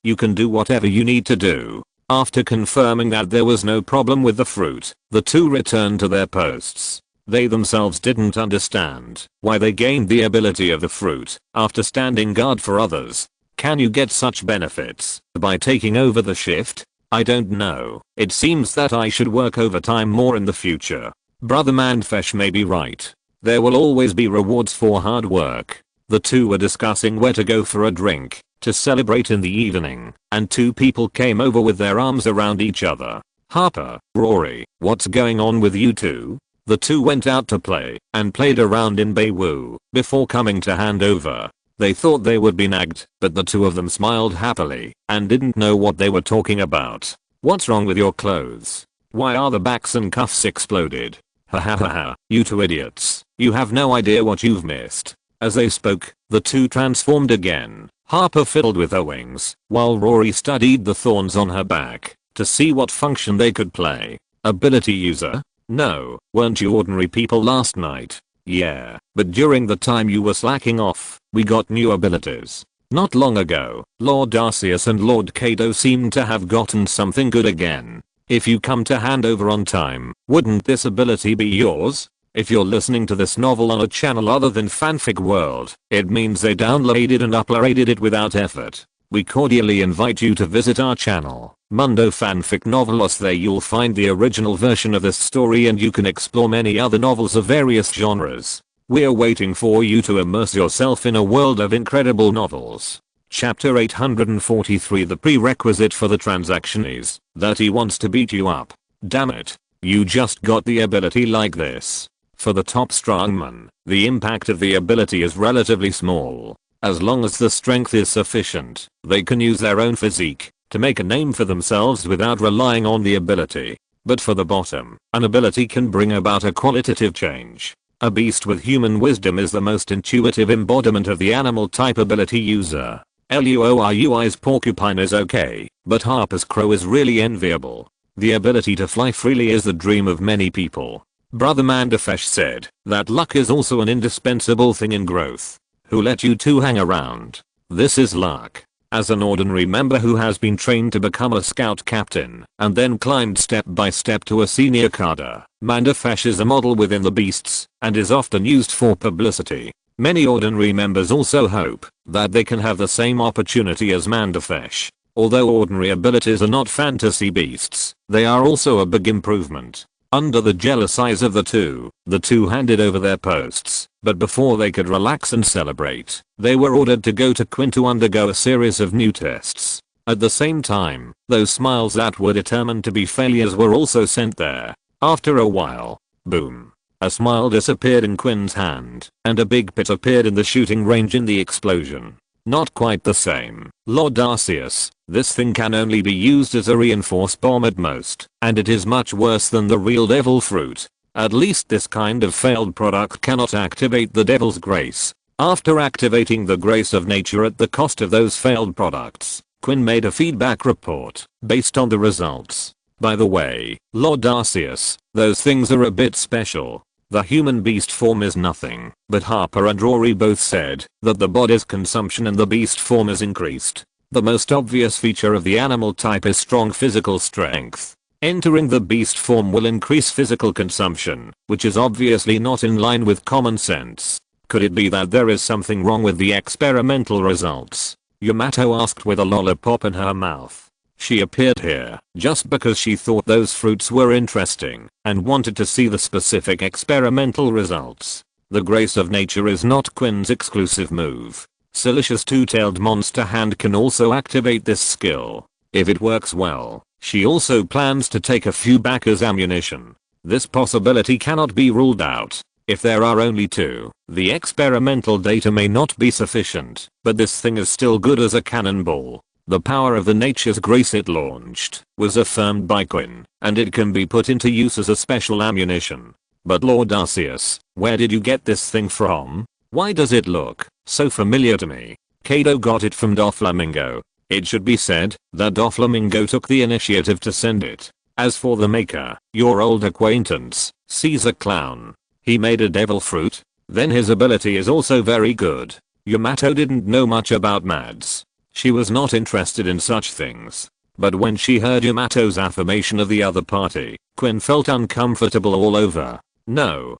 you can do whatever you need to do. After confirming that there was no problem with the fruit, the two returned to their posts. They themselves didn't understand why they gained the ability of the fruit after standing guard for others. Can you get such benefits by taking over the shift? I don't know. It seems that I should work overtime more in the future. Brother Manfesh may be right. There will always be rewards for hard work. The two were discussing where to go for a drink to celebrate in the evening, and two people came over with their arms around each other. Harper, Rory, what's going on with you two? The two went out to play and played around in Bayou before coming to hand over. They thought they would be nagged, but the two of them smiled happily and didn't know what they were talking about. What's wrong with your clothes? Why are the backs and cuffs exploded? Ha ha ha ha, you two idiots. You have no idea what you've missed. As they spoke, the two transformed again. Harper fiddled with her wings, while Rory studied the thorns on her back to see what function they could play. Ability user? No, weren't you ordinary people last night? Yeah, but during the time you were slacking off, we got new abilities. Not long ago, Lord Arceus and Lord Kaido seemed to have gotten something good again. If you come to hand over on time, wouldn't this ability be yours? If you're listening to this novel on a channel other than Fanfic World, it means they downloaded and uploaded it without effort. We cordially invite you to visit our channel, Mundo Fanfic Novelos. There you'll find the original version of this story and you can explore many other novels of various genres. We're waiting for you to immerse yourself in a world of incredible novels. Chapter 843. The prerequisite for the transaction is that he wants to beat you up. Damn it. You just got the ability like this. For the top strongman, the impact of the ability is relatively small. As long as the strength is sufficient, they can use their own physique to make a name for themselves without relying on the ability. But for the bottom, an ability can bring about a qualitative change. A beast with human wisdom is the most intuitive embodiment of the animal type ability user. Luorui's porcupine is okay, but Harper's crow is really enviable. The ability to fly freely is the dream of many people. Brother Mandafesh said that luck is also an indispensable thing in growth. Who let you two hang around? This is luck. As an ordinary member who has been trained to become a scout captain and then climbed step by step to a senior cadre, Mandafesh is a model within the beasts and is often used for publicity. Many ordinary members also hope that they can have the same opportunity as Mandafesh. Although ordinary abilities are not fantasy beasts, they are also a big improvement. Under the jealous eyes of the two handed over their posts, but before they could relax and celebrate, they were ordered to go to Quinn to undergo a series of new tests. At the same time, those smiles that were determined to be failures were also sent there. After a while, boom. A smile disappeared in Quinn's hand, and a big pit appeared in the shooting range in the explosion. Not quite the same, Lord Arceus. This thing can only be used as a reinforced bomb at most, and it is much worse than the real devil fruit. At least this kind of failed product cannot activate the devil's grace. After activating the grace of nature at the cost of those failed products, Quinn made a feedback report based on the results. By the way, Lord Arceus, those things are a bit special. The human beast form is nothing, but Harper and Rory both said that the body's consumption in the beast form is increased. The most obvious feature of the animal type is strong physical strength. Entering the beast form will increase physical consumption, which is obviously not in line with common sense. Could it be that there is something wrong with the experimental results? Yamato asked with a lollipop in her mouth. She appeared here just because she thought those fruits were interesting and wanted to see the specific experimental results. The grace of nature is not Quinn's exclusive move. Silicious two-tailed monster hand can also activate this skill. If it works well, she also plans to take a few back as ammunition. This possibility cannot be ruled out. If there are only two, the experimental data may not be sufficient, but this thing is still good as a cannonball. The power of the nature's grace it launched was affirmed by Quinn, and it can be put into use as a special ammunition. But Lord Arceus, where did you get this thing from? Why does it look so familiar to me? Kaido got it from Doflamingo. It should be said that Doflamingo took the initiative to send it. As for the maker, your old acquaintance, Caesar Clown. He made a devil fruit? Then his ability is also very good. Yamato didn't know much about Mads. She was not interested in such things. But when she heard Yamato's affirmation of the other party, Quinn felt uncomfortable all over. No,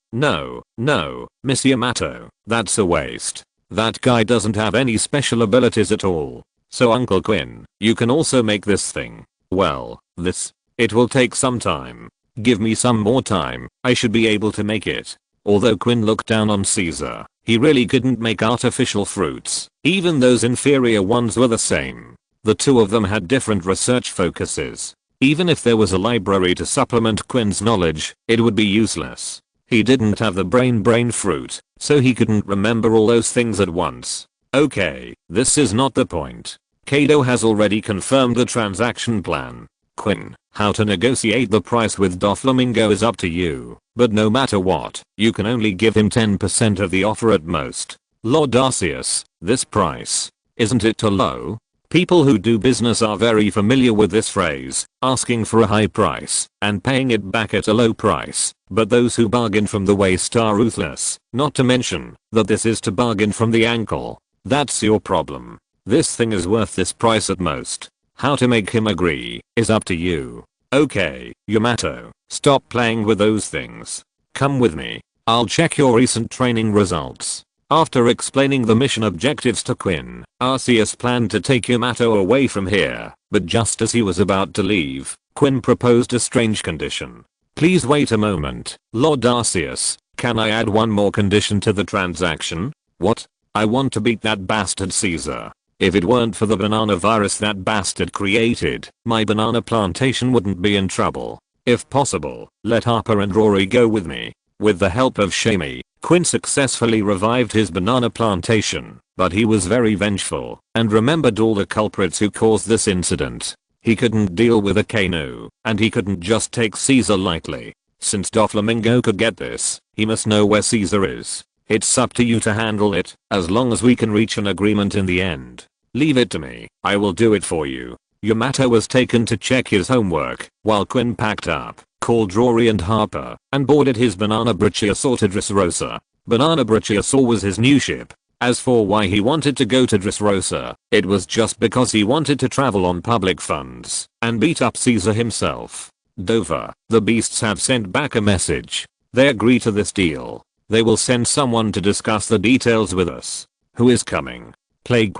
Miss Yamato, that's a waste. That guy doesn't have any special abilities at all. So Uncle Quinn, you can also make this thing. Well, it will take some time. Give me some more time, I should be able to make it. Although Quinn looked down on Caesar, he really couldn't make artificial fruits. Even those inferior ones were the same. The two of them had different research focuses. Even if there was a library to supplement Quinn's knowledge, it would be useless. He didn't have the brain fruit, so he couldn't remember all those things at once. Okay, this is not the point. Kaido has already confirmed the transaction plan. Quinn, how to negotiate the price with Doflamingo is up to you, but no matter what, you can only give him 10% of the offer at most. Lord Arceus, this price, isn't it too low? People who do business are very familiar with this phrase, asking for a high price and paying it back at a low price, but those who bargain from the waist are ruthless, not to mention that this is to bargain from the ankle. That's your problem. This thing is worth this price at most. How to make him agree is up to you. Okay, Yamato, stop playing with those things. Come with me. I'll check your recent training results. After explaining the mission objectives to Quinn, Arceus planned to take Yamato away from here, but just as he was about to leave, Quinn proposed a strange condition. Please wait a moment, Lord Arceus, can I add one more condition to the transaction? What? I want to beat that bastard Caesar. If it weren't for the banana virus that bastard created, my banana plantation wouldn't be in trouble. If possible, let Harper and Rory go with me. With the help of Shamey, Quinn successfully revived his banana plantation, but he was very vengeful and remembered all the culprits who caused this incident. He couldn't deal with Akainu, and he couldn't just take Caesar lightly. Since Doflamingo could get this, he must know where Caesar is. It's up to you to handle it, as long as we can reach an agreement in the end. Leave it to me, I will do it for you. Yamato was taken to check his homework, while Quinn packed up, called Rory and Harper, and boarded his Banana Brachiosaur to Dressrosa. Banana Brachiosaur was his new ship. As for why he wanted to go to Dressrosa, it was just because he wanted to travel on public funds and beat up Caesar himself. Dover, the beasts have sent back a message. They agree to this deal. They will send someone to discuss the details with us. Who is coming? Plague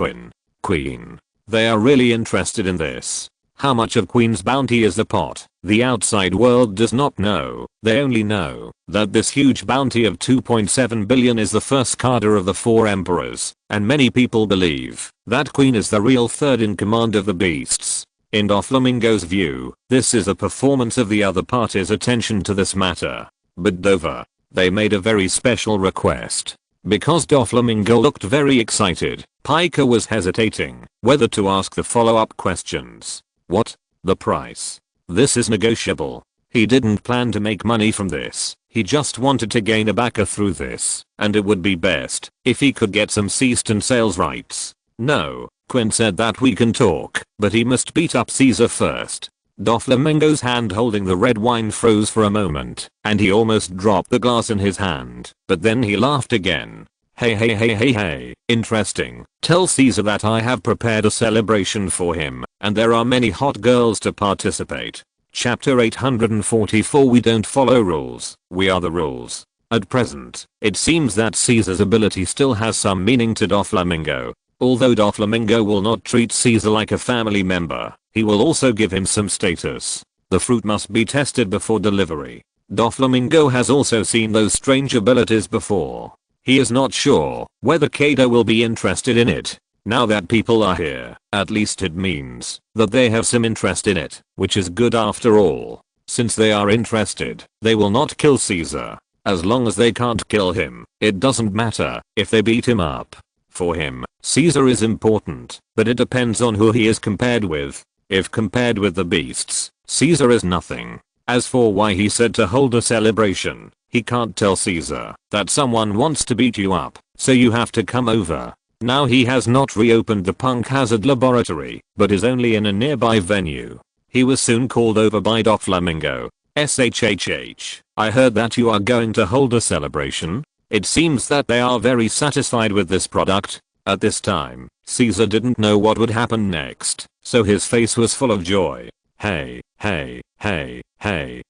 Queen. They are really interested in this. How much of Queen's bounty is the pot? The outside world does not know. They only know that this huge bounty of 2.7 billion is the first cadre of the 4 emperors, and many people believe that Queen is the real third in command of the beasts. In Doflamingo's view, this is a performance of the other party's attention to this matter. But Dover, they made a very special request. Because Doflamingo looked very excited, Piker was hesitating whether to ask the follow-up questions. What? The price? This is negotiable. He didn't plan to make money from this. He just wanted to gain a backer through this, and it would be best if he could get some ceased and sales rights. No, Quinn said that we can talk, but he must beat up Caesar first. Doflamingo's hand holding the red wine froze for a moment, and he almost dropped the glass in his hand, but then he laughed again. Hey, interesting. Tell Caesar that I have prepared a celebration for him, and there are many hot girls to participate. Chapter 844. We don't follow rules, we are the rules. At present, it seems that Caesar's ability still has some meaning to Doflamingo. Although Doflamingo will not treat Caesar like a family member, he will also give him some status. The fruit must be tested before delivery. Doflamingo has also seen those strange abilities before. He is not sure whether Kaido will be interested in it. Now that people are here, at least it means that they have some interest in it, which is good after all. Since they are interested, they will not kill Caesar. As long as they can't kill him, it doesn't matter if they beat him up. For him, Caesar is important, but it depends on who he is compared with. If compared with the beasts, Caesar is nothing. As for why he said to hold a celebration, he can't tell Caesar that someone wants to beat you up, so you have to come over. Now he has not reopened the Punk Hazard Laboratory, but is only in a nearby venue. He was soon called over by Doflamingo. SHHH, I heard that you are going to hold a celebration. It seems that they are very satisfied with this product. At this time, Caesar didn't know what would happen next, so his face was full of joy. Hey,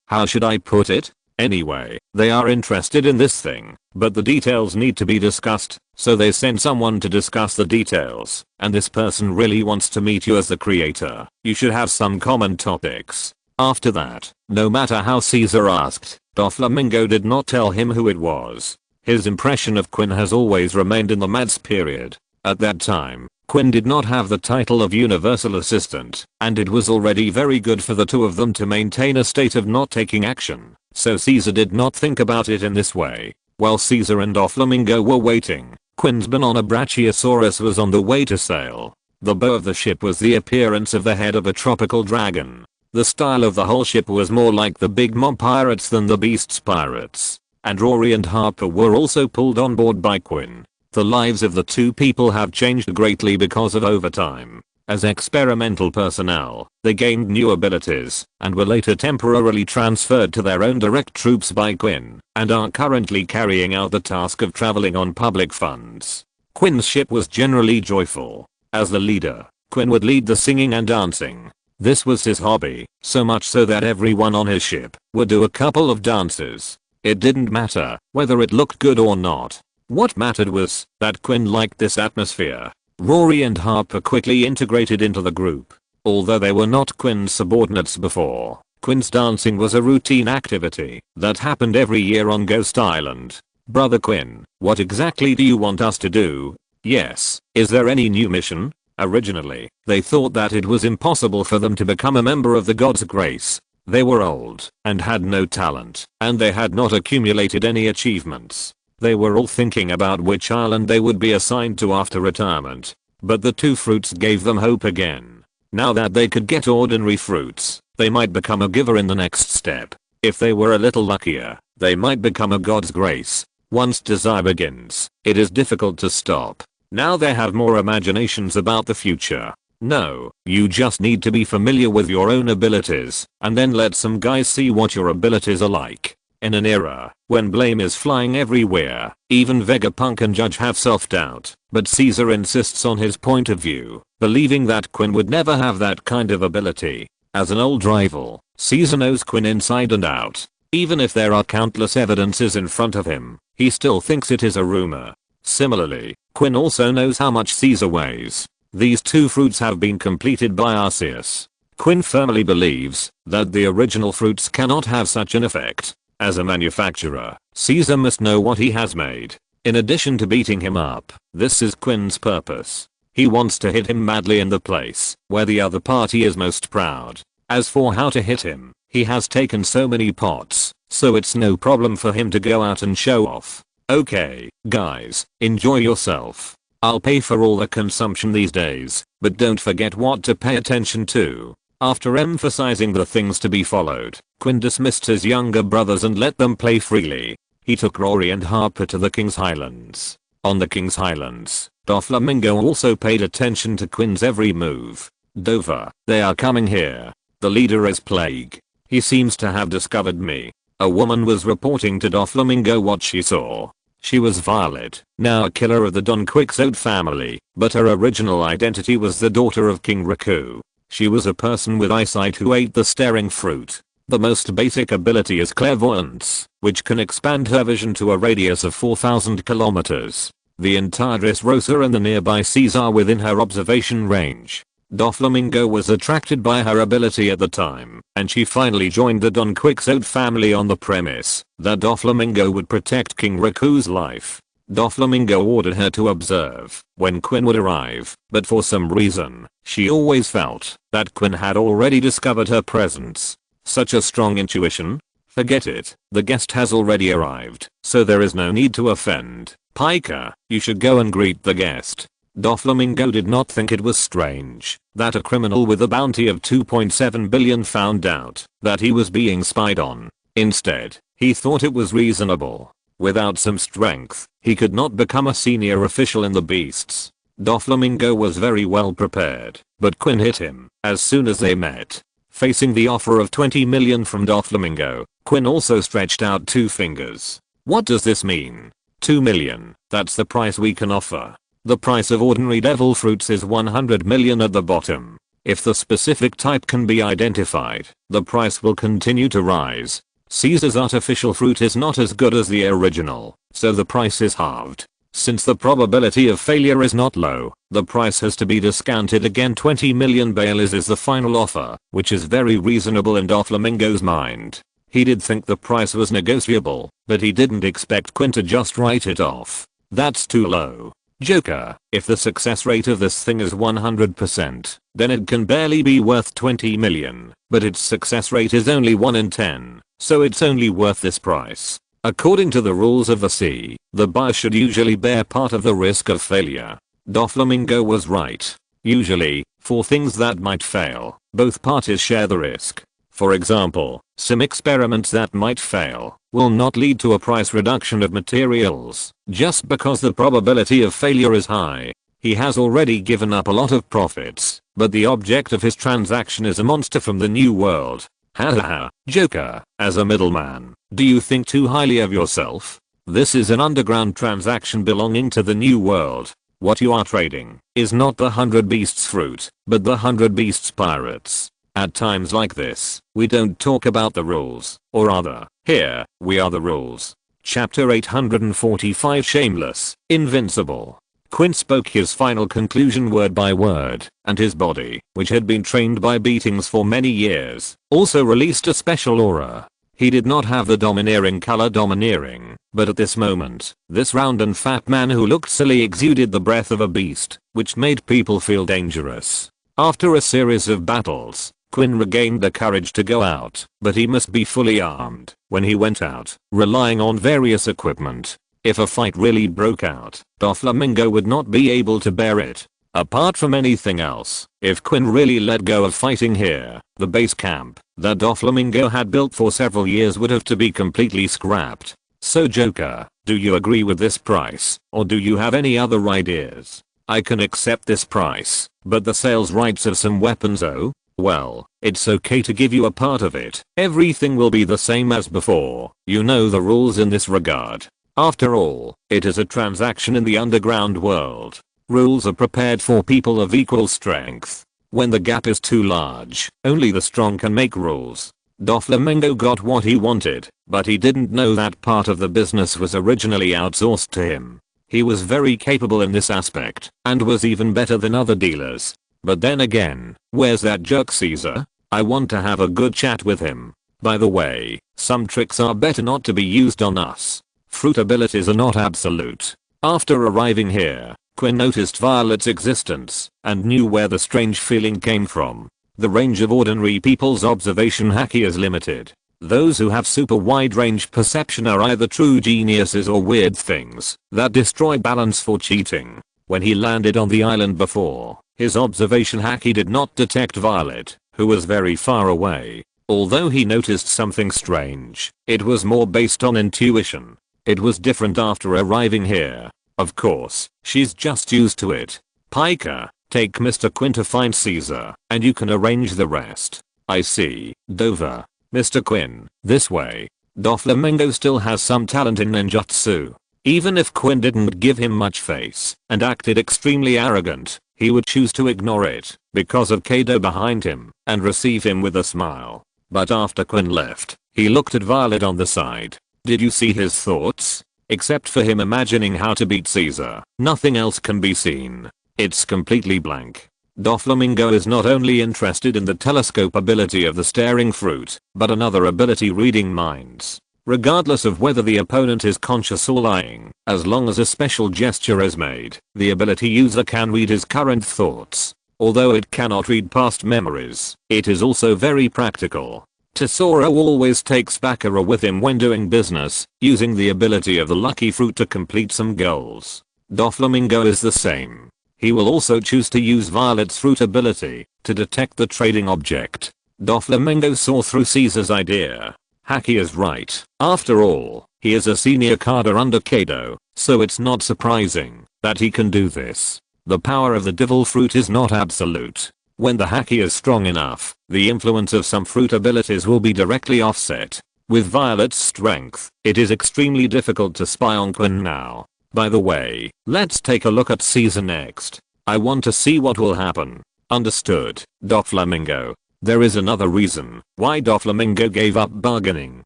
how should I put it? Anyway, they are interested in this thing, but the details need to be discussed, so they send someone to discuss the details, and this person really wants to meet you as the creator. You should have some common topics. After that, no matter how Caesar asked, Doflamingo did not tell him who it was. His impression of Quinn has always remained in the Mads period. At that time, Quinn did not have the title of Universal Assistant, and it was already very good for the two of them to maintain a state of not taking action, so Caesar did not think about it in this way. While Caesar and Doflamingo were waiting, Quinn's banana Brachiosaurus was on the way to sail. The bow of the ship was the appearance of the head of a tropical dragon. The style of the whole ship was more like the Big Mom pirates than the Beast's pirates. And Rory and Harper were also pulled on board by Quinn. The lives of the two people have changed greatly because of overtime. As experimental personnel, they gained new abilities, and were later temporarily transferred to their own direct troops by Quinn, and are currently carrying out the task of traveling on public funds. Quinn's ship was generally joyful. As the leader, Quinn would lead the singing and dancing. This was his hobby, so much so that everyone on his ship would do a couple of dances. It didn't matter whether it looked good or not. What mattered was that Quinn liked this atmosphere. Rory and Harper quickly integrated into the group. Although they were not Quinn's subordinates before, Quinn's dancing was a routine activity that happened every year on Ghost Island. Brother Quinn, what exactly do you want us to do? Yes, is there any new mission? Originally, they thought that it was impossible for them to become a member of the God's Grace. They were old and had no talent, and they had not accumulated any achievements. They were all thinking about which island they would be assigned to after retirement. But the two fruits gave them hope again. Now that they could get ordinary fruits, they might become a giver in the next step. If they were a little luckier, they might become a God's Grace. Once desire begins, it is difficult to stop. Now they have more imaginations about the future. No, you just need to be familiar with your own abilities, and then let some guys see what your abilities are like. In an era when blame is flying everywhere, even Vegapunk and Judge have self-doubt, but Caesar insists on his point of view, believing that Quinn would never have that kind of ability. As an old rival, Caesar knows Quinn inside and out. Even if there are countless evidences in front of him, he still thinks it is a rumor. Similarly, Quinn also knows how much Caesar weighs. These two fruits have been completed by Arceus. Quinn firmly believes that the original fruits cannot have such an effect. As a manufacturer, Caesar must know what he has made. In addition to beating him up, this is Quinn's purpose. He wants to hit him madly in the place where the other party is most proud. As for how to hit him, he has taken so many pots, so it's no problem for him to go out and show off. Okay, guys, enjoy yourself. I'll pay for all the consumption these days, but don't forget what to pay attention to. After emphasizing the things to be followed, Quinn dismissed his younger brothers and let them play freely. He took Rory and Harper to the King's Highlands. On the King's Highlands, Doflamingo also paid attention to Quinn's every move. Dover, they are coming here. The leader is Plague. He seems to have discovered me. A woman was reporting to Doflamingo what she saw. She was Violet, now a killer of the Don Quixote family, but her original identity was the daughter of King Riku. She was a person with eyesight who ate the staring fruit. The most basic ability is clairvoyance, which can expand her vision to a radius of 4,000 kilometers. The entire Dressrosa and the nearby seas are within her observation range. Doflamingo was attracted by her ability at the time, and she finally joined the Don Quixote family on the premise that Doflamingo would protect King Riku's life. Doflamingo ordered her to observe when Quinn would arrive, but for some reason, she always felt that Quinn had already discovered her presence. Such a strong intuition? Forget it, the guest has already arrived, so there is no need to offend. Piker, you should go and greet the guest. Doflamingo did not think it was strange that a criminal with a bounty of 2.7 billion found out that he was being spied on. Instead, he thought it was reasonable. Without some strength, he could not become a senior official in the beasts. Doflamingo was very well prepared, but Quinn hit him as soon as they met. Facing the offer of 20 million from Doflamingo, Quinn also stretched out 2 fingers. What does this mean? 2 million, that's the price we can offer. The price of ordinary devil fruits is 100 million at the bottom. If the specific type can be identified, the price will continue to rise. Caesar's artificial fruit is not as good as the original, so the price is halved. Since the probability of failure is not low, the price has to be discounted again. 20 million bales is the final offer, which is very reasonable in Doflamingo's mind. He did think the price was negotiable, but he didn't expect Quinn to just write it off. That's too low. Joker, if the success rate of this thing is 100%, then it can barely be worth 20 million, but its success rate is only 1 in 10, so it's only worth this price. According to the rules of the sea, the buyer should usually bear part of the risk of failure. Doflamingo was right. Usually, for things that might fail, both parties share the risk. For example, some experiments that might fail will not lead to a price reduction of materials, just because the probability of failure is high. He has already given up a lot of profits, but the object of his transaction is a monster from the new world. Hahaha, Joker, as a middleman, do you think too highly of yourself? This is an underground transaction belonging to the new world. What you are trading is not the 100 Beasts fruit, but the 100 Beasts pirates. At times like this, we don't talk about the rules, or rather, here, we are the rules. Chapter 845 Shameless, Invincible. Quinn spoke his final conclusion word by word, and his body, which had been trained by beatings for many years, also released a special aura. He did not have the domineering color domineering, but at this moment, this round and fat man who looked silly exuded the breath of a beast, which made people feel dangerous. After a series of battles, Quinn regained the courage to go out, but he must be fully armed when he went out, relying on various equipment. If a fight really broke out, Doflamingo would not be able to bear it. Apart from anything else, if Quinn really let go of fighting here, the base camp that Doflamingo had built for several years would have to be completely scrapped. So Joker, do you agree with this price, or do you have any other ideas? I can accept this price, but the sales rights of some weapons, oh? Well, it's okay to give you a part of it. Everything will be the same as before. You know the rules in this regard. After all, it is a transaction in the underground world. Rules are prepared for people of equal strength. When the gap is too large, only the strong can make rules. Doflamingo got what he wanted, but he didn't know that part of the business was originally outsourced to him. He was very capable in this aspect, and was even better than other dealers. But then again, where's that jerk Caesar? I want to have a good chat with him. By the way, some tricks are better not to be used on us. Fruit abilities are not absolute. After arriving here, Quinn noticed Violet's existence and knew where the strange feeling came from. The range of ordinary people's observation haki is limited. Those who have super wide range perception are either true geniuses or weird things that destroy balance for cheating. When he landed on the island before, his observation haki did not detect Violet, who was very far away. Although he noticed something strange, it was more based on intuition. It was different after arriving here. Of course, she's just used to it. Piker, take Mr. Quinn to find Caesar, and you can arrange the rest. I see, Dover. Mr. Quinn, this way. Doflamingo still has some talent in ninjutsu. Even if Quinn didn't give him much face and acted extremely arrogant, he would choose to ignore it because of Kaido behind him and receive him with a smile. But after Quinn left, he looked at Violet on the side. Did you see his thoughts? Except for him imagining how to beat Caesar, nothing else can be seen. It's completely blank. Doflamingo is not only interested in the telescope ability of the staring fruit, but another ability, reading minds. Regardless of whether the opponent is conscious or lying, as long as a special gesture is made, the ability user can read his current thoughts. Although it cannot read past memories, it is also very practical. Tesoro always takes Bakura with him when doing business, using the ability of the lucky fruit to complete some goals. Doflamingo is the same. He will also choose to use Violet's fruit ability to detect the trading object. Doflamingo saw through Caesar's idea. Haki is right. After all, he is a senior cadre under Kaido, so it's not surprising that he can do this. The power of the devil fruit is not absolute. When the haki is strong enough, the influence of some fruit abilities will be directly offset. With Violet's strength, it is extremely difficult to spy on Quinn now. By the way, let's take a look at Caesar next. I want to see what will happen. Understood, Doflamingo. There is another reason why Doflamingo gave up bargaining,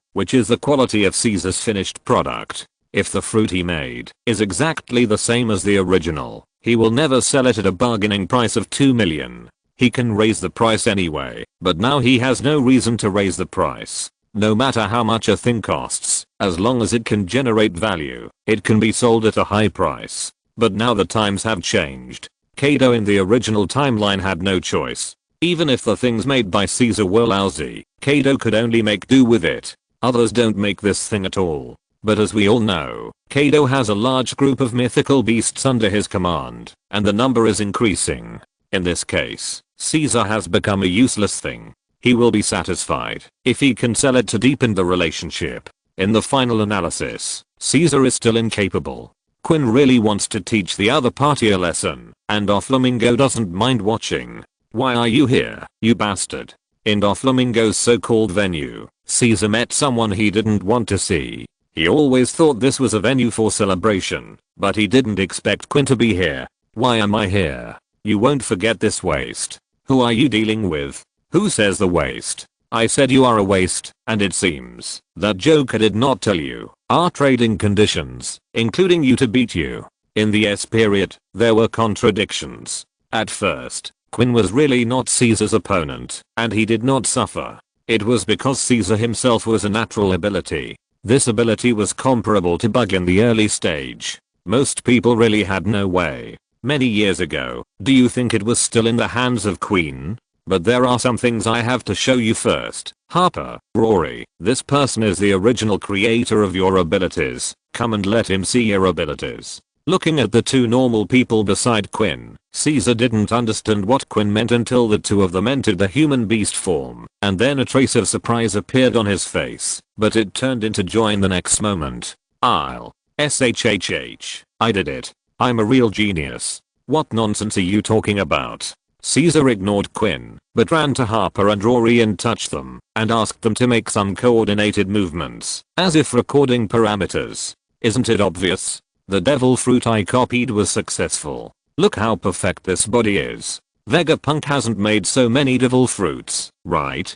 which is the quality of Caesar's finished product. If the fruit he made is exactly the same as the original, he will never sell it at a bargaining price of 2 million. He can raise the price anyway, but now he has no reason to raise the price. No matter how much a thing costs, as long as it can generate value, it can be sold at a high price. But now the times have changed. Kaido in the original timeline had no choice. Even if the things made by Caesar were lousy, Kaido could only make do with it. Others don't make this thing at all. But as we all know, Kaido has a large group of mythical beasts under his command, and the number is increasing. In this case, Caesar has become a useless thing. He will be satisfied if he can sell it to deepen the relationship. In the final analysis, Caesar is still incapable. Quinn really wants to teach the other party a lesson, and Doflamingo doesn't mind watching. Why are you here, you bastard? In Doflamingo's so-called venue, Caesar met someone he didn't want to see. He always thought this was a venue for celebration, but he didn't expect Quinn to be here. Why am I here? You won't forget this waste. Who are you dealing with? Who says the waste? I said you are a waste, and it seems that Joker did not tell you our trading conditions, including you to beat you. In the S period, there were contradictions. At first, Quinn was really not Caesar's opponent, and he did not suffer. It was because Caesar himself was a natural ability. This ability was comparable to bug in the early stage. Most people really had no way. Many years ago, do you think it was still in the hands of Queen? But there are some things I have to show you first. Harper, Rory, this person is the original creator of your abilities. Come and let him see your abilities. Looking at the two normal people beside Quinn, Caesar didn't understand what Quinn meant until the two of them entered the human beast form, and then a trace of surprise appeared on his face, but it turned into joy in the next moment. I did it. I'm a real genius. What nonsense are you talking about? Caesar ignored Quinn, but ran to Harper and Rory and touched them, and asked them to make some coordinated movements, as if recording parameters. Isn't it obvious? The devil fruit I copied was successful. Look how perfect this body is. Vegapunk hasn't made so many devil fruits, right?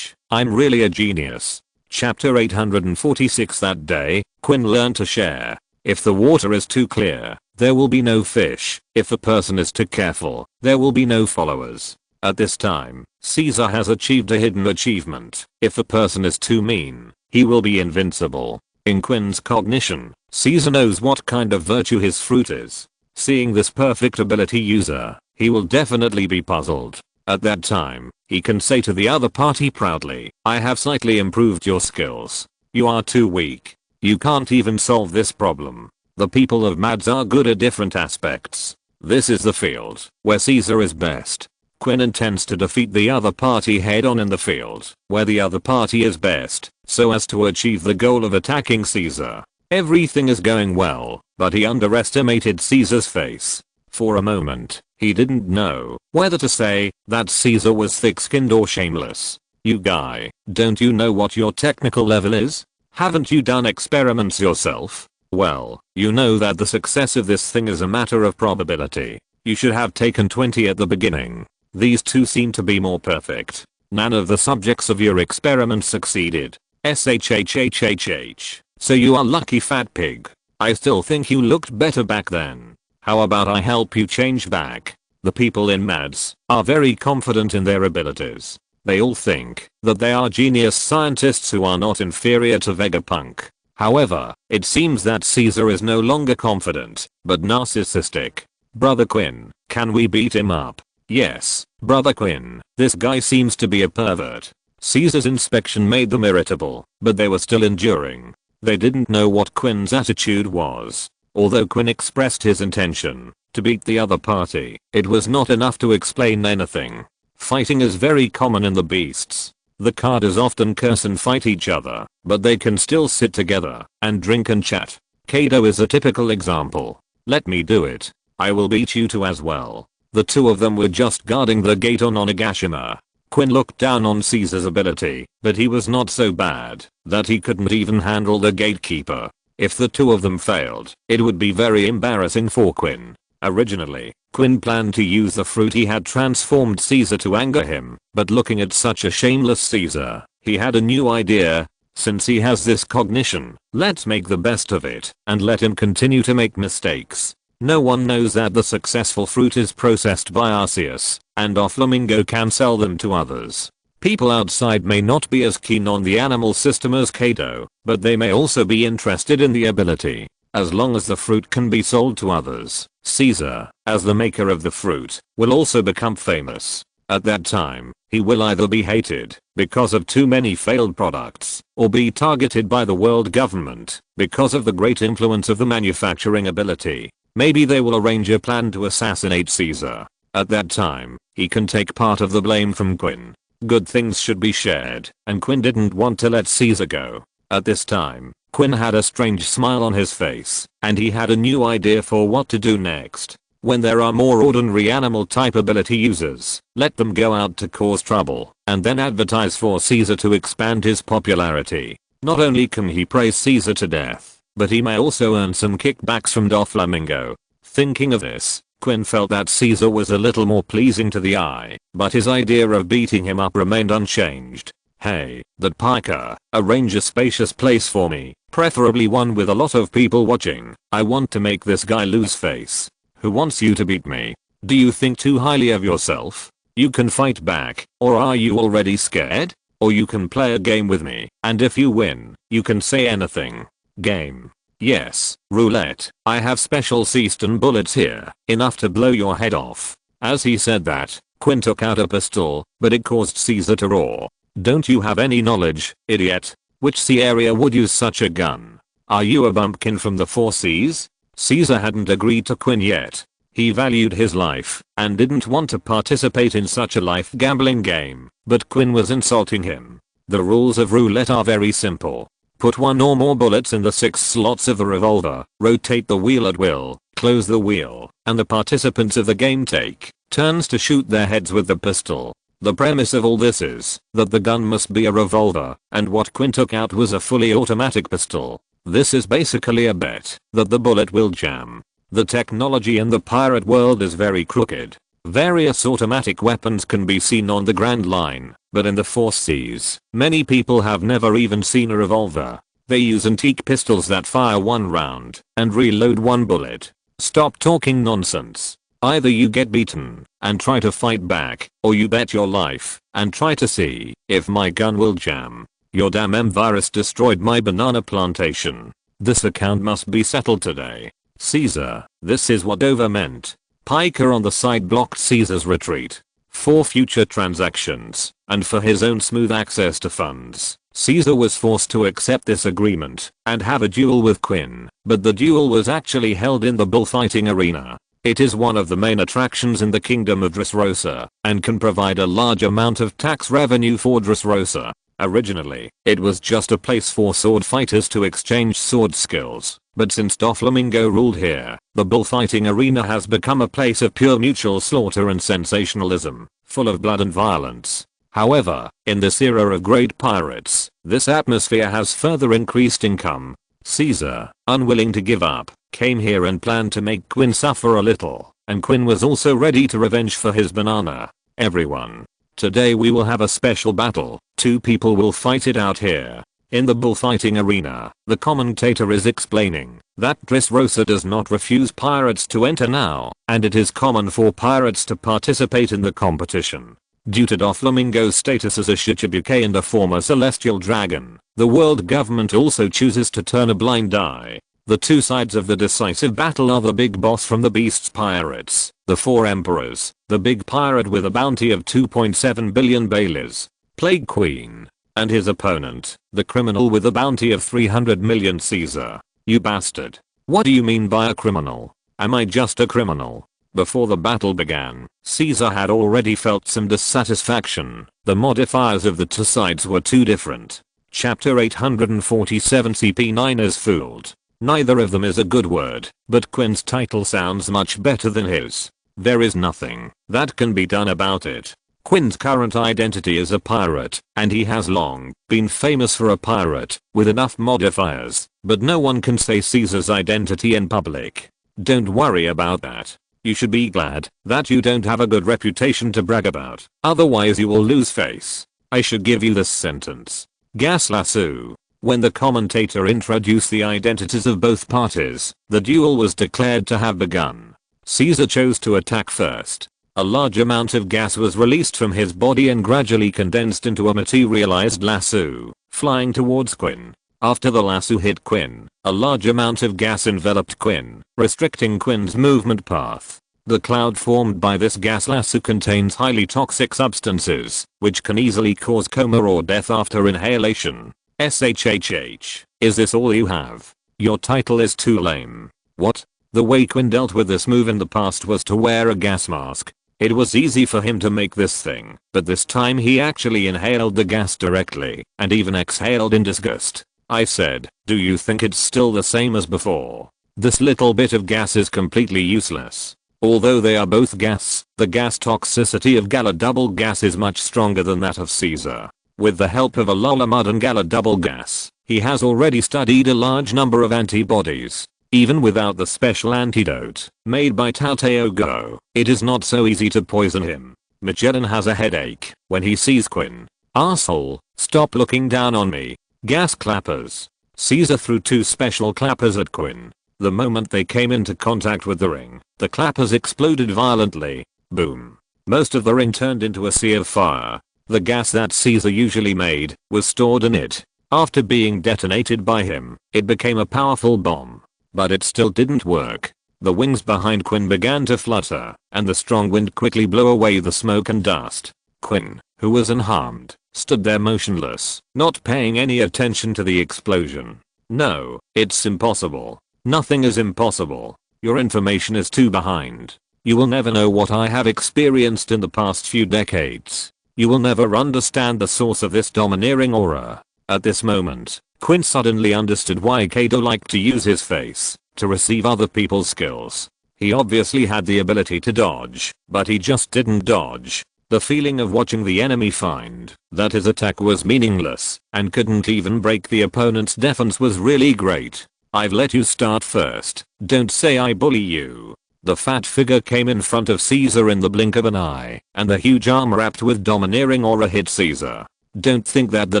I'm really a genius. Chapter 846. That day, Quinn learned to share. If the water is too clear, there will be no fish. If the person is too careful, there will be no followers. At this time, Caesar has achieved a hidden achievement. If a person is too mean, he will be invincible. In Quinn's cognition, Caesar knows what kind of virtue his fruit is. Seeing this perfect ability user, he will definitely be puzzled. At that time, he can say to the other party proudly, "I have slightly improved your skills. You are too weak. You can't even solve this problem." The people of Mads are good at different aspects. This is the field where Caesar is best. Quinn intends to defeat the other party head on in the field where the other party is best, so as to achieve the goal of attacking Caesar. Everything is going well, but he underestimated Caesar's face. For a moment, he didn't know whether to say that Caesar was thick-skinned or shameless. "You guy, don't you know what your technical level is? Haven't you done experiments yourself? Well, you know that the success of this thing is a matter of probability. You should have taken 20 at the beginning. These two seem to be more perfect. None of the subjects of your experiment succeeded. SHHHHH. So you are lucky, fat pig. I still think you looked better back then. How about I help you change back?" The people in Mads are very confident in their abilities. They all think that they are genius scientists who are not inferior to Vegapunk. However, it seems that Caesar is no longer confident, but narcissistic. "Brother Quinn, can we beat him up?" "Yes, Brother Quinn, this guy seems to be a pervert." Caesar's inspection made them irritable, but they were still enduring. They didn't know what Quinn's attitude was. Although Quinn expressed his intention to beat the other party, it was not enough to explain anything. Fighting is very common in the beasts. The Cardas often curse and fight each other, but they can still sit together and drink and chat. Kaido is a typical example. "Let me do it. I will beat you two as well." The two of them were just guarding the gate on Onigashima. Quinn looked down on Caesar's ability, but he was not so bad that he couldn't even handle the gatekeeper. If the two of them failed, it would be very embarrassing for Quinn. Originally, Quinn planned to use the fruit he had transformed Caesar to anger him, but looking at such a shameless Caesar, he had a new idea. Since he has this cognition, let's make the best of it and let him continue to make mistakes. No one knows that the successful fruit is processed by Arceus, and Doflamingo can sell them to others. People outside may not be as keen on the animal system as Kaido, but they may also be interested in the ability. As long as the fruit can be sold to others, Caesar, as the maker of the fruit, will also become famous. At that time, he will either be hated because of too many failed products, or be targeted by the world government because of the great influence of the manufacturing ability. Maybe they will arrange a plan to assassinate Caesar. At that time, he can take part of the blame from Quinn. Good things should be shared, and Quinn didn't want to let Caesar go. At this time, Quinn had a strange smile on his face, and he had a new idea for what to do next. When there are more ordinary animal type ability users, let them go out to cause trouble, and then advertise for Caesar to expand his popularity. Not only can he praise Caesar to death, but he may also earn some kickbacks from Doflamingo. Thinking of this, Quinn felt that Caesar was a little more pleasing to the eye, but his idea of beating him up remained unchanged. "Hey, that piker, arrange a spacious place for me, preferably one with a lot of people watching. I want to make this guy lose face. Who wants you to beat me? Do you think too highly of yourself? You can fight back, or are you already scared? Or you can play a game with me, and if you win, you can say anything." "Game? Yes, roulette. I have special Seaston bullets here, enough to blow your head off." As he said that, Quinn took out a pistol, but it caused Caesar to roar. "Don't you have any knowledge, idiot? Which sea area would use such a gun? Are you a bumpkin from the 4 seas? Caesar hadn't agreed to Quinn yet. He valued his life and didn't want to participate in such a life gambling game, but Quinn was insulting him. The rules of roulette are very simple. Put 1 or more bullets in the 6 slots of the revolver, rotate the wheel at will, close the wheel, and the participants of the game take turns to shoot their heads with the pistol. The premise of all this is that the gun must be a revolver, and what Quinn took out was a fully automatic pistol. This is basically a bet that the bullet will jam. The technology in the pirate world is very crooked. Various automatic weapons can be seen on the Grand Line, but in the 4 seas, many people have never even seen a revolver. They use antique pistols that fire 1 round and reload 1 bullet. Stop talking nonsense. Either you get beaten and try to fight back, or you bet your life and try to see if my gun will jam. Your damn M-virus destroyed my banana plantation. This account must be settled today. Caesar, this is what over meant. Piker on the side blocked Caesar's retreat. For future transactions, and for his own smooth access to funds, Caesar was forced to accept this agreement and have a duel with Quinn, but the duel was actually held in the bullfighting arena. It is one of the main attractions in the kingdom of Dressrosa, and can provide a large amount of tax revenue for Dressrosa. Originally, it was just a place for sword fighters to exchange sword skills, but since Doflamingo ruled here, the bullfighting arena has become a place of pure mutual slaughter and sensationalism, full of blood and violence. However, in this era of great pirates, this atmosphere has further increased income. Caesar, unwilling to give up, came here and planned to make Quinn suffer a little, and Quinn was also ready to revenge for his banana. Everyone. Today we will have a special battle. Two people will fight it out here. In the bullfighting arena, the commentator is explaining that Dressrosa does not refuse pirates to enter now, and it is common for pirates to participate in the competition. Due to Doflamingo's status as a Shichibuke and a former celestial dragon, the world government also chooses to turn a blind eye. The two sides of the decisive battle are the big boss from the Beast's pirates, the four emperors, the big pirate with a bounty of 2.7 billion baileys, Plague Queen, and his opponent, the criminal with a bounty of 300 million. Caesar, you bastard. What do you mean by a criminal? Am I just a criminal? Before the battle began, Caesar had already felt some dissatisfaction. The modifiers of the two sides were too different. Chapter 847 CP9 is fooled. Neither of them is a good word, but Quinn's title sounds much better than his. There is nothing that can be done about it. Quinn's current identity is a pirate, and he has long been famous for a pirate with enough modifiers, but no one can say Caesar's identity in public. Don't worry about that. You should be glad that you don't have a good reputation to brag about, otherwise you will lose face. I should give you this sentence. Gas lasso. When the commentator introduced the identities of both parties, the duel was declared to have begun. Caesar chose to attack first. A large amount of gas was released from his body and gradually condensed into a materialized lasso, flying towards Quinn. After the lasso hit Quinn, a large amount of gas enveloped Quinn, restricting Quinn's movement path. The cloud formed by this gas lasso contains highly toxic substances, which can easily cause coma or death after inhalation. SHHH. Is this all you have? Your title is too lame. What? The way Quinn dealt with this move in the past was to wear a gas mask. It was easy for him to make this thing, but this time he actually inhaled the gas directly, and even exhaled in disgust. I said, do you think it's still the same as before? This little bit of gas is completely useless. Although they are both gas, the gas toxicity of Gala double gas is much stronger than that of Caesar. With the help of a Lolamud and Gala double gas, he has already studied a large number of antibodies. Even without the special antidote made by Tauteo, it is not so easy to poison him. Magellan has a headache when he sees Quinn. Arsehole, stop looking down on me. Gas clappers. Caesar threw two special clappers at Quinn. The moment they came into contact with the ring, the clappers exploded violently. Boom. Most of the ring turned into a sea of fire. The gas that Caesar usually made was stored in it. After being detonated by him, it became a powerful bomb. But it still didn't work. The wings behind Quinn began to flutter, and the strong wind quickly blew away the smoke and dust. Quinn, who was unharmed, stood there motionless, not paying any attention to the explosion. No, it's impossible. Nothing is impossible. Your information is too behind. You will never know what I have experienced in the past few decades. You will never understand the source of this domineering aura. At this moment, Quinn suddenly understood why Kaido liked to use his face to receive other people's skills. He obviously had the ability to dodge, but he just didn't dodge. The feeling of watching the enemy find that his attack was meaningless and couldn't even break the opponent's defense was really great. I've let you start first. Don't say I bully you. The fat figure came in front of Caesar in the blink of an eye, and the huge arm wrapped with domineering aura hit Caesar. Don't think that the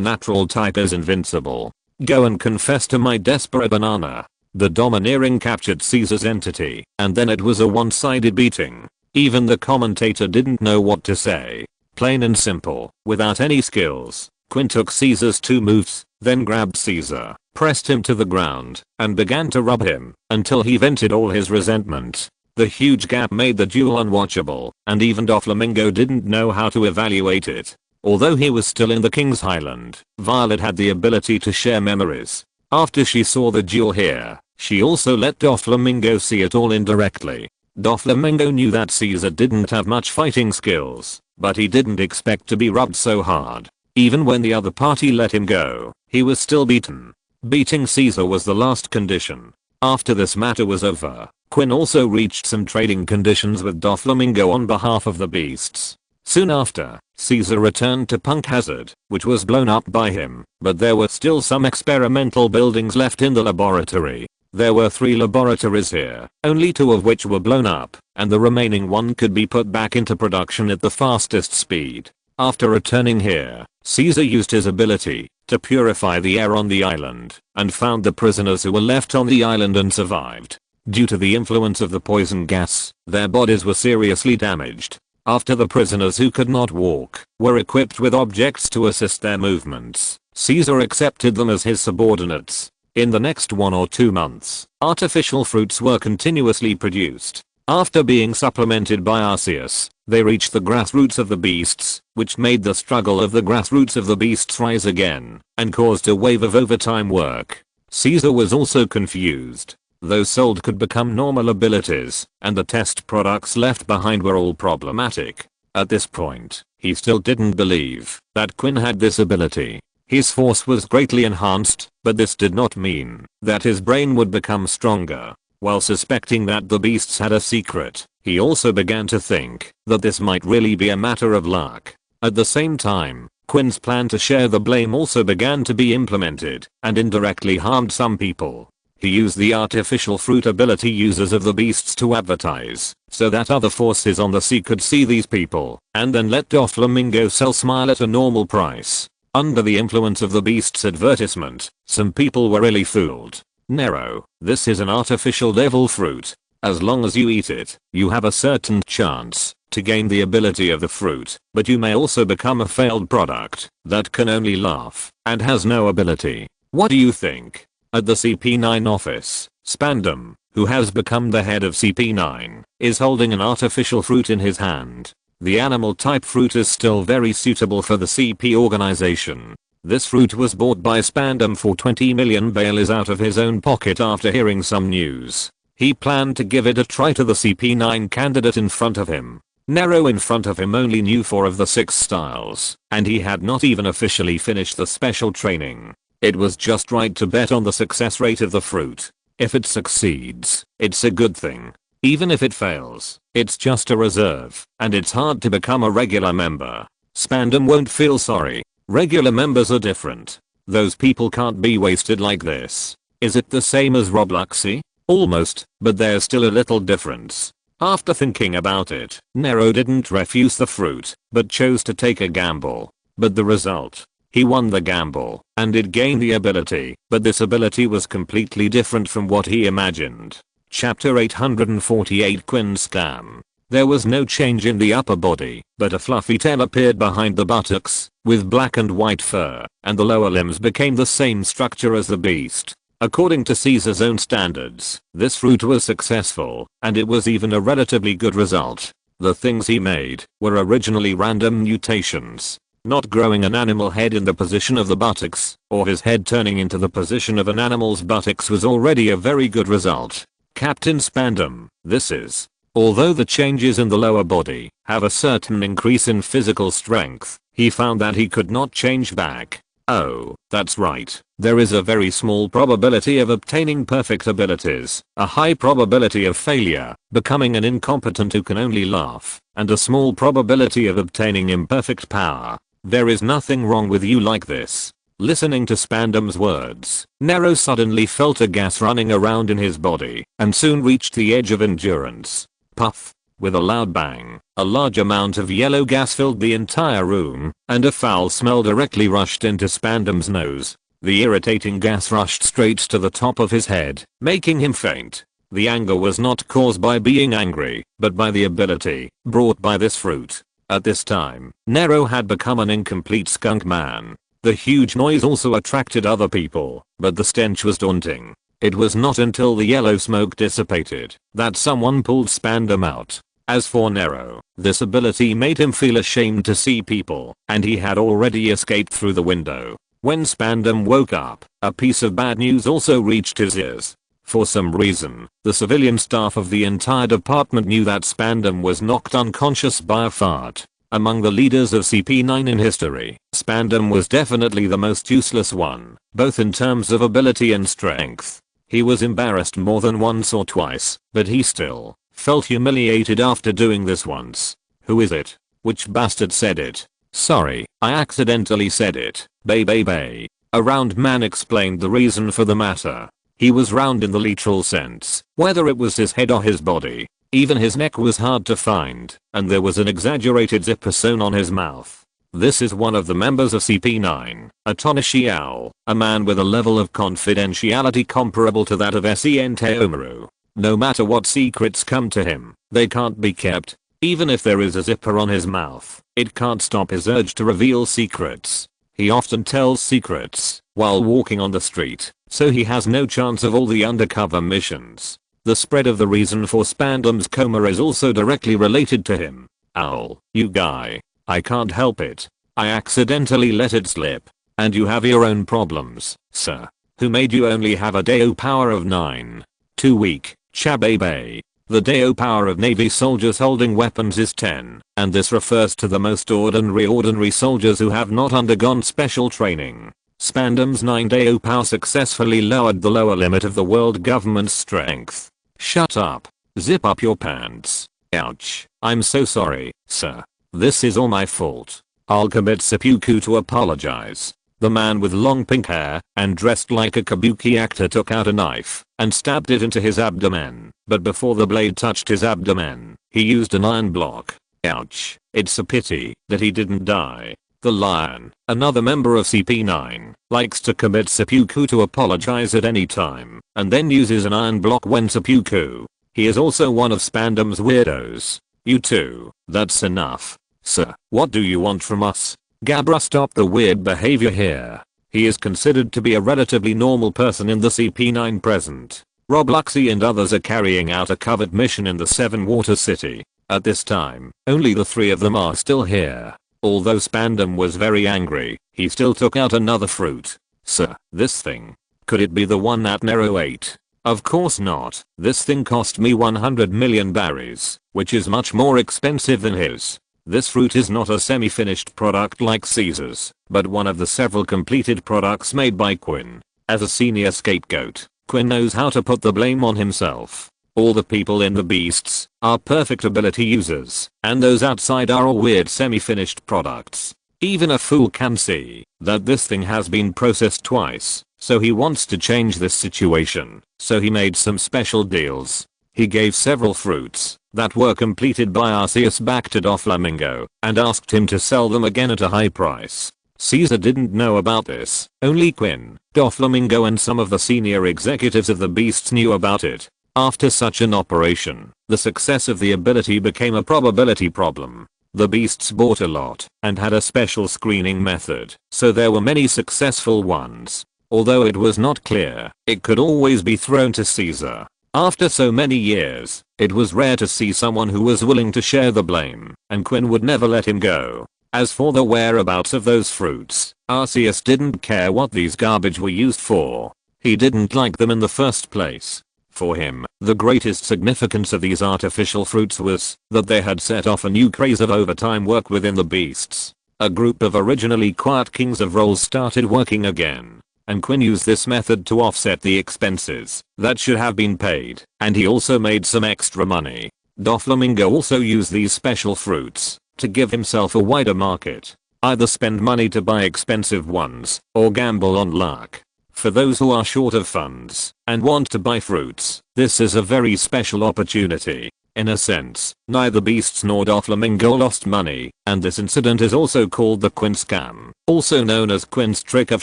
natural type is invincible. Go and confess to my desperate banana. The domineering captured Caesar's entity, and then it was a one-sided beating. Even the commentator didn't know what to say. Plain and simple, without any skills, Quinn took Caesar's 2 moves, then grabbed Caesar, pressed him to the ground, and began to rub him, until he vented all his resentment. The huge gap made the duel unwatchable, and even Doflamingo didn't know how to evaluate it. Although he was still in the King's Highland, Violet had the ability to share memories. After she saw the duel here, she also let Doflamingo see it all indirectly. Doflamingo knew that Caesar didn't have much fighting skills, but he didn't expect to be rubbed so hard. Even when the other party let him go, he was still beaten. Beating Caesar was the last condition. After this matter was over, Quinn also reached some trading conditions with Doflamingo on behalf of the beasts. Soon after, Caesar returned to Punk Hazard, which was blown up by him, but there were still some experimental buildings left in the laboratory. There were 3 laboratories here, only 2 of which were blown up, and the remaining 1 could be put back into production at the fastest speed. After returning here, Caesar used his ability to purify the air on the island, and found the prisoners who were left on the island and survived. Due to the influence of the poison gas, their bodies were seriously damaged. After the prisoners who could not walk were equipped with objects to assist their movements, Caesar accepted them as his subordinates. In the next 1 or 2 months, artificial fruits were continuously produced. After being supplemented by Arceus, they reached the grassroots of the beasts, which made the struggle of the grassroots of the beasts rise again, and caused a wave of overtime work. Caesar was also confused. Those sold could become normal abilities, and the test products left behind were all problematic. At this point, he still didn't believe that Quinn had this ability. His force was greatly enhanced, but this did not mean that his brain would become stronger. While suspecting that the beasts had a secret, he also began to think that this might really be a matter of luck. At the same time, Quinn's plan to share the blame also began to be implemented, and indirectly harmed some people. He used the artificial fruit ability users of the beasts to advertise, so that other forces on the sea could see these people, and then let Doflamingo sell Smile at a normal price. Under the influence of the beast's advertisement, some people were really fooled. Nero, this is an artificial devil fruit. As long as you eat it, you have a certain chance to gain the ability of the fruit, but you may also become a failed product that can only laugh and has no ability. What do you think? At the CP9 office, Spandam, who has become the head of CP9, is holding an artificial fruit in his hand. The animal type fruit is still very suitable for the CP organization. This fruit was bought by Spandam for 20 million baileys out of his own pocket after hearing some news. He planned to give it a try to the CP9 candidate in front of him. Nero in front of him only knew 4 of the 6 styles, and he had not even officially finished the special training. It was just right to bet on the success rate of the fruit. If it succeeds, it's a good thing. Even if it fails, it's just a reserve, and it's hard to become a regular member. Spandam won't feel sorry. Regular members are different. Those people can't be wasted like this. Is it the same as Robloxy? Almost, but there's still a little difference. After thinking about it, Nero didn't refuse the fruit, but chose to take a gamble. But the result? He won the gamble, and it gained the ability, but this ability was completely different from what he imagined. Chapter 848 Quinn's Scam. There was no change in the upper body, but a fluffy tail appeared behind the buttocks, with black and white fur, and the lower limbs became the same structure as the beast. According to Caesar's own standards, this fruit was successful, and it was even a relatively good result. The things he made were originally random mutations. Not growing an animal head in the position of the buttocks, or his head turning into the position of an animal's buttocks was already a very good result. Captain Spandam, this is. Although the changes in the lower body have a certain increase in physical strength, he found that he could not change back. Oh, that's right. There is a very small probability of obtaining perfect abilities, a high probability of failure, becoming an incompetent who can only laugh, and a small probability of obtaining imperfect power. There is nothing wrong with you like this. Listening to Spandam's words, Nero suddenly felt a gas running around in his body, and soon reached the edge of endurance. Puff. With a loud bang, a large amount of yellow gas filled the entire room, and a foul smell directly rushed into Spandam's nose. The irritating gas rushed straight to the top of his head, making him faint. The anger was not caused by being angry, but by the ability brought by this fruit. At this time, Nero had become an incomplete skunk man. The huge noise also attracted other people, but the stench was daunting. It was not until the yellow smoke dissipated that someone pulled Spandam out. As for Nero, this ability made him feel ashamed to see people, and he had already escaped through the window. When Spandam woke up, a piece of bad news also reached his ears. For some reason, the civilian staff of the entire department knew that Spandam was knocked unconscious by a fart. Among the leaders of CP9 in history, Spandam was definitely the most useless one, both in terms of ability and strength. He was embarrassed more than once or twice, but he still felt humiliated after doing this once. Who is it? Which bastard said it? Sorry, I accidentally said it. Bay. A round man explained the reason for the matter. He was round in the literal sense, whether it was his head or his body. Even his neck was hard to find, and there was an exaggerated zipper sewn on his mouth. This is one of the members of CP9, a Tonishio, a man with a level of confidentiality comparable to that of Omaru. No matter what secrets come to him, they can't be kept. Even if there is a zipper on his mouth, it can't stop his urge to reveal secrets. He often tells secrets while walking on the street, so he has no chance of all the undercover missions. The spread of the reason for Spandam's coma is also directly related to him. Owl, you guy. I can't help it. I accidentally let it slip. And you have your own problems, sir. Who made you only have a Deo power of 9? Too weak, Chabebe. The Deo power of Navy soldiers holding weapons is 10, and this refers to the most ordinary soldiers who have not undergone special training. Spandam's 9 Deo power successfully lowered the lower limit of the world government's strength. Shut up. Zip up your pants. Ouch. I'm so sorry, sir. This is all my fault. I'll commit seppuku to apologize. The man with long pink hair and dressed like a kabuki actor took out a knife and stabbed it into his abdomen, but before the blade touched his abdomen, he used an iron block. Ouch. It's a pity that he didn't die. The lion, another member of CP9, likes to commit seppuku to apologize at any time, and then uses an iron block when seppuku. He is also one of Spandam's weirdos. You too. That's enough. Sir, what do you want from us? Gabra, stop the weird behavior here. He is considered to be a relatively normal person in the CP9 present. Robluxy and others are carrying out a covert mission in the Seven Water City. At this time, only the 3 of them are still here. Although Spandam was very angry, he still took out another fruit. Sir, this thing. Could it be the one that Nero ate? Of course not. This thing cost me 100 million berries, which is much more expensive than his. This fruit is not a semi-finished product like Caesar's, but one of the several completed products made by Quinn. As a senior scapegoat, Quinn knows how to put the blame on himself. All the people in the beasts are perfect ability users, and those outside are all weird semi-finished products. Even a fool can see that this thing has been processed twice, so he wants to change this situation, so he made some special deals. He gave several fruits that were completed by Arceus back to Doflamingo and asked him to sell them again at a high price. Caesar didn't know about this, only Quinn, Doflamingo and some of the senior executives of the beasts knew about it. After such an operation, the success of the ability became a probability problem. The beasts bought a lot and had a special screening method, so there were many successful ones. Although it was not clear, it could always be thrown to Caesar. After so many years, it was rare to see someone who was willing to share the blame, and Quinn would never let him go. As for the whereabouts of those fruits, Arceus didn't care what these garbage were used for. He didn't like them in the first place. For him, the greatest significance of these artificial fruits was that they had set off a new craze of overtime work within the beasts. A group of originally quiet kings of roles started working again, and Quinn used this method to offset the expenses that should have been paid, and he also made some extra money. Doflamingo also used these special fruits to give himself a wider market. Either spend money to buy expensive ones, or gamble on luck. For those who are short of funds and want to buy fruits, this is a very special opportunity. In a sense, neither Beasts nor Doflamingo lost money, and this incident is also called the Quinn scam, also known as Quinn's trick of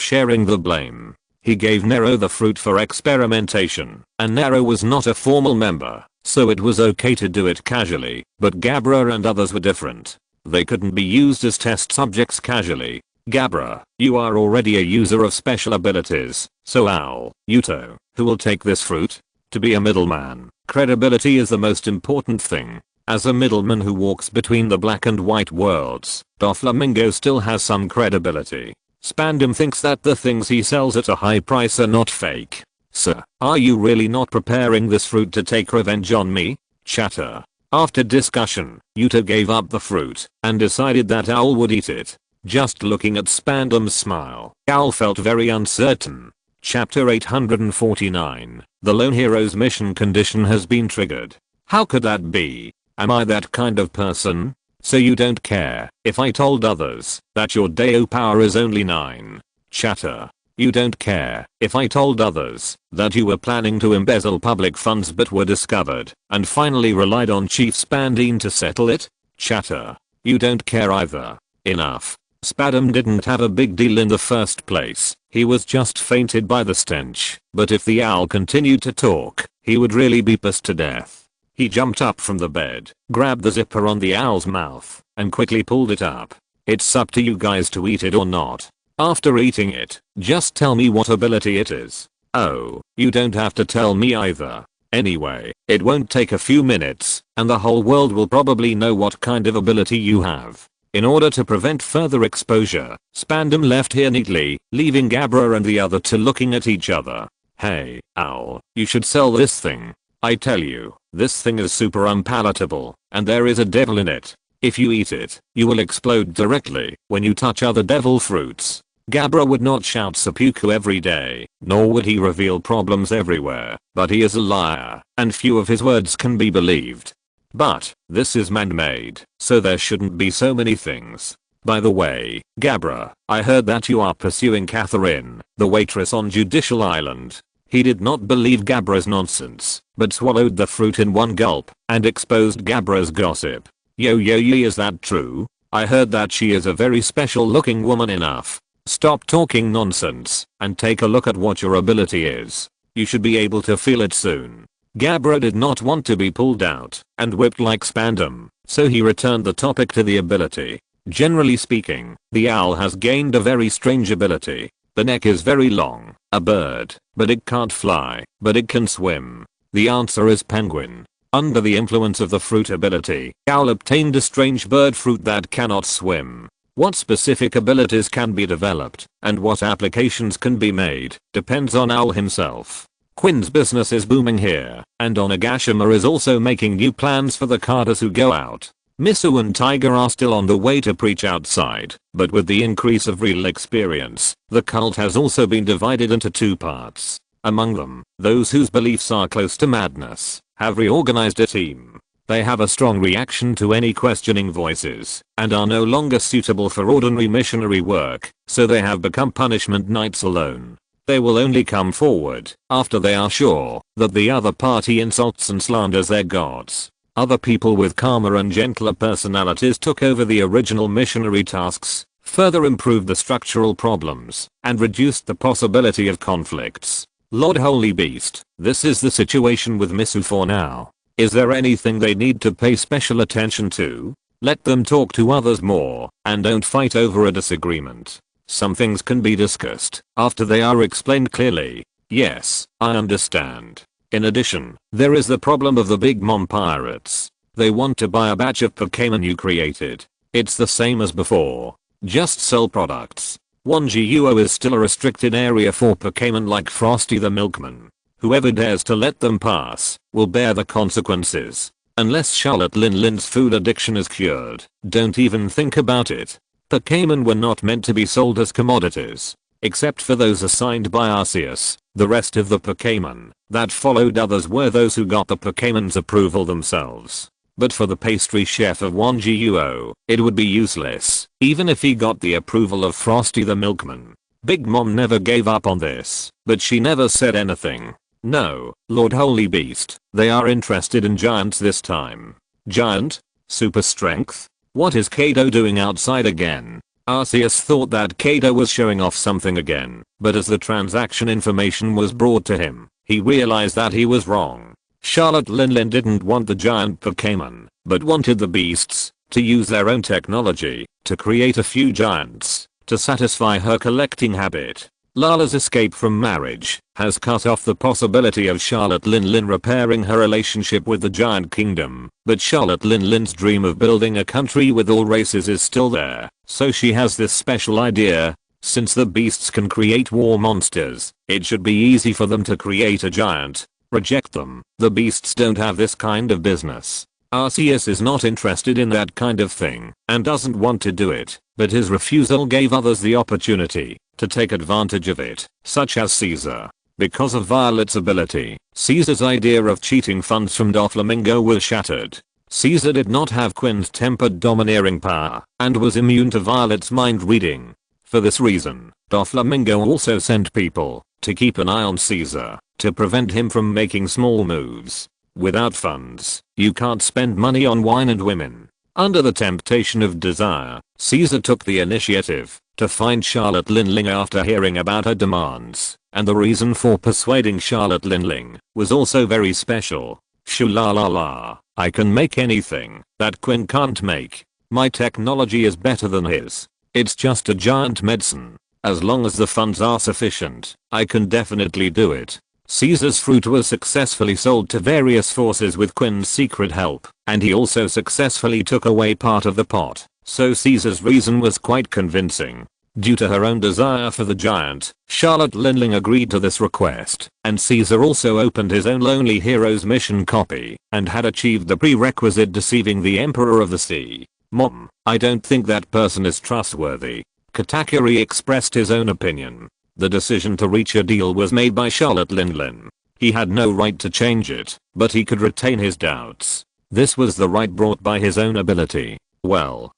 sharing the blame. He gave Nero the fruit for experimentation, and Nero was not a formal member, so it was okay to do it casually, but Gabra and others were different. They couldn't be used as test subjects casually. Gabra, you are already a user of special abilities, so Owl, Yuto, who will take this fruit? To be a middleman, credibility is the most important thing. As a middleman who walks between the black and white worlds, Doflamingo still has some credibility. Spandam thinks that the things he sells at a high price are not fake. Sir, are you really not preparing this fruit to take revenge on me? Chatter. After discussion, Yuto gave up the fruit and decided that Owl would eat it. Just looking at Spandam's smile, Owl felt very uncertain. Chapter 849. The Lone Hero's mission condition has been triggered. How could that be? Am I that kind of person? So you don't care if I told others that your Deo power is only 9. Chatter. You don't care if I told others that you were planning to embezzle public funds but were discovered and finally relied on Chief Spandine to settle it? Chatter. You don't care either. Enough. Spandam didn't have a big deal in the first place. He was just fainted by the stench, but if the owl continued to talk, he would really be pissed to death. He jumped up from the bed, grabbed the zipper on the owl's mouth, and quickly pulled it up. It's up to you guys to eat it or not. After eating it, just tell me what ability it is. Oh, you don't have to tell me either. Anyway, it won't take a few minutes, and the whole world will probably know what kind of ability you have. In order to prevent further exposure, Spandam left here neatly, leaving Gabra and the other two looking at each other. Hey, Owl, you should sell this thing. I tell you, this thing is super unpalatable, and there is a devil in it. If you eat it, you will explode directly when you touch other devil fruits. Gabra would not shout seppuku every day, nor would he reveal problems everywhere, but he is a liar, and few of his words can be believed. But, this is man-made, so there shouldn't be so many things. By the way, Gabra, I heard that you are pursuing Catherine, the waitress on Judicial Island. He did not believe Gabra's nonsense, but swallowed the fruit in one gulp, and exposed Gabra's gossip. Yo, is that true? I heard that she is a very special looking woman enough. Stop talking nonsense, and take a look at what your ability is. You should be able to feel it soon. Gabra did not want to be pulled out and whipped like Spandam, so he returned the topic to the ability. Generally speaking, the owl has gained a very strange ability. The neck is very long, a bird, but it can't fly, but it can swim. The answer is penguin. Under the influence of the fruit ability, Owl obtained a strange bird fruit that cannot swim. What specific abilities can be developed, and what applications can be made, depends on Owl himself. Quinn's business is booming here, and Onigashima is also making new plans for the carters who go out. Misu and Tiger are still on the way to preach outside, but with the increase of real experience, the cult has also been divided into two parts. Among them, those whose beliefs are close to madness have reorganized a team. They have a strong reaction to any questioning voices, and are no longer suitable for ordinary missionary work, so they have become punishment knights alone. They will only come forward after they are sure that the other party insults and slanders their gods. Other people with calmer and gentler personalities took over the original missionary tasks, further improved the structural problems, and reduced the possibility of conflicts. Lord Holy Beast, this is the situation with Misu for now. Is there anything they need to pay special attention to? Let them talk to others more, and don't fight over a disagreement. Some things can be discussed after they are explained clearly. Yes, I understand. In addition, there is the problem of the Big Mom pirates. They want to buy a batch of Pokemon you created. It's the same as before. Just sell products. 1GUO is still a restricted area for Pokemon like Frosty the Milkman. Whoever dares to let them pass will bear the consequences. Unless Charlotte Lin's food addiction is cured, don't even think about it. Pokemon were not meant to be sold as commodities. Except for those assigned by Arceus, the rest of the Pokemon that followed others were those who got the Pokemon's approval themselves. But for the pastry chef of 1GUO, it would be useless, even if he got the approval of Frosty the Milkman. Big Mom never gave up on this, but she never said anything. No, Lord Holy Beast, they are interested in giants this time. Giant? Super strength? What is Kaido doing outside again? Arceus thought that Kaido was showing off something again, but as the transaction information was brought to him, he realized that he was wrong. Charlotte Linlin didn't want the giant Pokemon, but wanted the beasts to use their own technology to create a few giants to satisfy her collecting habit. Lala's escape from marriage has cut off the possibility of Charlotte Linlin repairing her relationship with the giant kingdom, but Charlotte Linlin's dream of building a country with all races is still there, so she has this special idea. Since the beasts can create war monsters, it should be easy for them to create a giant. Reject them. The beasts don't have this kind of business. Arceus is not interested in that kind of thing and doesn't want to do it, but his refusal gave others the opportunity to take advantage of it, such as Caesar. Because of Violet's ability, Caesar's idea of cheating funds from Doflamingo was shattered. Caesar did not have Quint-tempered domineering power and was immune to Violet's mind reading. For this reason, Doflamingo also sent people to keep an eye on Caesar to prevent him from making small moves. Without funds, you can't spend money on wine and women. Under the temptation of desire, Caesar took the initiative to find Charlotte Linling after hearing about her demands, and the reason for persuading Charlotte Linling was also very special. Shoo-la-la-la, I can make anything that Quinn can't make. My technology is better than his. It's just a giant medicine. As long as the funds are sufficient, I can definitely do it. Caesar's fruit was successfully sold to various forces with Quinn's secret help, and he also successfully took away part of the pot, so Caesar's reason was quite convincing. Due to her own desire for the giant, Charlotte Linling agreed to this request, and Caesar also opened his own Lonely Heroes mission copy, and had achieved the prerequisite deceiving the Emperor of the Sea. Mom, I don't think that person is trustworthy. Katakuri expressed his own opinion. The decision to reach a deal was made by Charlotte Linlin. He had no right to change it, but he could retain his doubts. This was the right brought by his own ability. Well,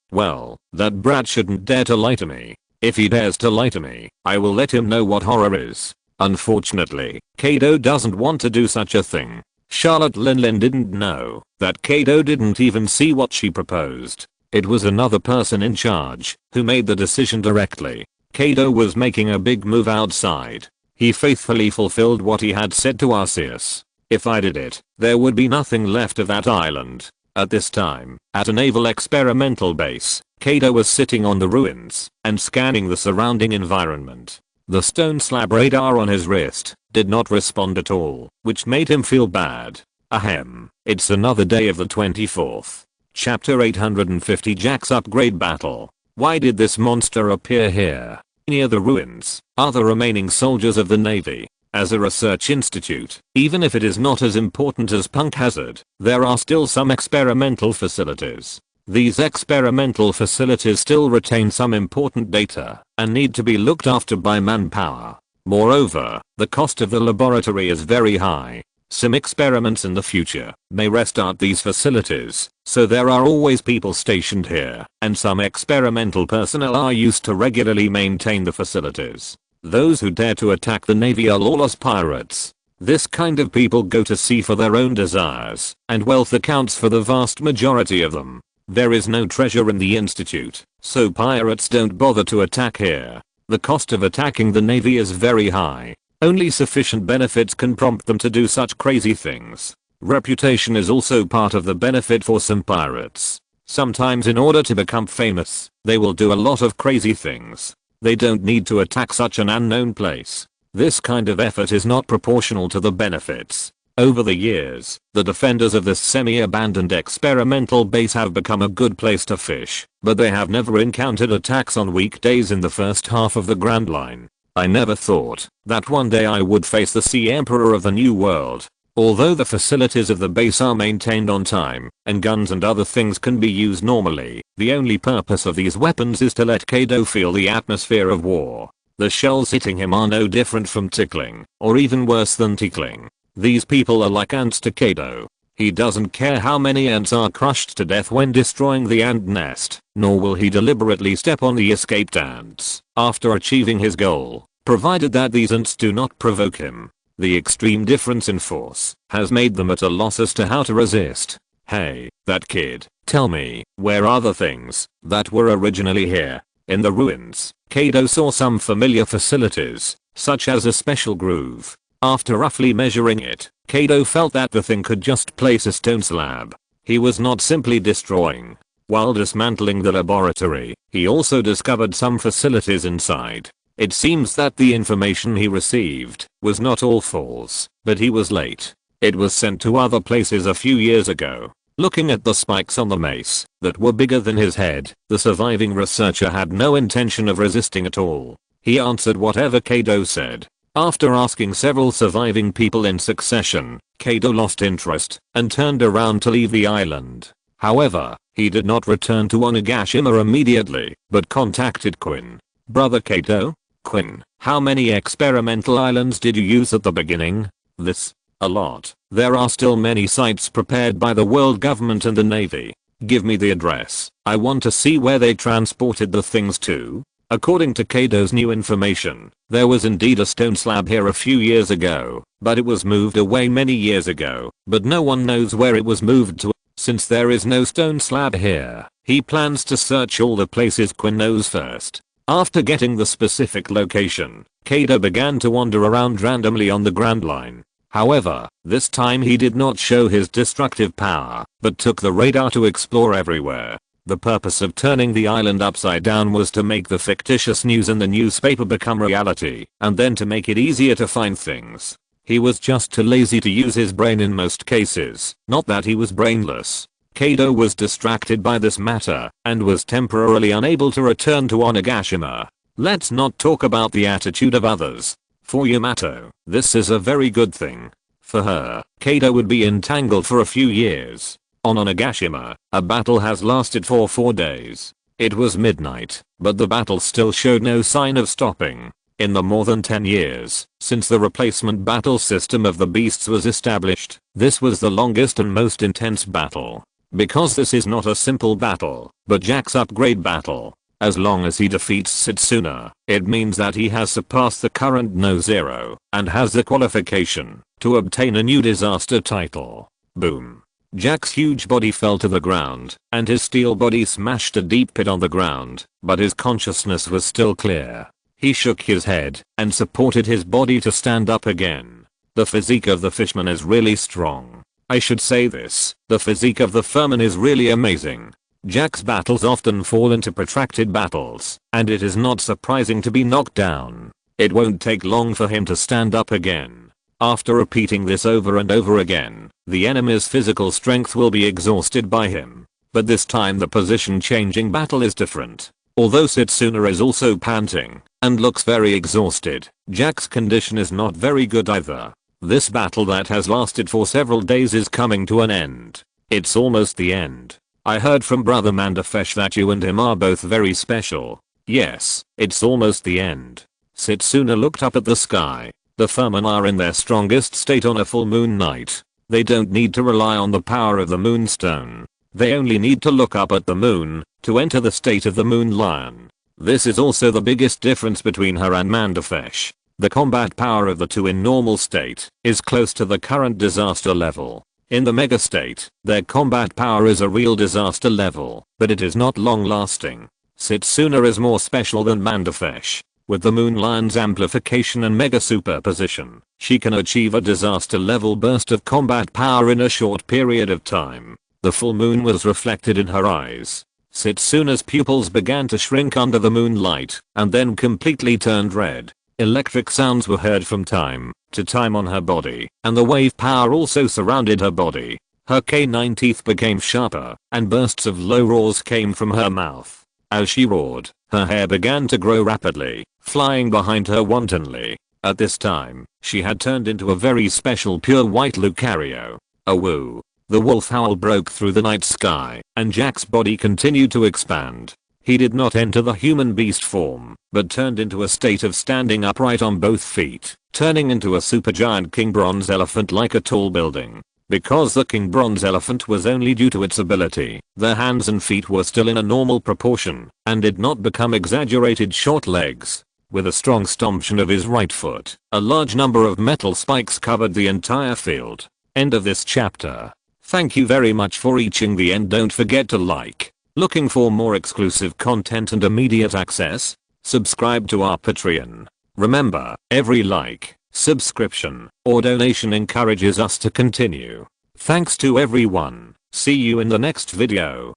that brat shouldn't dare to lie to me. If he dares to lie to me, I will let him know what horror is. Unfortunately, Kaido doesn't want to do such a thing. Charlotte Linlin didn't know that Kaido didn't even see what she proposed. It was another person in charge who made the decision directly. Kaido was making a big move outside. He faithfully fulfilled what he had said to Arceus. If I did it, there would be nothing left of that island. At this time, at a naval experimental base, Kaido was sitting on the ruins and scanning the surrounding environment. The stone slab radar on his wrist did not respond at all, which made him feel bad. Ahem, it's another day of the 24th. Chapter 850 Jack's Upgrade Battle. Why did this monster appear here? Near the ruins are the remaining soldiers of the Navy. As a research institute, even if it is not as important as Punk Hazard, there are still some experimental facilities. These experimental facilities still retain some important data and need to be looked after by manpower. Moreover, the cost of the laboratory is very high. Some experiments in the future may restart these facilities, so there are always people stationed here, and some experimental personnel are used to regularly maintain the facilities. Those who dare to attack the Navy are lawless pirates. This kind of people go to sea for their own desires, and wealth accounts for the vast majority of them. There is no treasure in the institute, so pirates don't bother to attack here. The cost of attacking the Navy is very high. Only sufficient benefits can prompt them to do such crazy things. Reputation is also part of the benefit for some pirates. Sometimes in order to become famous, they will do a lot of crazy things. They don't need to attack such an unknown place. This kind of effort is not proportional to the benefits. Over the years, the defenders of this semi-abandoned experimental base have become a good place to fish, but they have never encountered attacks on weekdays in the first half of the Grand Line. I never thought that one day I would face the Sea Emperor of the New World. Although the facilities of the base are maintained on time, and guns and other things can be used normally, the only purpose of these weapons is to let Kaido feel the atmosphere of war. The shells hitting him are no different from tickling, or even worse than tickling. These people are like ants to Kaido. He doesn't care how many ants are crushed to death when destroying the ant nest, nor will he deliberately step on the escaped ants after achieving his goal, provided that these ants do not provoke him. The extreme difference in force has made them at a loss as to how to resist. Hey, that kid, tell me, where are the things that were originally here? In the ruins, Kaido saw some familiar facilities, such as a special groove. After roughly measuring it, Kaido felt that the thing could just place a stone slab. He was not simply destroying. While dismantling the laboratory, he also discovered some facilities inside. It seems that the information he received was not all false, but he was late. It was sent to other places a few years ago. Looking at the spikes on the mace that were bigger than his head, the surviving researcher had no intention of resisting at all. He answered whatever Kaido said. After asking several surviving people in succession, Kaido lost interest and turned around to leave the island. However, he did not return to Onigashima immediately, but contacted Quinn. Brother Kaido? Quinn, how many experimental islands did you use at the beginning? This. A lot. There are still many sites prepared by the world government and the navy. Give me the address. I want to see where they transported the things to. According to Kaido's new information, there was indeed a stone slab here a few years ago, but it was moved away many years ago, but no one knows where it was moved to. Since there is no stone slab here, he plans to search all the places Quinn knows first. After getting the specific location, Kaido began to wander around randomly on the Grand Line. However, this time he did not show his destructive power, but took the radar to explore everywhere. The purpose of turning the island upside down was to make the fictitious news in the newspaper become reality, and then to make it easier to find things. He was just too lazy to use his brain in most cases, not that he was brainless. Kaido was distracted by this matter, and was temporarily unable to return to Onigashima. Let's not talk about the attitude of others. For Yamato, this is a very good thing. For her, Kaido would be entangled for a few years. On Onigashima, a battle has lasted for 4 days. It was midnight, but the battle still showed no sign of stopping. In the more than 10 years since the replacement battle system of the beasts was established, this was the longest and most intense battle. Because this is not a simple battle, but Jack's upgrade battle. As long as he defeats Setsuna, it means that he has surpassed the current No Zero and has the qualification to obtain a new disaster title. Boom. Jack's huge body fell to the ground, and his steel body smashed a deep pit on the ground, but his consciousness was still clear. He shook his head and supported his body to stand up again. The physique of the fishman is really strong. I should say this, the physique of the Furman is really amazing. Jack's battles often fall into protracted battles, and it is not surprising to be knocked down. It won't take long for him to stand up again. After repeating this over and over again, the enemy's physical strength will be exhausted by him. But this time the position-changing battle is different. Although Setsuna is also panting and looks very exhausted, Jack's condition is not very good either. This battle that has lasted for several days is coming to an end. It's almost the end. I heard from Brother Mandafesh that you and him are both very special. Yes, it's almost the end. Setsuna looked up at the sky. The Furmen are in their strongest state on a full moon night. They don't need to rely on the power of the moonstone. They only need to look up at the moon to enter the state of the moon lion. This is also the biggest difference between her and Mandafesh. The combat power of the two in normal state is close to the current disaster level. In the mega state, their combat power is a real disaster level, but it is not long lasting. Setsuna is more special than Mandafesh. With the Moon Lion's amplification and mega superposition, she can achieve a disaster level burst of combat power in a short period of time. The full moon was reflected in her eyes. Setsuna's pupils began to shrink under the moonlight, and then completely turned red. Electric sounds were heard from time to time on her body, and the wave power also surrounded her body. Her canine teeth became sharper, and bursts of low roars came from her mouth. As she roared, her hair began to grow rapidly, flying behind her wantonly. At this time, she had turned into a very special pure white Lucario. A woo. The wolf howl broke through the night sky, and Jack's body continued to expand. He did not enter the human beast form, but turned into a state of standing upright on both feet, turning into a supergiant king bronze elephant like a tall building. Because the king bronze elephant was only due to its ability, the hands and feet were still in a normal proportion, and did not become exaggerated short legs. with a strong stomption of his right foot. A large number of metal spikes covered the entire field. End of this chapter. Thank you very much for reaching the end. Don't forget to like. Looking for more exclusive content and immediate access? Subscribe to our Patreon. Remember, every like, subscription, or donation encourages us to continue. Thanks to everyone. See you in the next video.